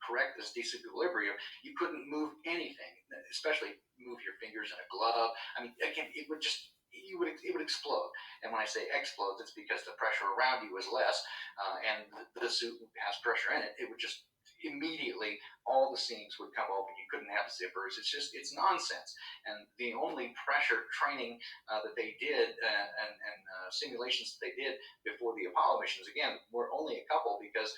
correct this disequilibrium. You couldn't move anything, especially move your fingers in a glove. I mean, again, it would just it would explode. And when I say explodes, it's because the pressure around you is less, and the suit has pressure in it. It would just immediately all the seams would come open. You couldn't have zippers. It's nonsense. And the only pressure training that they did and simulations that they did before the Apollo missions, again, were only a couple because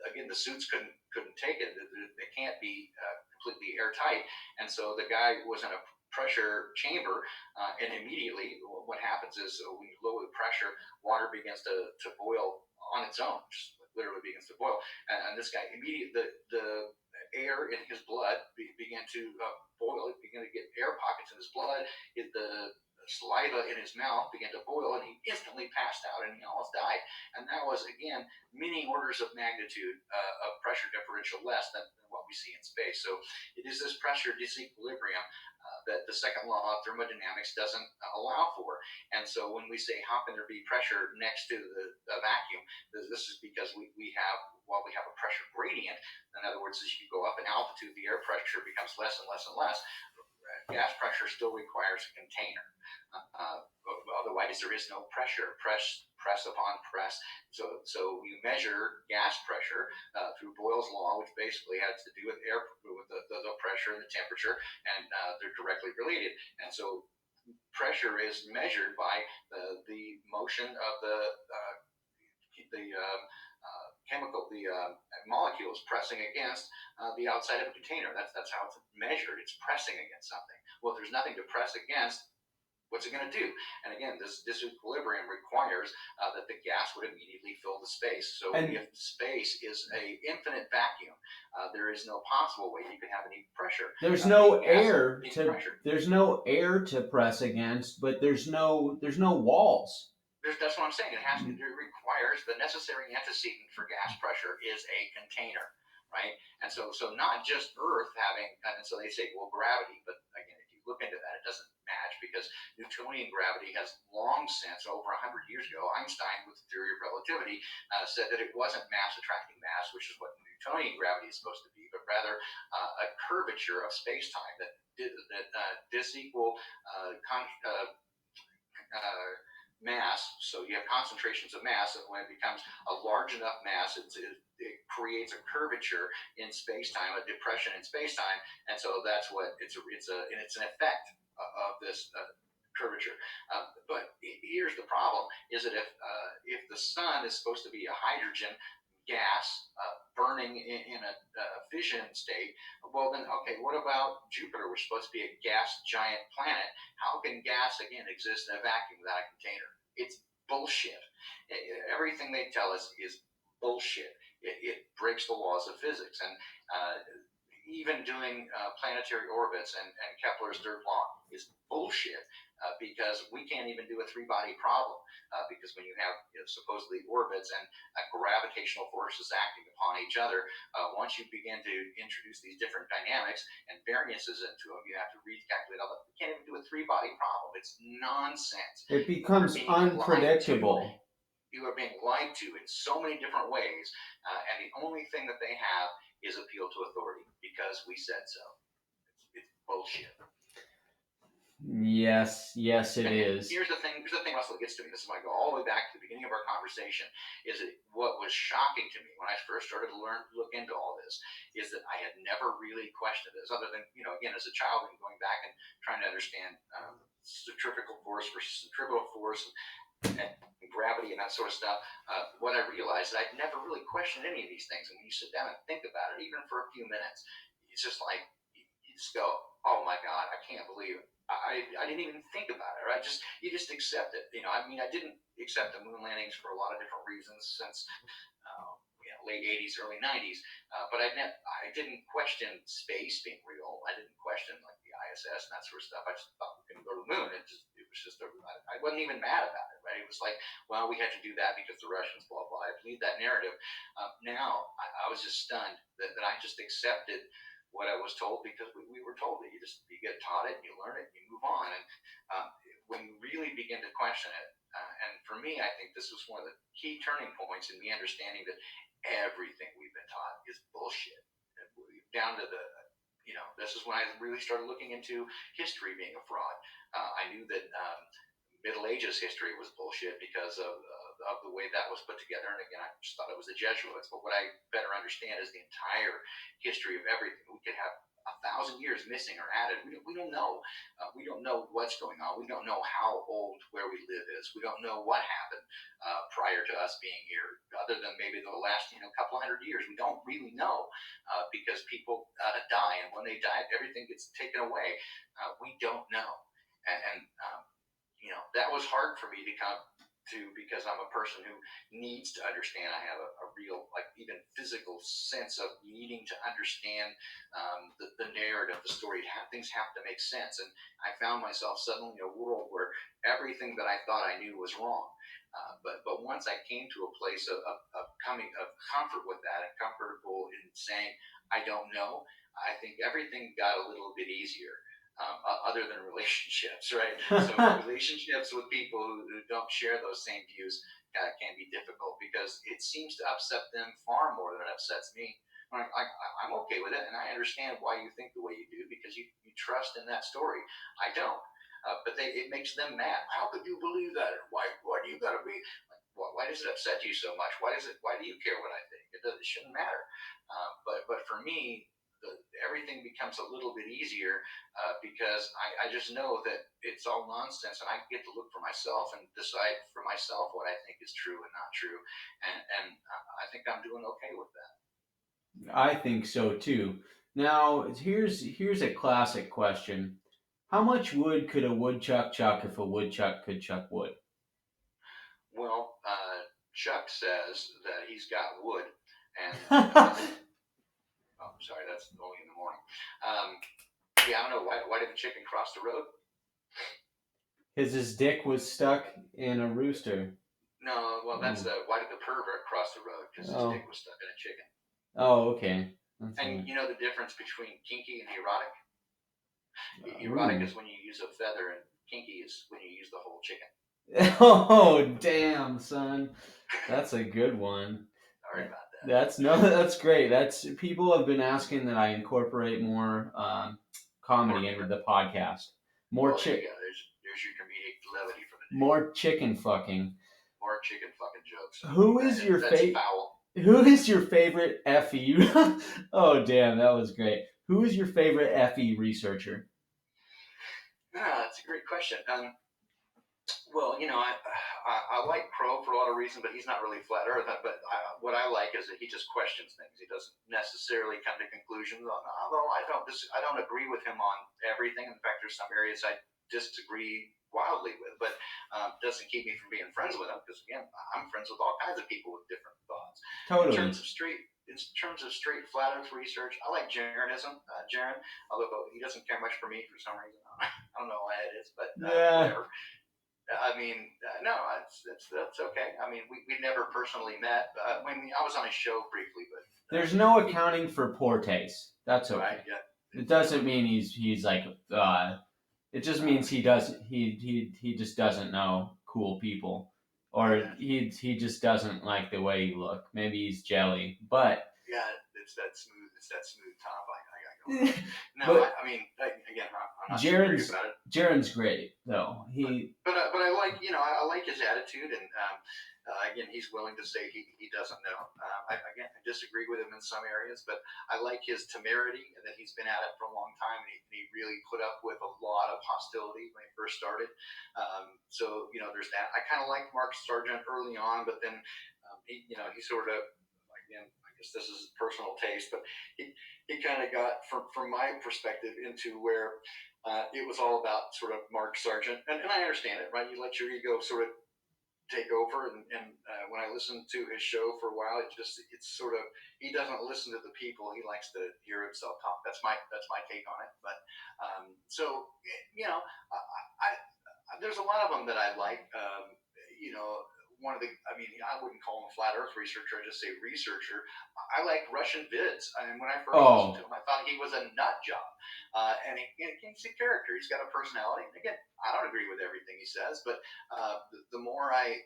again the suits couldn't take it. They can't be completely airtight. And so the guy was in a pressure chamber, and immediately what happens is when you lower the pressure, water begins to boil on its own, just literally begins to boil. And this guy immediately, the air in his blood began to boil. It began to get air pockets in his blood. The saliva in his mouth began to boil, and he instantly passed out, and he almost died. And that was, again, many orders of magnitude of pressure differential less than what we see in space. So it is this pressure disequilibrium that the second law of thermodynamics doesn't allow for. And so when we say, how can there be pressure next to the vacuum, this is because we have, while we have a pressure gradient, in other words, as you go up in altitude, the air pressure becomes less and less and less. Gas pressure still requires a container. Otherwise, there is no pressure. Press upon press. So we measure gas pressure through Boyle's law, which basically has to do with air, with the pressure and the temperature, and they're directly related. And so pressure is measured by the motion of the chemical, the molecules pressing against the outside of a container. That's how it's measured. It's pressing against something. Well, if there's nothing to press against, what's it going to do? And again, this equilibrium requires that the gas would immediately fill the space. So if space is a infinite vacuum, there is no possible way you can have any pressure. There's no air to press against, but there's no walls. That's what I'm saying. It requires the necessary antecedent for gas pressure is a container, right? And so not just Earth having, and so they say, well, gravity, but again, if you look into that, it doesn't match because Newtonian gravity has long since, over 100 years ago, Einstein with the theory of relativity said that it wasn't mass attracting mass, which is what Newtonian gravity is supposed to be, but rather a curvature of space-time that disequal mass. So you have concentrations of mass, and when it becomes a large enough mass, it creates a curvature in space-time, a depression in space-time, and so that's what it's an effect of this curvature. But here's the problem: is that if the sun is supposed to be a hydrogen gas burning in a fission state, well then, okay, what about Jupiter, which is supposed to be a gas giant planet? How can gas, again, exist in a vacuum without a container? It's bullshit. Everything they tell us is bullshit. It breaks the laws of physics. And even doing planetary orbits and Kepler's third law is bullshit because we can't even do a three-body problem because when you have supposedly orbits and gravitational forces acting upon each other, once you begin to introduce these different dynamics and variances into them, you have to recalculate all that. You can't even do a three-body problem. It's nonsense. It becomes unpredictable. You are being lied to in so many different ways, and the only thing that they have is appeal to authority because we said so. It's bullshit. Yes, it is. Here's the thing, Russell, gets to me. This is when I go all the way back to the beginning of our conversation, is that what was shocking to me when I first started to look into all this is that I had never really questioned this, other than, again, as a child and going back and trying to understand centrifugal force versus centripetal force and gravity and that sort of stuff, what I realized is I'd never really questioned any of these things. And when you sit down and think about it, even for a few minutes, it's just like you just go, "Oh my God, I can't believe it." I didn't even think about it, right? You just accept it. I mean, I didn't accept the moon landings for a lot of different reasons since late '80s, early '90s. But I didn't question space being real. I didn't question like the ISS and that sort of stuff. I just thought we couldn't go to the moon. It was just I wasn't even mad about it, right? It was like, well, we had to do that because the Russians, blah blah. I believe that narrative. Now I was just stunned that I just accepted what I was told because we were told that you get taught it and you learn it and you move on. And when you really begin to question it, and for me, I think this was one of the key turning points in me understanding that everything we've been taught is bullshit. Down to this is when I really started looking into history being a fraud. I knew that Middle Ages history was bullshit because of the way that was put together. And again, I just thought it was the Jesuits. But what I better understand is the entire history of everything. We could have 1,000 years missing or added. We don't know. We don't know what's going on. We don't know how old where we live is. We don't know what happened prior to us being here, other than maybe the last couple hundred years. We don't really know because people die, and when they die, everything gets taken away. We don't know, and that was hard for me to come to because I'm a person who needs to understand. I have a real, like, even physical sense of needing to understand the narrative, the story. Things have to make sense. And I found myself suddenly in a world where everything that I thought I knew was wrong. But once I came to a place of comfort with that and comfortable in saying, I don't know, I think everything got a little bit easier. Other than relationships, right? So relationships with people who don't share those same views can be difficult because it seems to upset them far more than it upsets me. I'm okay with it, and I understand why you think the way you do because you trust in that story. I don't, but it makes them mad. How could you believe that? Why do you gotta be? Like, why does it upset you so much? Why do you care what I think? It shouldn't matter. But for me, everything becomes a little bit easier because I just know that it's all nonsense, and I get to look for myself and decide for myself what I think is true and not true, and I think I'm doing okay with that. I think so too. Now, here's a classic question. How much wood could a woodchuck chuck if a woodchuck could chuck wood? Well, Chuck says that he's got wood, and oh, sorry, that's only in the morning. Yeah, I don't know why did the chicken cross the road? Because his dick was stuck in a rooster. No, well, that's Oh. why did the pervert cross the road? Because his dick Oh. was stuck in a chicken. Oh, okay. That's And right. you know the difference between kinky and erotic? Erotic Ooh. is when you use a feather, and kinky is when you use the whole chicken. Oh, damn, son. That's a good one. Sorry about that. That's great. That's people have been asking that I incorporate more More comedy into humor. the podcast. More Well, there you go. There's your comedic levity for the day. more chicken fucking. More chicken fucking jokes. Who is your That's favorite? foul. Who is your favorite FE? Oh, damn, that was great. Who is your favorite FE researcher? That's a great question. Well, I like Crow for a lot of reasons, but he's not really flat earth. But what I like is that he just questions things. He doesn't necessarily come to conclusions. Although I don't agree with him on everything. In fact, there's some areas I disagree wildly with, but doesn't keep me from being friends with him because again, I'm friends with all kinds of people with different thoughts. Totally. In terms of straight flat earth research, I like Jaronism. Jaron, although he doesn't care much for me for some reason. I don't know why it is, but whatever. I mean, no, that's okay. I mean, we never personally met. I was on a show briefly, but there's no accounting for poor taste. That's okay. Right, yeah. It doesn't mean he's like. It just means he just doesn't know cool people, or he just doesn't like the way you look. Maybe he's jelly, but yeah, it's that smooth top I got going. No, I mean, again, I'm not serious about it. Jaron's great though. But I like I like his attitude, and Again, he's willing to say he doesn't know. Again, I disagree with him in some areas, but I like his temerity and that he's been at it for a long time, and he really put up with a lot of hostility when he first started. So there's that. I kind of liked Mark Sargent early on, but then he sort of, again, I guess this is personal taste, but he kind of got, from my perspective, into where it was all about sort of Mark Sargent, and I understand it, right? You let your ego sort of take over, and when I listened to his show for a while, it's sort of, he doesn't listen to the people, he likes to hear himself talk. That's my take on it. But so there's a lot of them that I like. One of the, I mean, I wouldn't call him a flat Earth researcher. I just say researcher. I like Russian vids. I mean, when I first listened to him, I thought he was a nut job. And he's a character. He's got a personality. And again, I don't agree with everything he says, but the more I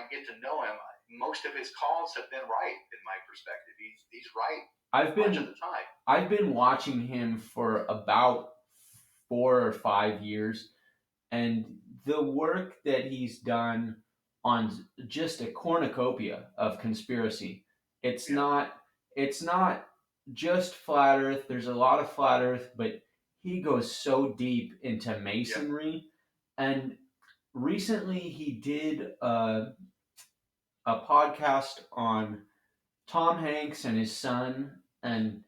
get to know him, most of his calls have been right in my perspective. He's right much of the time. I've been watching him for about 4 or 5 years, and the work that he's done on just a cornucopia of conspiracy. It's Yeah. not just flat Earth. There's a lot of flat Earth, but he goes so deep into masonry. And recently, he did a podcast on Tom Hanks and his son, and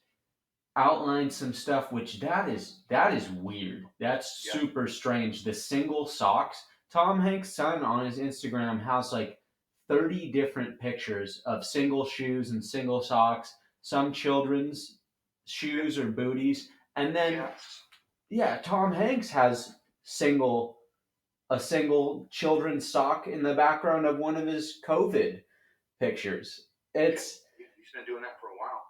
outlined some stuff, which that is weird. That's super strange. The single socks. Tom Hanks' son on his Instagram has like 30 different pictures of single shoes and single socks, some children's shoes or booties, and then Tom Hanks has single a single children's sock in the background of one of his COVID pictures. It's He's been doing that for a while.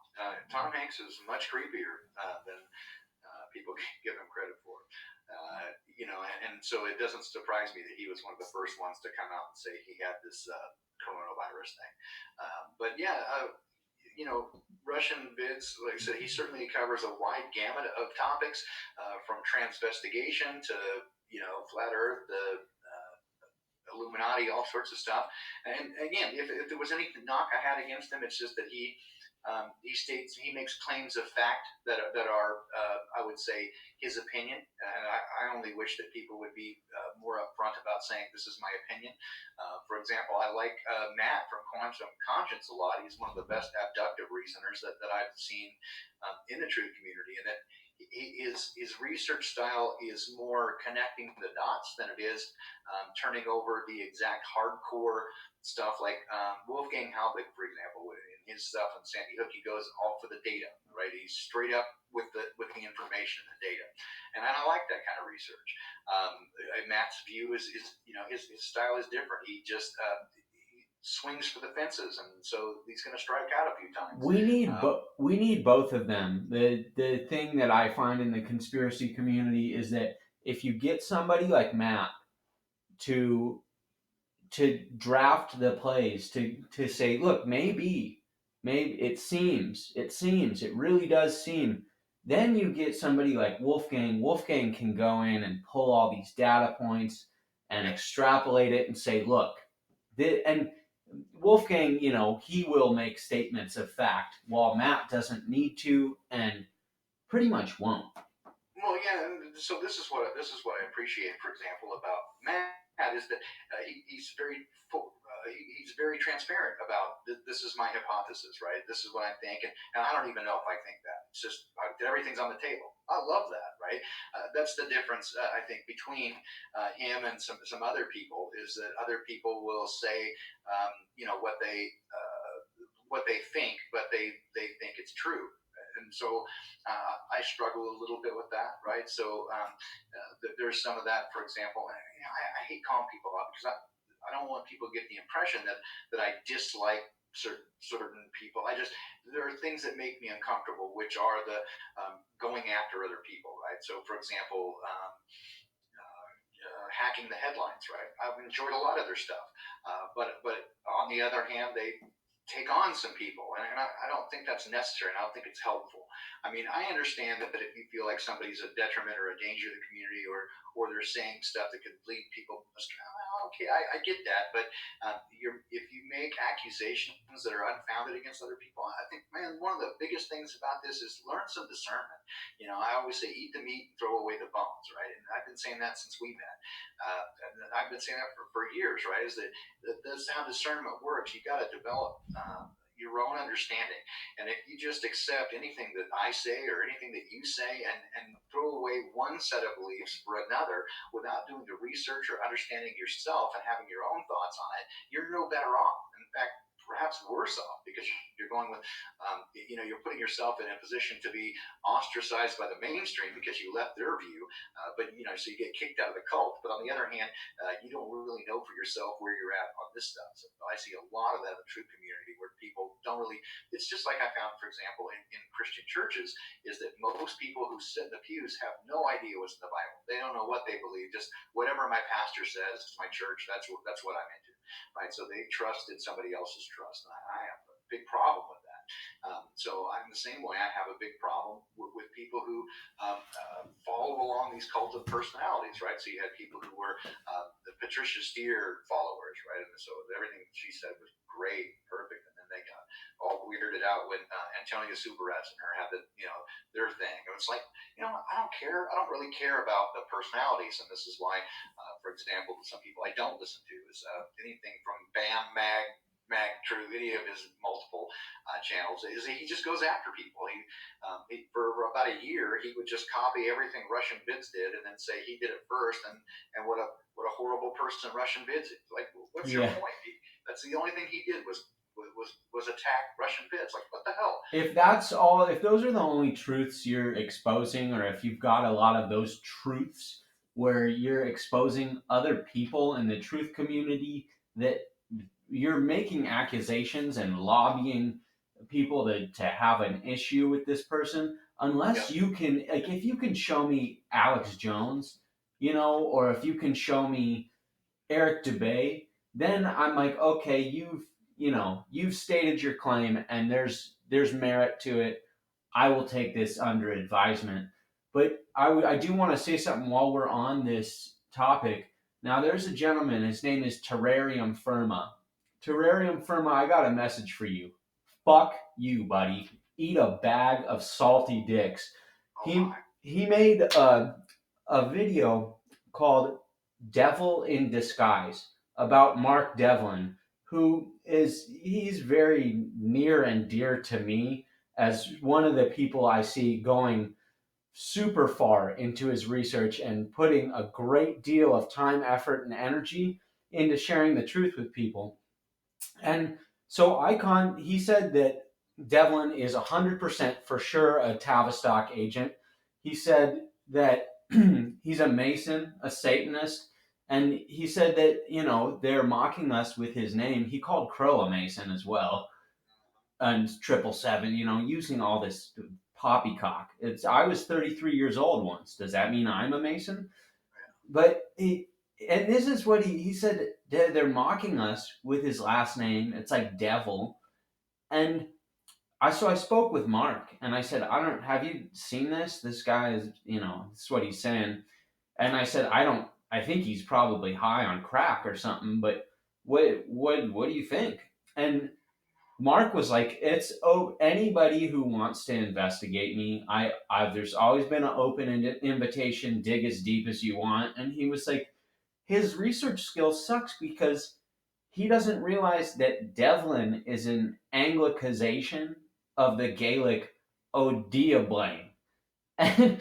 Tom Hanks is much creepier than people give him credit for. And so it doesn't surprise me that he was one of the first ones to come out and say he had this coronavirus thing. But yeah, Russian vids, like I said, he certainly covers a wide gamut of topics, from transvestigation to flat Earth, the Illuminati, all sorts of stuff. And again, if there was any knock I had against him, it's just that he makes claims of fact that are I would say his opinion. And I only wish that people would be more upfront about saying this is my opinion. For example, I like Matt from Quantum Conscience a lot. He's one of the best abductive reasoners that I've seen in the truth community, and that his research style is more connecting the dots than it is turning over the exact hardcore stuff like Wolfgang Halbig, for example, in his stuff on Sandy Hook. He goes all for the data, right? He's straight up with the information and the data, and I like that kind of research. Matt's view is his style is different. He just swings for the fences, and so he's going to strike out a few times. We need both of them. The thing that I find in the conspiracy community is that if you get somebody like Matt to draft the plays, to say, look, maybe it really does seem, then you get somebody like Wolfgang can go in and pull all these data points and extrapolate it and say, look, and Wolfgang, he will make statements of fact, while Matt doesn't need to and pretty much won't. Well, yeah. So this is what I appreciate, for example, about Matt, is that he's very transparent about this is my hypothesis, right? This is what I think, and I don't even know if I think that. It's just everything's on the table. I love that, right? That's the difference, I think, between him and some other people, is that other people will say, what they think, but they think it's true. And so I struggle a little bit with that, right? So there's some of that. For example, I hate calling people out because I don't want people to get the impression that I dislike certain people. There are things that make me uncomfortable, which are the going after other people, right? So, for example, hacking the headlines, right? I've enjoyed a lot of their stuff, but on the other hand, they take on some people, and I don't think that's necessary, and I don't think it's helpful. I mean, I understand that if you feel like somebody's a detriment or a danger to the community, or they're saying stuff that could lead people astray, Okay, I get that, but if you make accusations that are unfounded against other people, I think, man, one of the biggest things about this is learn some discernment. I always say, eat the meat and throw away the bones, right? And I've been saying that since we met. And I've been saying that for years, right? Is that that's how discernment works. You got to develop your own understanding. And if you just accept anything that I say or anything that you say and throw away one set of beliefs for another without doing the research or understanding yourself and having your own thoughts on it, you're no better off. In fact, perhaps worse off because you're going with, you're putting yourself in a position to be ostracized by the mainstream because you left their view, so you get kicked out of the cult. But on the other hand, you don't really know for yourself where you're at on this stuff. So I see a lot of that in the truth community where people don't really. It's just like I found, for example, in Christian churches, is that most people who sit in the pews have no idea what's in the Bible. They don't know what they believe. Just whatever my pastor says, my church, that's what I'm into, right? So they trust in somebody else's trust, and I have a big problem with that. So I'm the same way. I have a big problem with people who follow along these cult of personalities, right? So you had people who were the Patricia Steer followers, right? And so everything she said was great, perfect, and then they got all weirded out when Antonia Subaretz and her had their thing. And it's like, I don't care. I don't really care about the personalities, and this is why, for example, some people I don't listen to is anything from Bam Mag True, any of his multiple channels, is he just goes after people. For about a year, he would just copy everything Russian Vids did, and then say he did it first, and what a horrible person Russian Vids is. Like, what's your Yeah. point? That's the only thing he did was attack Russian Vids. Like, what the hell? If that's all, if those are the only truths you're exposing, or if you've got a lot of those truths where you're exposing other people in the truth community, that you're making accusations and lobbying people to have an issue with this person, unless Yep. you can, like, if you can show me Alex Jones, or if you can show me Eric Dubay, then I'm like, okay, you've stated your claim and there's merit to it. I will take this under advisement. But I do want to say something while we're on this topic. Now, there's a gentleman. His name is Terrarium Firma. Terrarium Firma, I got a message for you. Fuck you, buddy. Eat a bag of salty dicks. Oh He my. he made a video called Devil in Disguise about Mark Devlin, he's very near and dear to me as one of the people I see going super far into his research and putting a great deal of time, effort, and energy into sharing the truth with people. And so he said that Devlin is 100% for sure a Tavistock agent. He said that he's a Mason, a Satanist, and he said that, they're mocking us with his name. He called Crow a Mason as well, and 777, using all this poppycock. I was 33 years old once. Does that mean I'm a Mason? But and this is what he said. They're mocking us with his last name. It's like Devil. And I spoke with Mark and I said, I don't, have you seen this? This guy is, this is what he's saying. And I said, I think he's probably high on crack or something, but what do you think? And Mark was like, it's anybody who wants to investigate me. There's always been an open invitation, dig as deep as you want. And he was like, his research skill sucks because he doesn't realize that Devlin is an Anglicization of the Gaelic Odiablain. And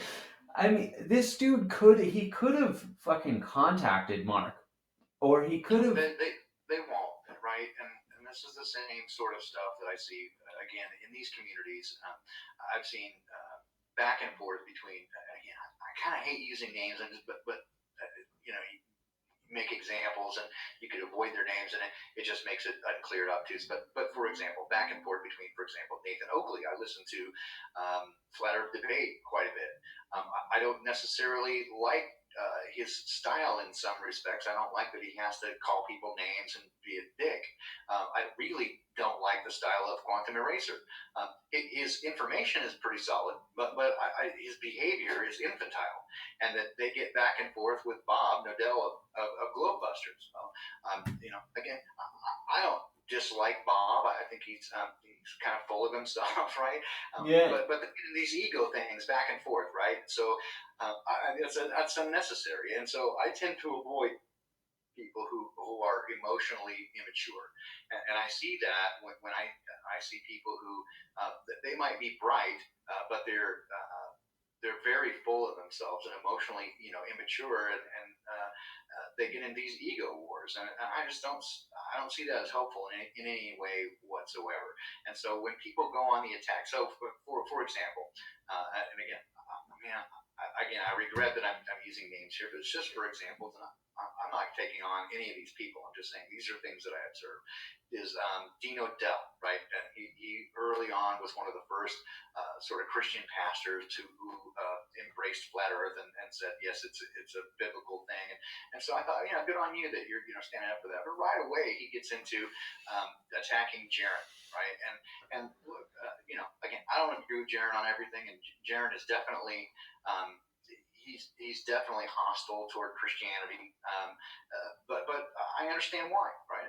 I mean, this dude could have fucking contacted Mark, or he could No, have. they won't, right? And this is the same sort of stuff that I see again in these communities. I've seen back and forth between. Again, I kind of hate using names, but you make examples and you could avoid their names and it just makes it unclear and obtuse. But for example, back and forth between, for example, Nathan Oakley, I listen to Flat Earth Debate quite a bit. I don't necessarily like his style in some respects. I don't like that he has to call people names and be a dick. I really don't like the style of Quantum Eraser. His information is pretty solid, but his behavior is infantile, and that they get back and forth with Bob Nodell of Globebusters. Again, I don't dislike Bob. I think he's kind of full of himself, right? Yeah. But these ego things back and forth, right? So that's unnecessary, and so I tend to avoid people who are emotionally immature. And I see that when I see people who they might be bright, but they're very full of themselves and emotionally, immature, and they get in these ego wars, and I don't see that as helpful in any way whatsoever. And so when people go on the attack, so for example, and again, I regret that I'm using names here, but it's just for examples, and I'm not taking on any of these people. I'm just saying these are things that I observed. Is Dino Dell, right? And he early on was one of the first sort of Christian pastors who embraced flat Earth and said, yes, it's a biblical thing. And so I thought, good on you that you're standing up for that. But right away he gets into attacking Jaron, right? And look, again, I don't agree with Jaron on everything, and Jaron is definitely he's definitely hostile toward Christianity. But I understand why, right?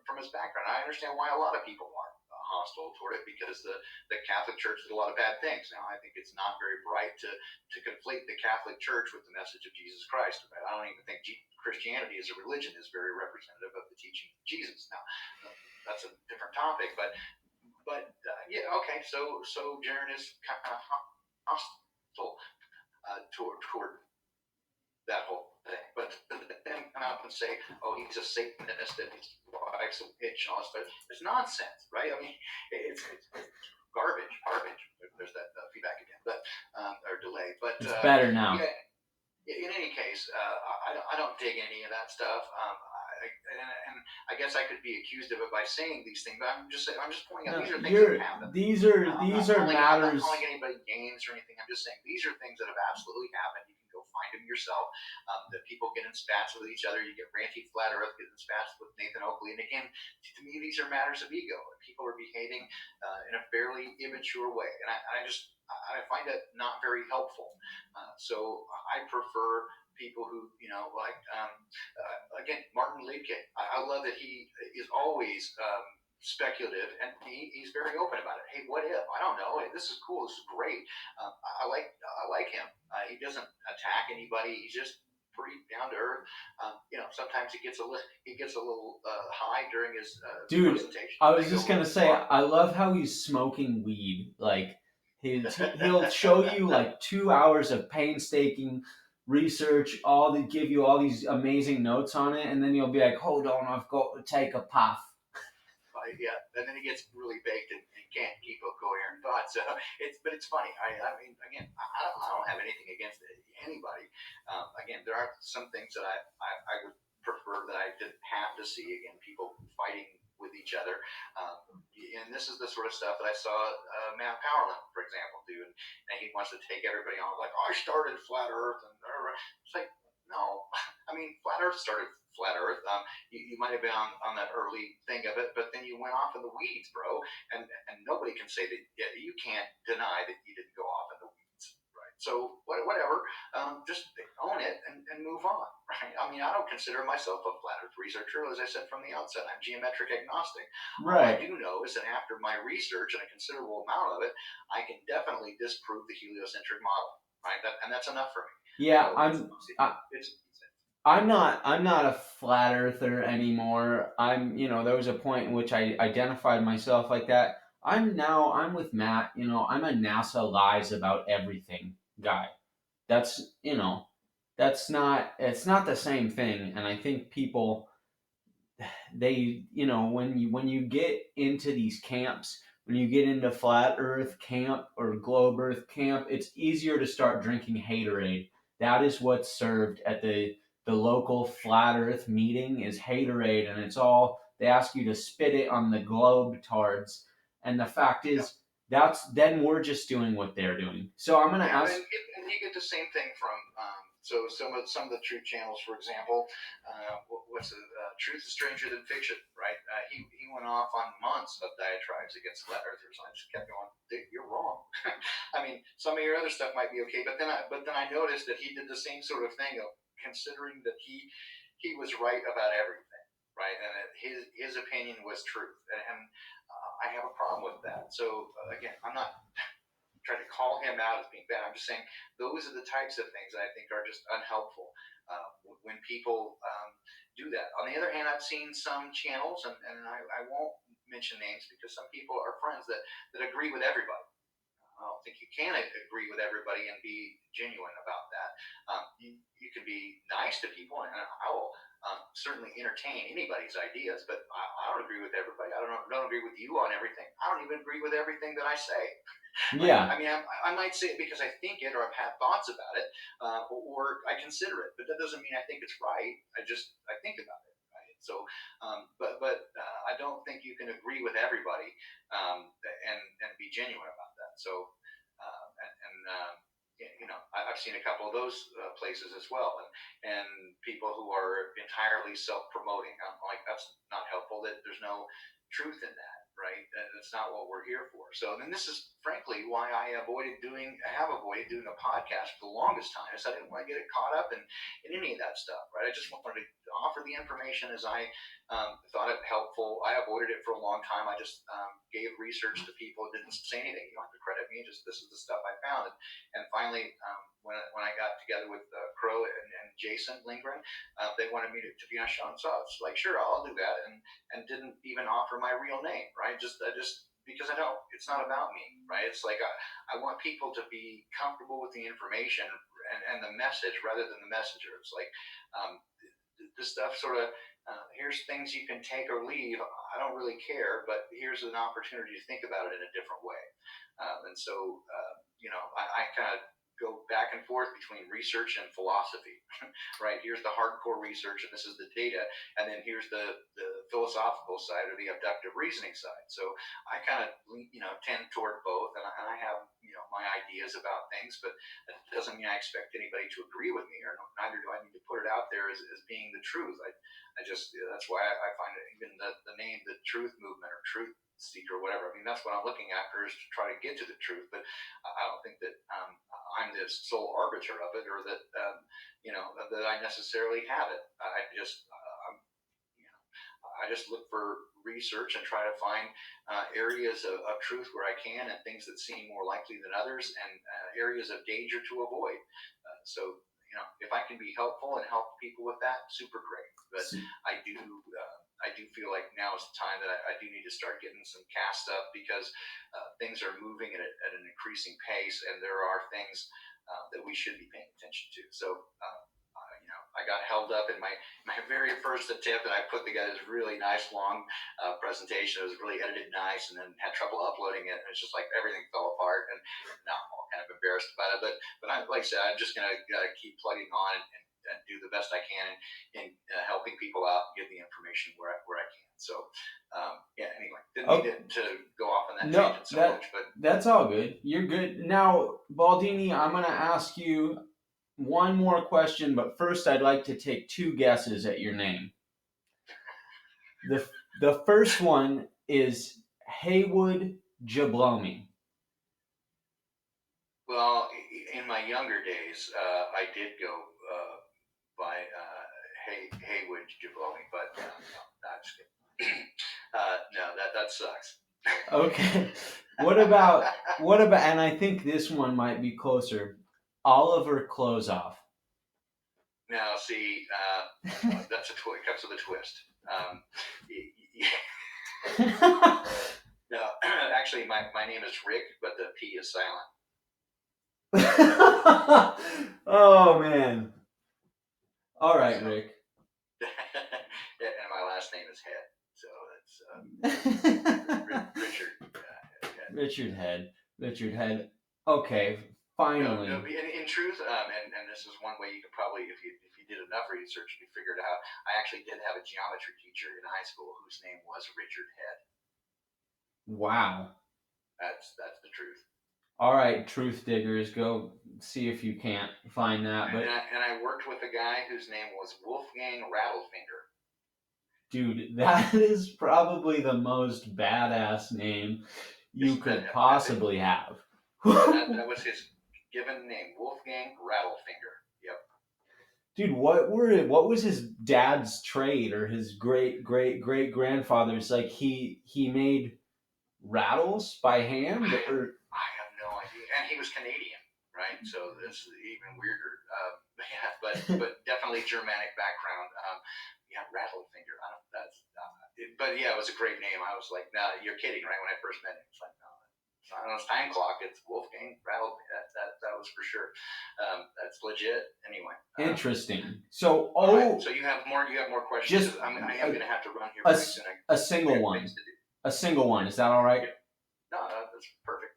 From his background, I understand why a lot of people are hostile toward it, because the Catholic Church did a lot of bad things. Now, I think it's not very bright to conflate the Catholic Church with the message of Jesus Christ. Right? I don't even think Christianity as a religion is very representative of the teaching of Jesus. Now, that's a different topic, yeah, okay. So Jaron is kind of hostile toward that whole thing. But then come out and say, oh, he's a Satanist and his wife's a witch and all this stuff. It's nonsense, right? I mean, it's garbage. There's that feedback again, but or delay. But It's better now. yeah, in any case, I don't dig any of that stuff. And I guess I could be accused of it by saying these things, but I'm just pointing out these are things that have happened. These are I'm not matters. calling anybody names or anything. I'm just saying these are things that have absolutely happened. You can go find them yourself. That people get in spats with each other. You get ranty flat Earth get in spats with Nathan Oakley, and again, to me, these are matters of ego. People are behaving in a fairly immature way, and I find that not very helpful. So I prefer people who, again, Martin Liedtke. I love that he is always speculative, and he's very open about it. Hey, what if? I don't know. Hey, this is cool. This is great. I like him. He doesn't attack anybody. He's just pretty down to earth. Sometimes he gets a little high during his Dude, presentation. I was just gonna say, I love how he's smoking weed. Like he'll show you like 2 hours of painstaking research, give you all these amazing notes on it, and then you'll be like, hold on, I've got to take a puff. Yeah, and then he gets really baked and can't keep a coherent thought. So it's funny. I mean, again, I don't have anything against anybody. Again, there are some things that I would prefer that I didn't have to see. Again, people fighting with each other, and this is the sort of stuff that I saw Matt Powerland, for example, do, and he wants to take everybody on like, oh, I started flat Earth, and it's like, no, I mean, flat Earth started flat Earth. You might have been on that early thing of it, but then you went off in the weeds, bro. And nobody can say that. Yeah, you can't deny that you didn't go off in the weeds, right? So whatever, just own it and move on, right? I mean, I don't consider myself a flat Earth researcher, as I said from the outset. I'm geometric agnostic. Right. All I do know is that after my research and a considerable amount of it, I can definitely disprove the heliocentric model, right? And that's enough for me. Yeah, so, I'm not a flat earther anymore. There was a point in which I identified myself like that. I'm with Matt, I'm a NASA lies about everything guy. That's, it's not the same thing, and I think people when you get into these camps, when you get into flat earth camp or globe earth camp, it's easier to start drinking haterade. That is what's served at the local flat earth meeting is haterade, and it's all they ask you to spit it on the globe tards, and the fact is that's then we're just doing what they're doing. So I'm gonna ask, and you get the same thing from so some of the truth channels, for example. Truth is stranger than fiction, right? He went off on months of diatribes against flat earthers, and I just kept going, you're wrong. I mean, some of your other stuff might be okay, but then I noticed that he did the same sort of thing of considering that he was right about everything. right? And his opinion was truth, and I have a problem with that. So again, I'm not trying to call him out as being bad. I'm just saying those are the types of things that I think are just unhelpful when people do that. On the other hand, I've seen some channels, and I won't mention names because some people are friends that agree with everybody. I don't think you can agree with everybody and be genuine about that. You can be nice to people, and I will certainly entertain anybody's ideas, but I don't agree with everybody. I don't agree with you on everything. I don't even agree with everything that I say. Right? Yeah. I mean, I might say it because I think it or I've had thoughts about it, or I consider it, but that doesn't mean I think it's right. I think about it. Right? So, but I don't think you can agree with everybody and be genuine about that. So, I've seen a couple of those places as well, and people who are entirely self-promoting. I'm like, that's not helpful. That there's no truth in that, right? That's not what we're here for. So, and this is frankly why I have avoided doing a podcast for the longest time. Is I didn't want to get it caught up in any of that stuff, right? I just wanted to offer the information as I thought it helpful. I avoided it for a long time. I just gave research to people, didn't say anything. You don't have to credit me. Just this is the stuff I found. And finally, when I got together with Crow and Jason Lindgren, they wanted me to be on Sean. So I was like, sure, I'll do that, and didn't even offer my real name, right? Just because I know it's not about me, right? It's like I want people to be comfortable with the information and the message rather than the messenger. It's like this stuff sort of here's things you can take or leave. I don't really care, but here's an opportunity to think about it in a different way. And so, I kind of go back and forth between research and philosophy, right? Here's the hardcore research, and this is the data, and then here's the philosophical side or the abductive reasoning side. So I kind of, tend toward both, and I have, my ideas about things, but that doesn't mean I expect anybody to agree with me, or neither do I need to put it out there as being the truth. I just that's why I find it, even the name, the Truth Movement or Truth Seeker, or whatever. I mean, that's what I'm looking after is to try to get to the truth. But I don't think that I'm the sole arbiter of it, or that that I necessarily have it. I just look for research and try to find areas of truth where I can, and things that seem more likely than others, and areas of danger to avoid. So, if I can be helpful and help people with that, super great. But I do feel like now is the time that I do need to start getting some cast up, because things are moving at an increasing pace, and there are things that we should be paying attention to. So, I got held up in my very first attempt, and I put together this really nice long presentation. It was really edited nice, and then had trouble uploading it. And it's just like everything fell apart, and now I'm all kind of embarrassed about it. But like I said, I'm just gonna keep plugging on and do the best I can in helping people out, and get the information where I can. So yeah. Anyway, didn't Okay. need to go off on that No, tangent so much, but that's all good. You're good. Now, Baldini, I'm gonna ask you one more question, but first I'd like to take two guesses at your name. The the first one is Haywood Jablomi. well, in my younger days, I did go by Haywood Jabloni, but no, I'm just kidding. No, that sucks. Okay. What about and I think this one might be closer. Oliver Closeoff. Now, see, that's it comes with a twist. No, actually, my name is Rick, but the P is silent. Oh man. All right, So, Rick. and my last name is Head, so it's Richard. Head. Richard Head. Richard Head. Okay, finally. No. In truth, and this is one way you could probably, if you did enough research, you figured out. I actually did have a geometry teacher in high school whose name was Richard Head. Wow. That's the truth. All right, truth diggers, go see if you can't find that. But and I worked with a guy whose name was Wolfgang Rattlefinger. dude, that is probably the most badass name you could possibly have. That was his given name, Wolfgang Rattlefinger. Yep. Dude, what was his dad's trade or his great grandfather's? Like he made rattles by hand, or I have no idea. And he was Canadian, right? So this is even weirder. Yeah, but definitely Germanic background. Yeah, Rattle Finger. I don't. That's. But yeah, it was a great name. I was like, nah, you're kidding, right? When I first met him, it's like, no, it's not on his time clock. It's Wolfgang Rattle. That was for sure. That's legit. Anyway. interesting. So All right. So oh, you have more. You have more questions just because I am going to have to run here a, pretty soon. a I single got one, things to do. a single one. Is that all right? Yeah. No, that's perfect.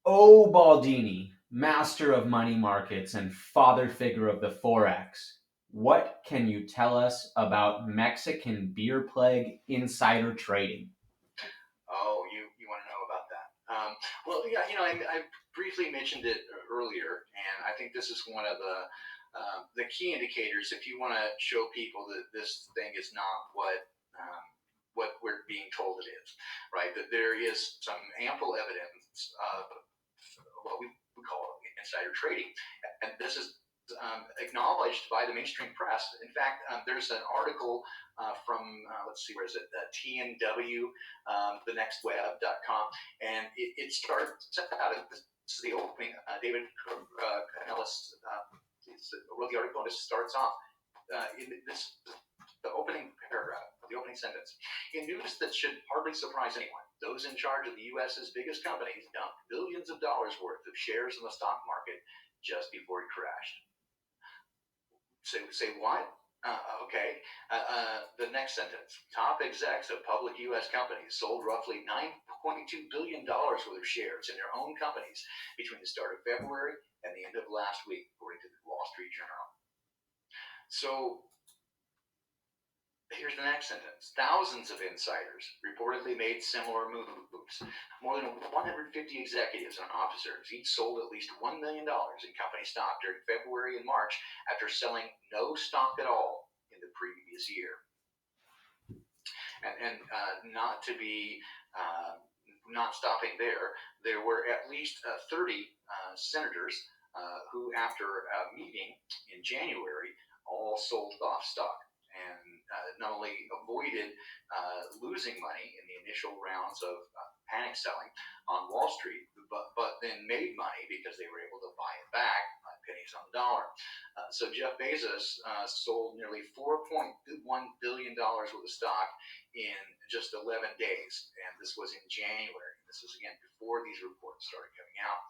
Oh, Baldini, master of money markets and father figure of the Forex. What can you tell us about Mexican beer plague insider trading? Oh, you want to know about that? Well, yeah, I briefly mentioned it earlier, and I think this is one of the key indicators if you want to show people that this thing is not what we're being told it is, right? That there is some ample evidence of what we call insider trading, and this is acknowledged by the mainstream press. In fact, there's an article from let's see, where is it? TNW, thenextweb.com, and it starts out. This is the opening. David Canellis wrote the article, and it starts off in this the opening paragraph, the opening sentence. In news that should hardly surprise anyone, those in charge of the U.S.'s biggest companies dumped billions of dollars worth of shares in the stock market just before it crashed. Say what? Okay. The next sentence. Top execs of public U.S. companies sold roughly $9.2 billion worth of shares in their own companies between the start of February and the end of last week, according to the Wall Street Journal. So here's the next sentence. Thousands of insiders reportedly made similar moves. More than 150 executives and officers each sold at least $1 million in company stock during February and March after selling no stock at all in the previous year. And not to be not stopping there, there were at least 30 senators who, after a meeting in January, all sold off stock and not only avoided losing money in the initial rounds of panic selling on Wall Street, but then made money because they were able to buy it back on pennies on the dollar. So Jeff Bezos sold nearly $4.1 billion worth of stock in just 11 days, and this was in January. This was, again, before these reports started coming out,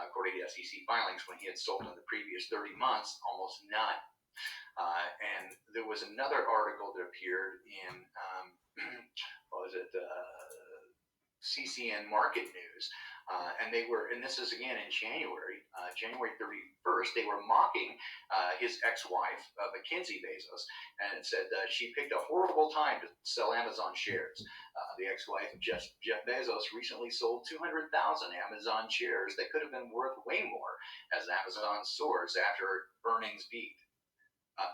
according to SEC filings, when he had sold in the previous 30 months almost none. And there was another article that appeared in, what was it, CCN Market News, and they were, and this is again in January, January 31st, they were mocking his ex-wife, Mackenzie Bezos, and it said she picked a horrible time to sell Amazon shares. The ex-wife of Jeff Bezos recently sold 200,000 Amazon shares that could have been worth way more as Amazon soars after earnings beat.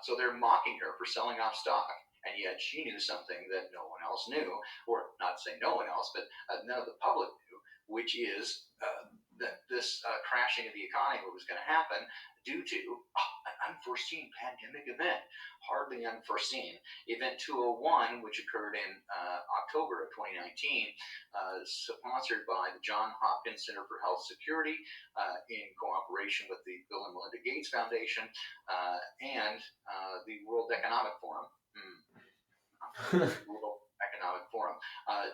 So they're mocking her for selling off stock, and yet she knew something that no one else knew, or not to say no one else, but none of the public knew, which is that this crashing of the economy was going to happen due to an unforeseen pandemic event, hardly unforeseen. Event 201, which occurred in October of 2019, sponsored by the John Hopkins Center for Health Security in cooperation with the Bill and Melinda Gates Foundation and the World Economic Forum. World Economic Forum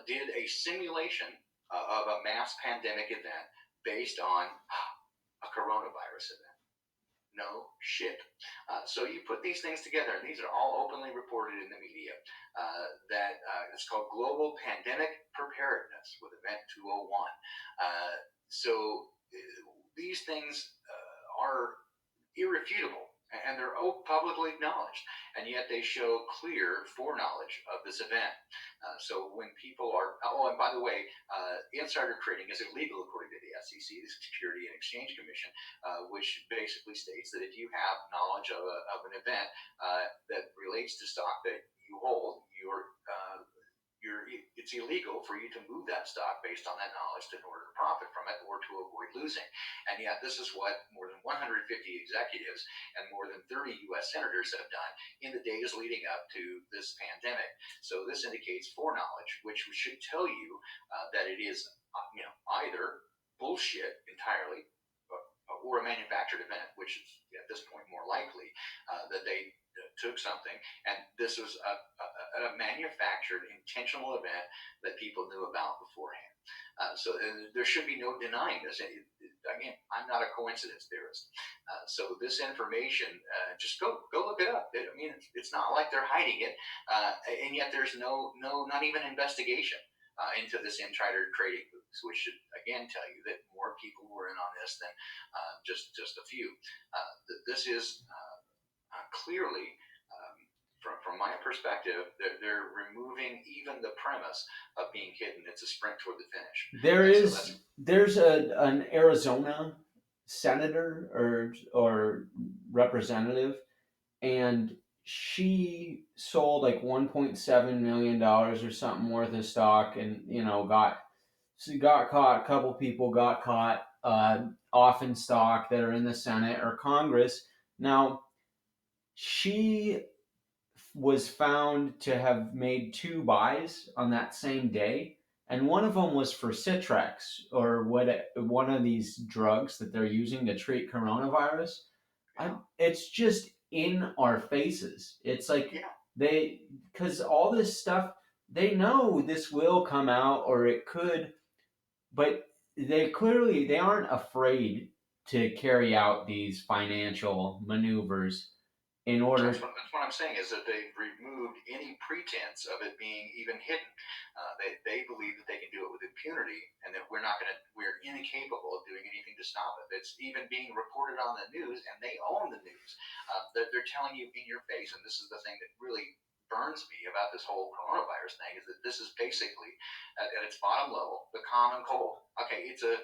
did a simulation of a mass pandemic event based on a coronavirus event. No shit. So you put these things together, and these are all openly reported in the media. That it's called Global Pandemic Preparedness with Event 201. So these things are irrefutable, and they're publicly acknowledged, and yet they show clear foreknowledge of this event. So when people are, oh, and by the way, insider trading is illegal according to the SEC, the Security and Exchange Commission, which basically states that if you have knowledge of an event that relates to stock that you hold, it's illegal for you to move that stock based on that knowledge in order to profit from it or to avoid losing. And yet this is what more than 150 executives and more than 30 U.S. senators have done in the days leading up to this pandemic. So this indicates foreknowledge, which should tell you that it is either bullshit entirely or a manufactured event, which is at this point more likely that they took something and this was a manufactured intentional event that people knew about beforehand. So there should be no denying this. Again, I'm not a coincidence theorist. So this information, just go look it up. I mean, it's not like they're hiding it, and yet there's not even investigation into this insider trading moves, which should again tell you that more people were in on this than just a few. This is clearly, from my perspective, they're removing even the premise of being hidden. It's a sprint toward the finish. There's an Arizona senator or representative, and she sold like $1.7 million or something worth of stock, and got caught. A couple people got caught off in stock that are in the Senate or Congress. Now, she was found to have made two buys on that same day, and one of them was for Citrex or one of these drugs that they're using to treat coronavirus. It's just in our faces. It's like because all this stuff, they know this will come out or it could, but they aren't afraid to carry out these financial maneuvers in order. That's what I'm saying is that they've removed any pretense of it being even hidden. They believe that they can do it with impunity, and that we're incapable of doing anything to stop it. It's even being reported on the news, and they own the news. They're telling you in your face, and this is the thing that really burns me about this whole coronavirus thing, is that this is basically at its bottom level the common cold. Okay, it's a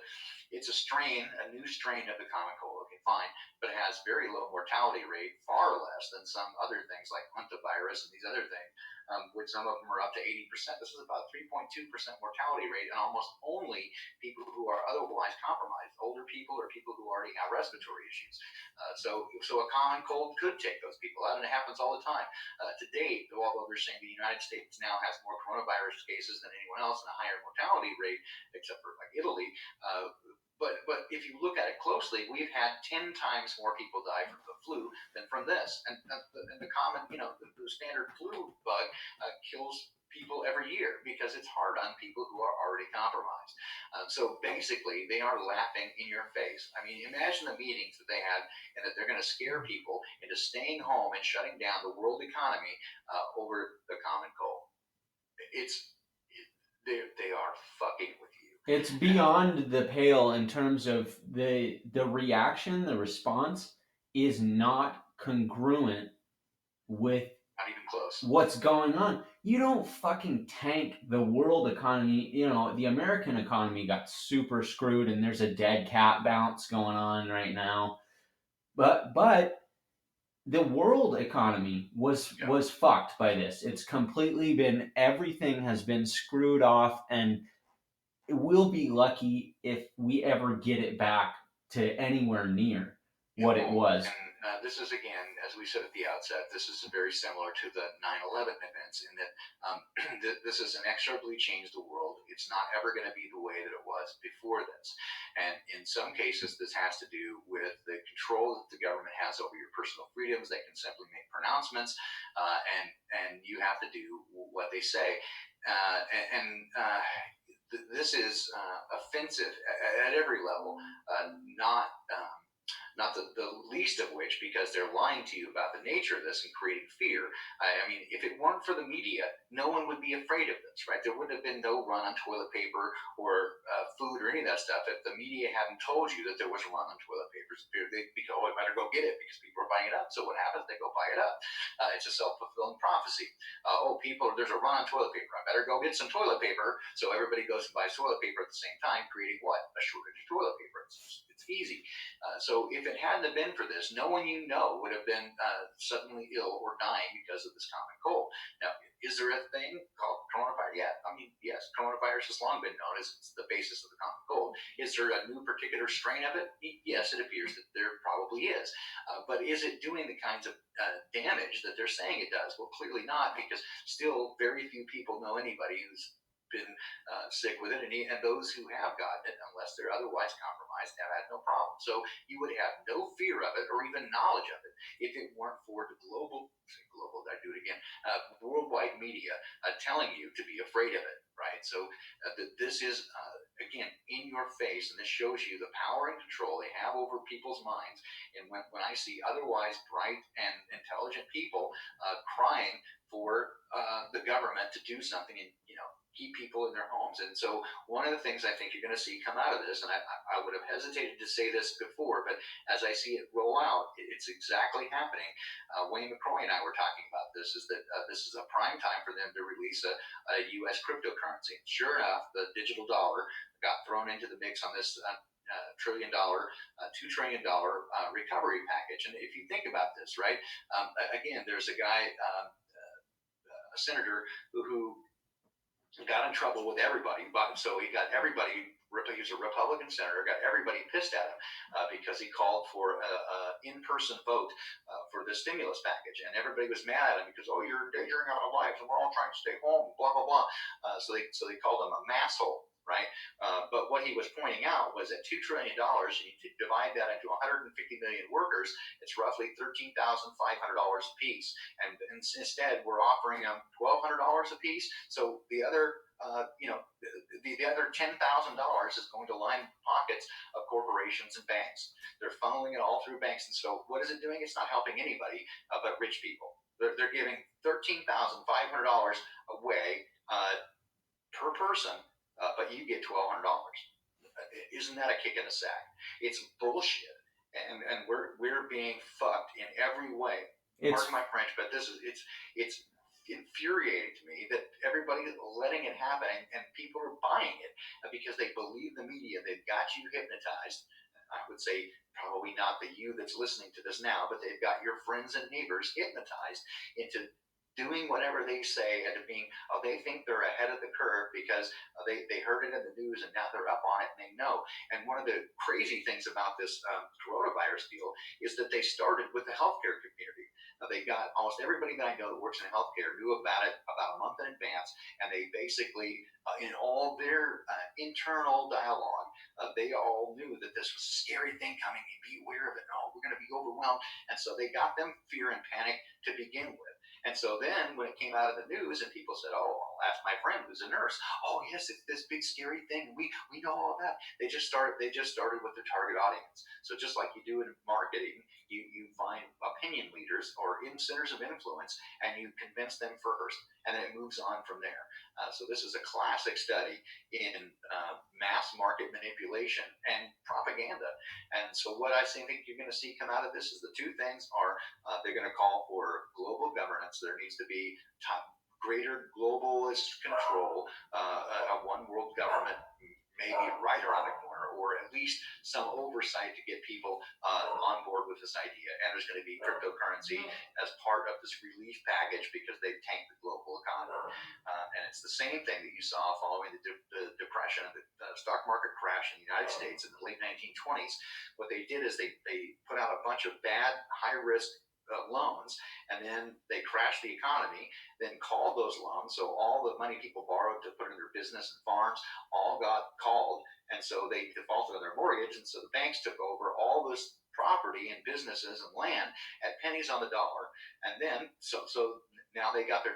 new strain of the common cold. Okay, fine, but it has very low mortality rate, far less than some other things like hantavirus and these other things, which some of them are up to 80%. This is about 3.2% mortality rate, and almost only people who are otherwise compromised, older people or people who already have respiratory issues. So a common cold could take those people out, and it happens all the time. To date, although they're saying the United States now has more coronavirus cases than anyone else and a higher mortality rate, except for like Italy, but if you look at it closely, we've had 10 times more people die from the flu than from this. And the common, the standard flu bug kills people every year because it's hard on people who are already compromised. So basically, they are laughing in your face. I mean, imagine the meetings that they had, and that they're going to scare people into staying home and shutting down the world economy over the common cold. They are fucking with you. It's beyond the pale in terms of the reaction, the response is not congruent with not even close what's going on. You don't fucking tank the world economy. The American economy got super screwed, and there's a dead cat bounce going on right now. But the world economy was fucked by this. It's completely been, everything has been screwed off, and we'll be lucky if we ever get it back to anywhere near what it was. And this is, again, as we said at the outset, this is very similar to the 9/11 events in that this has inexorably changed the world. It's not ever going to be the way that it was before this. And in some cases, this has to do with the control that the government has over your personal freedoms. They can simply make pronouncements, and you have to do what they say. This is offensive at every level, not the least of which because they're lying to you about the nature of this and creating fear. I mean, if it weren't for the media, no one would be afraid of this, right? There would have been no run on toilet paper or food or any of that stuff if the media hadn't told you that there was a run on toilet paper. They'd be going, I better go get it because people are buying it up. So what happens? They go buy it up. It's a self-fulfilling prophecy. There's a run on toilet paper. I better go get some toilet paper. So everybody goes and buys toilet paper at the same time, creating what? A shortage of toilet paper. It's easy. So if it hadn't have been for this, no one would have been suddenly ill or dying because of this common cold. Now, is there a thing called coronavirus? Yeah, I mean, yes, coronavirus has long been known as the basis of the common cold. Is there a new particular strain of it? Yes, it appears that there probably probably is. But is it doing the kinds of damage that they're saying it does? Well, clearly not, because still very few people know anybody who's been sick with it, and those who have gotten it, unless they're otherwise compromised, have had no problem. So you would have no fear of it or even knowledge of it if it weren't for the global, did I do it again? Worldwide media telling you to be afraid of it, right? So this is, again, in your face, and this shows you the power and control they have over people's minds. And when I see otherwise bright and intelligent people crying for the government to do something and, keep people in their homes. And so one of the things I think you're going to see come out of this, and I would have hesitated to say this before, but as I see it roll out, it's exactly happening. Wayne McCroy and I were talking about this, is that this is a prime time for them to release a U.S. cryptocurrency. Sure enough, the digital dollar got thrown into the mix on this $2 trillion recovery package. And if you think about this, right, again, there's a guy, a senator who got in trouble with everybody, but so he got everybody. He was a Republican senator, got everybody pissed at him because he called for a in-person vote for the stimulus package, and everybody was mad at him because, oh, you're endangering our lives, and we're all trying to stay home, blah blah blah. So they called him a masshole, right? But what he was pointing out was that $2 trillion, you need to divide that into 150 million workers, it's roughly $13,500 a piece. And instead, we're offering them $1,200 a piece. So the other, the other $10,000 is going to line the pockets of corporations and banks. They're funneling it all through banks. And so what is it doing? It's not helping anybody but rich people. They're giving $13,500 away per person, but you get $1,200. Isn't that a kick in the sack? It's bullshit, and we're being fucked in every way. It's Pardon my French, but it's infuriating to me that everybody is letting it happen, and people are buying it because they believe the media. They've got you hypnotized. I would say probably not the you that's listening to this now, but they've got your friends and neighbors hypnotized into doing whatever they say, and to being, oh, they think they're ahead of the curve because they heard it in the news and now they're up on it and they know. And one of the crazy things about this coronavirus deal is that they started with the healthcare community. They got almost everybody that I know that works in healthcare knew about it about a month in advance, and they basically, in all their internal dialogue, they all knew that this was a scary thing coming. Be aware of it. No, we're going to be overwhelmed. And so they got them fear and panic to begin with. And so then when it came out of the news and people said, oh, I'll ask my friend who's a nurse. Oh, yes, it's this big scary thing. We know all that. They just started with their target audience. So just like you do in marketing, you find opinion leaders or centers of influence and you convince them first, and then it moves on from there. So this is a classic study in mass market manipulation and propaganda. And so what I think you're going to see come out of this is the two things are they're going to call for global governance. There needs to be greater globalist control, a one world government, maybe right around the corner, or at least some oversight to get people on board with this idea. And there's going to be cryptocurrency as part of this relief package because they've tanked the global economy. And it's the same thing that you saw following the depression and the stock market crash in the United States in the late 1920s. What they did is they put out a bunch of bad, high-risk loans, and then they crashed the economy, then called those loans. So all the money people borrowed to put in their business and farms all got called, and so they defaulted on their mortgage, and so the banks took over all this property and businesses and land at pennies on the dollar. And then so now they got their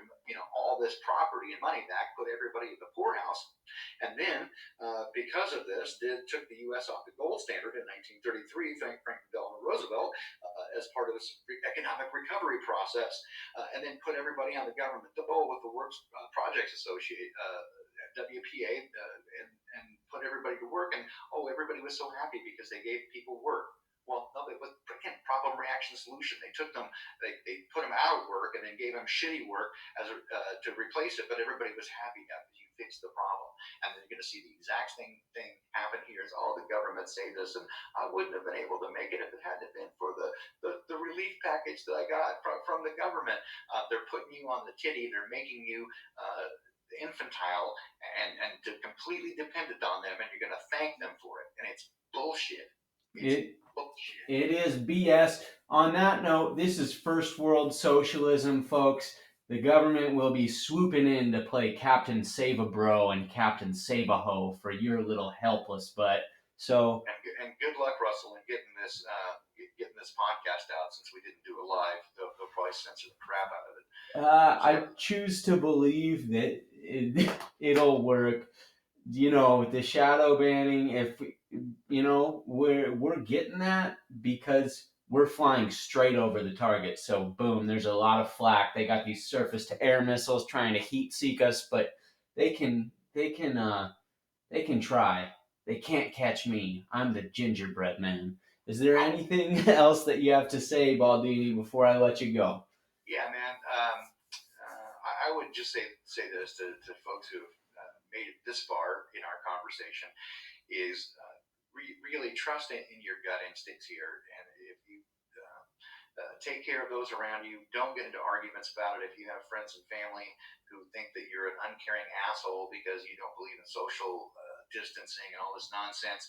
all this property and money back, put everybody in the poorhouse. And then because of this, took the U.S. off the gold standard in 1933, Franklin Delano Roosevelt, as part of this economic recovery process, and then put everybody on the government dole with the Works Projects Associate, WPA, and put everybody to work. And everybody was so happy because they gave people work. Well, no, it was, again, problem, reaction, solution. They took them, they put them out of work and then gave them shitty work to replace it, but everybody was happy now because you fixed the problem. And then you're going to see the exact same thing happen here. Is all the government say this, and I wouldn't have been able to make it if it hadn't been for the relief package that I got from the government. They're putting you on the titty. They're making you infantile and completely dependent on them, and you're going to thank them for it. And it's bullshit. It's It bullshit. it is BS. On that note, this is first world socialism, folks. The government will be swooping in to play Captain Save a Bro and Captain Save a Ho for your little helpless butt. So And good luck, Russell, in getting this podcast out. Since we didn't do it live, they'll probably censor the crap out of it. I choose to believe that it'll work. The shadow banning, if we're getting that because we're flying straight over the target, so boom, there's a lot of flak. They got these surface to air missiles trying to heat seek us, but they can try. They can't catch me. I'm the gingerbread man. Is there anything else that you have to say, Baldini, before I let you go? Yeah, man. I would just say this to folks who have made it this far in our conversation is really trust in your gut instincts here, and if you take care of those around you. Don't get into arguments about it if you have friends and family who think that you're an uncaring asshole because you don't believe in social distancing and all this nonsense.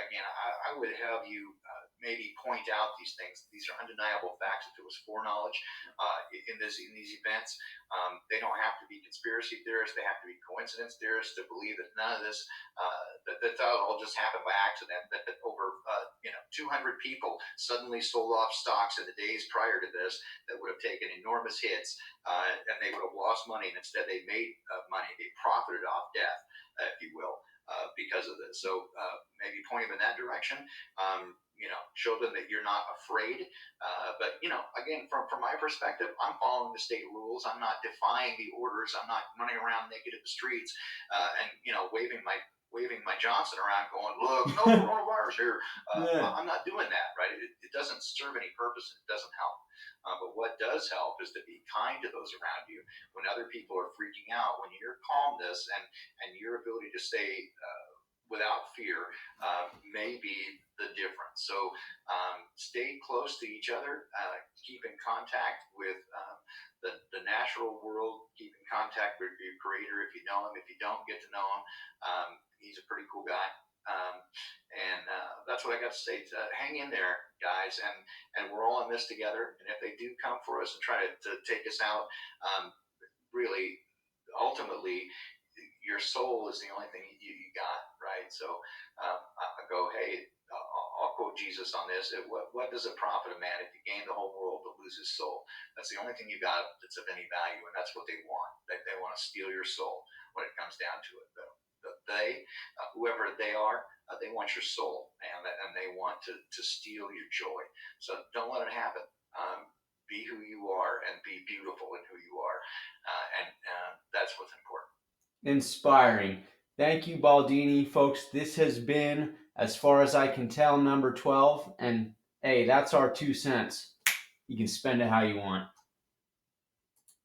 Again, I would have you maybe point out these things. These are undeniable facts. If it was foreknowledge in these events, they don't have to be conspiracy theorists. They have to be coincidence theorists to believe that none of this that all just happened by accident. That over 200 people suddenly sold off stocks in the days prior to this that would have taken enormous hits, and they would have lost money. And instead, they made money. They profited off death, if you will, because of this. So maybe point them in that direction. Show them that you're not afraid. But again, from my perspective, I'm following the state rules. I'm not defying the orders. I'm not running around naked in the streets and waving my Johnson around, going, "Look, no coronavirus here." Yeah. I'm not doing that, right? It doesn't serve any purpose. It doesn't help. But what does help is to be kind to those around you when other people are freaking out. When your calmness and your ability to stay without fear may be the difference. So stay close to each other. Keep in contact with the natural world. Keep in contact with your creator if you know him. If you don't get to know him, he's a pretty cool guy. And that's what I got to say. Hang in there, guys, and we're all in this together. And if they do come for us and try to take us out, really, ultimately, your soul is the only thing you got, right? So I go, hey, I'll quote Jesus on this. What does it profit a man if he gain the whole world but lose his soul? That's the only thing you got that's of any value, and that's what they want. They want to steal your soul when it comes down to it. Whoever they are, they want your soul, and they want to steal your joy. So don't let it happen. Be who you are and be beautiful in who you are, and that's what's important. Inspiring. Thank you, Baldini. Folks, this has been, as far as I can tell, number 12. And hey, that's our 2 cents. You can spend it how you want.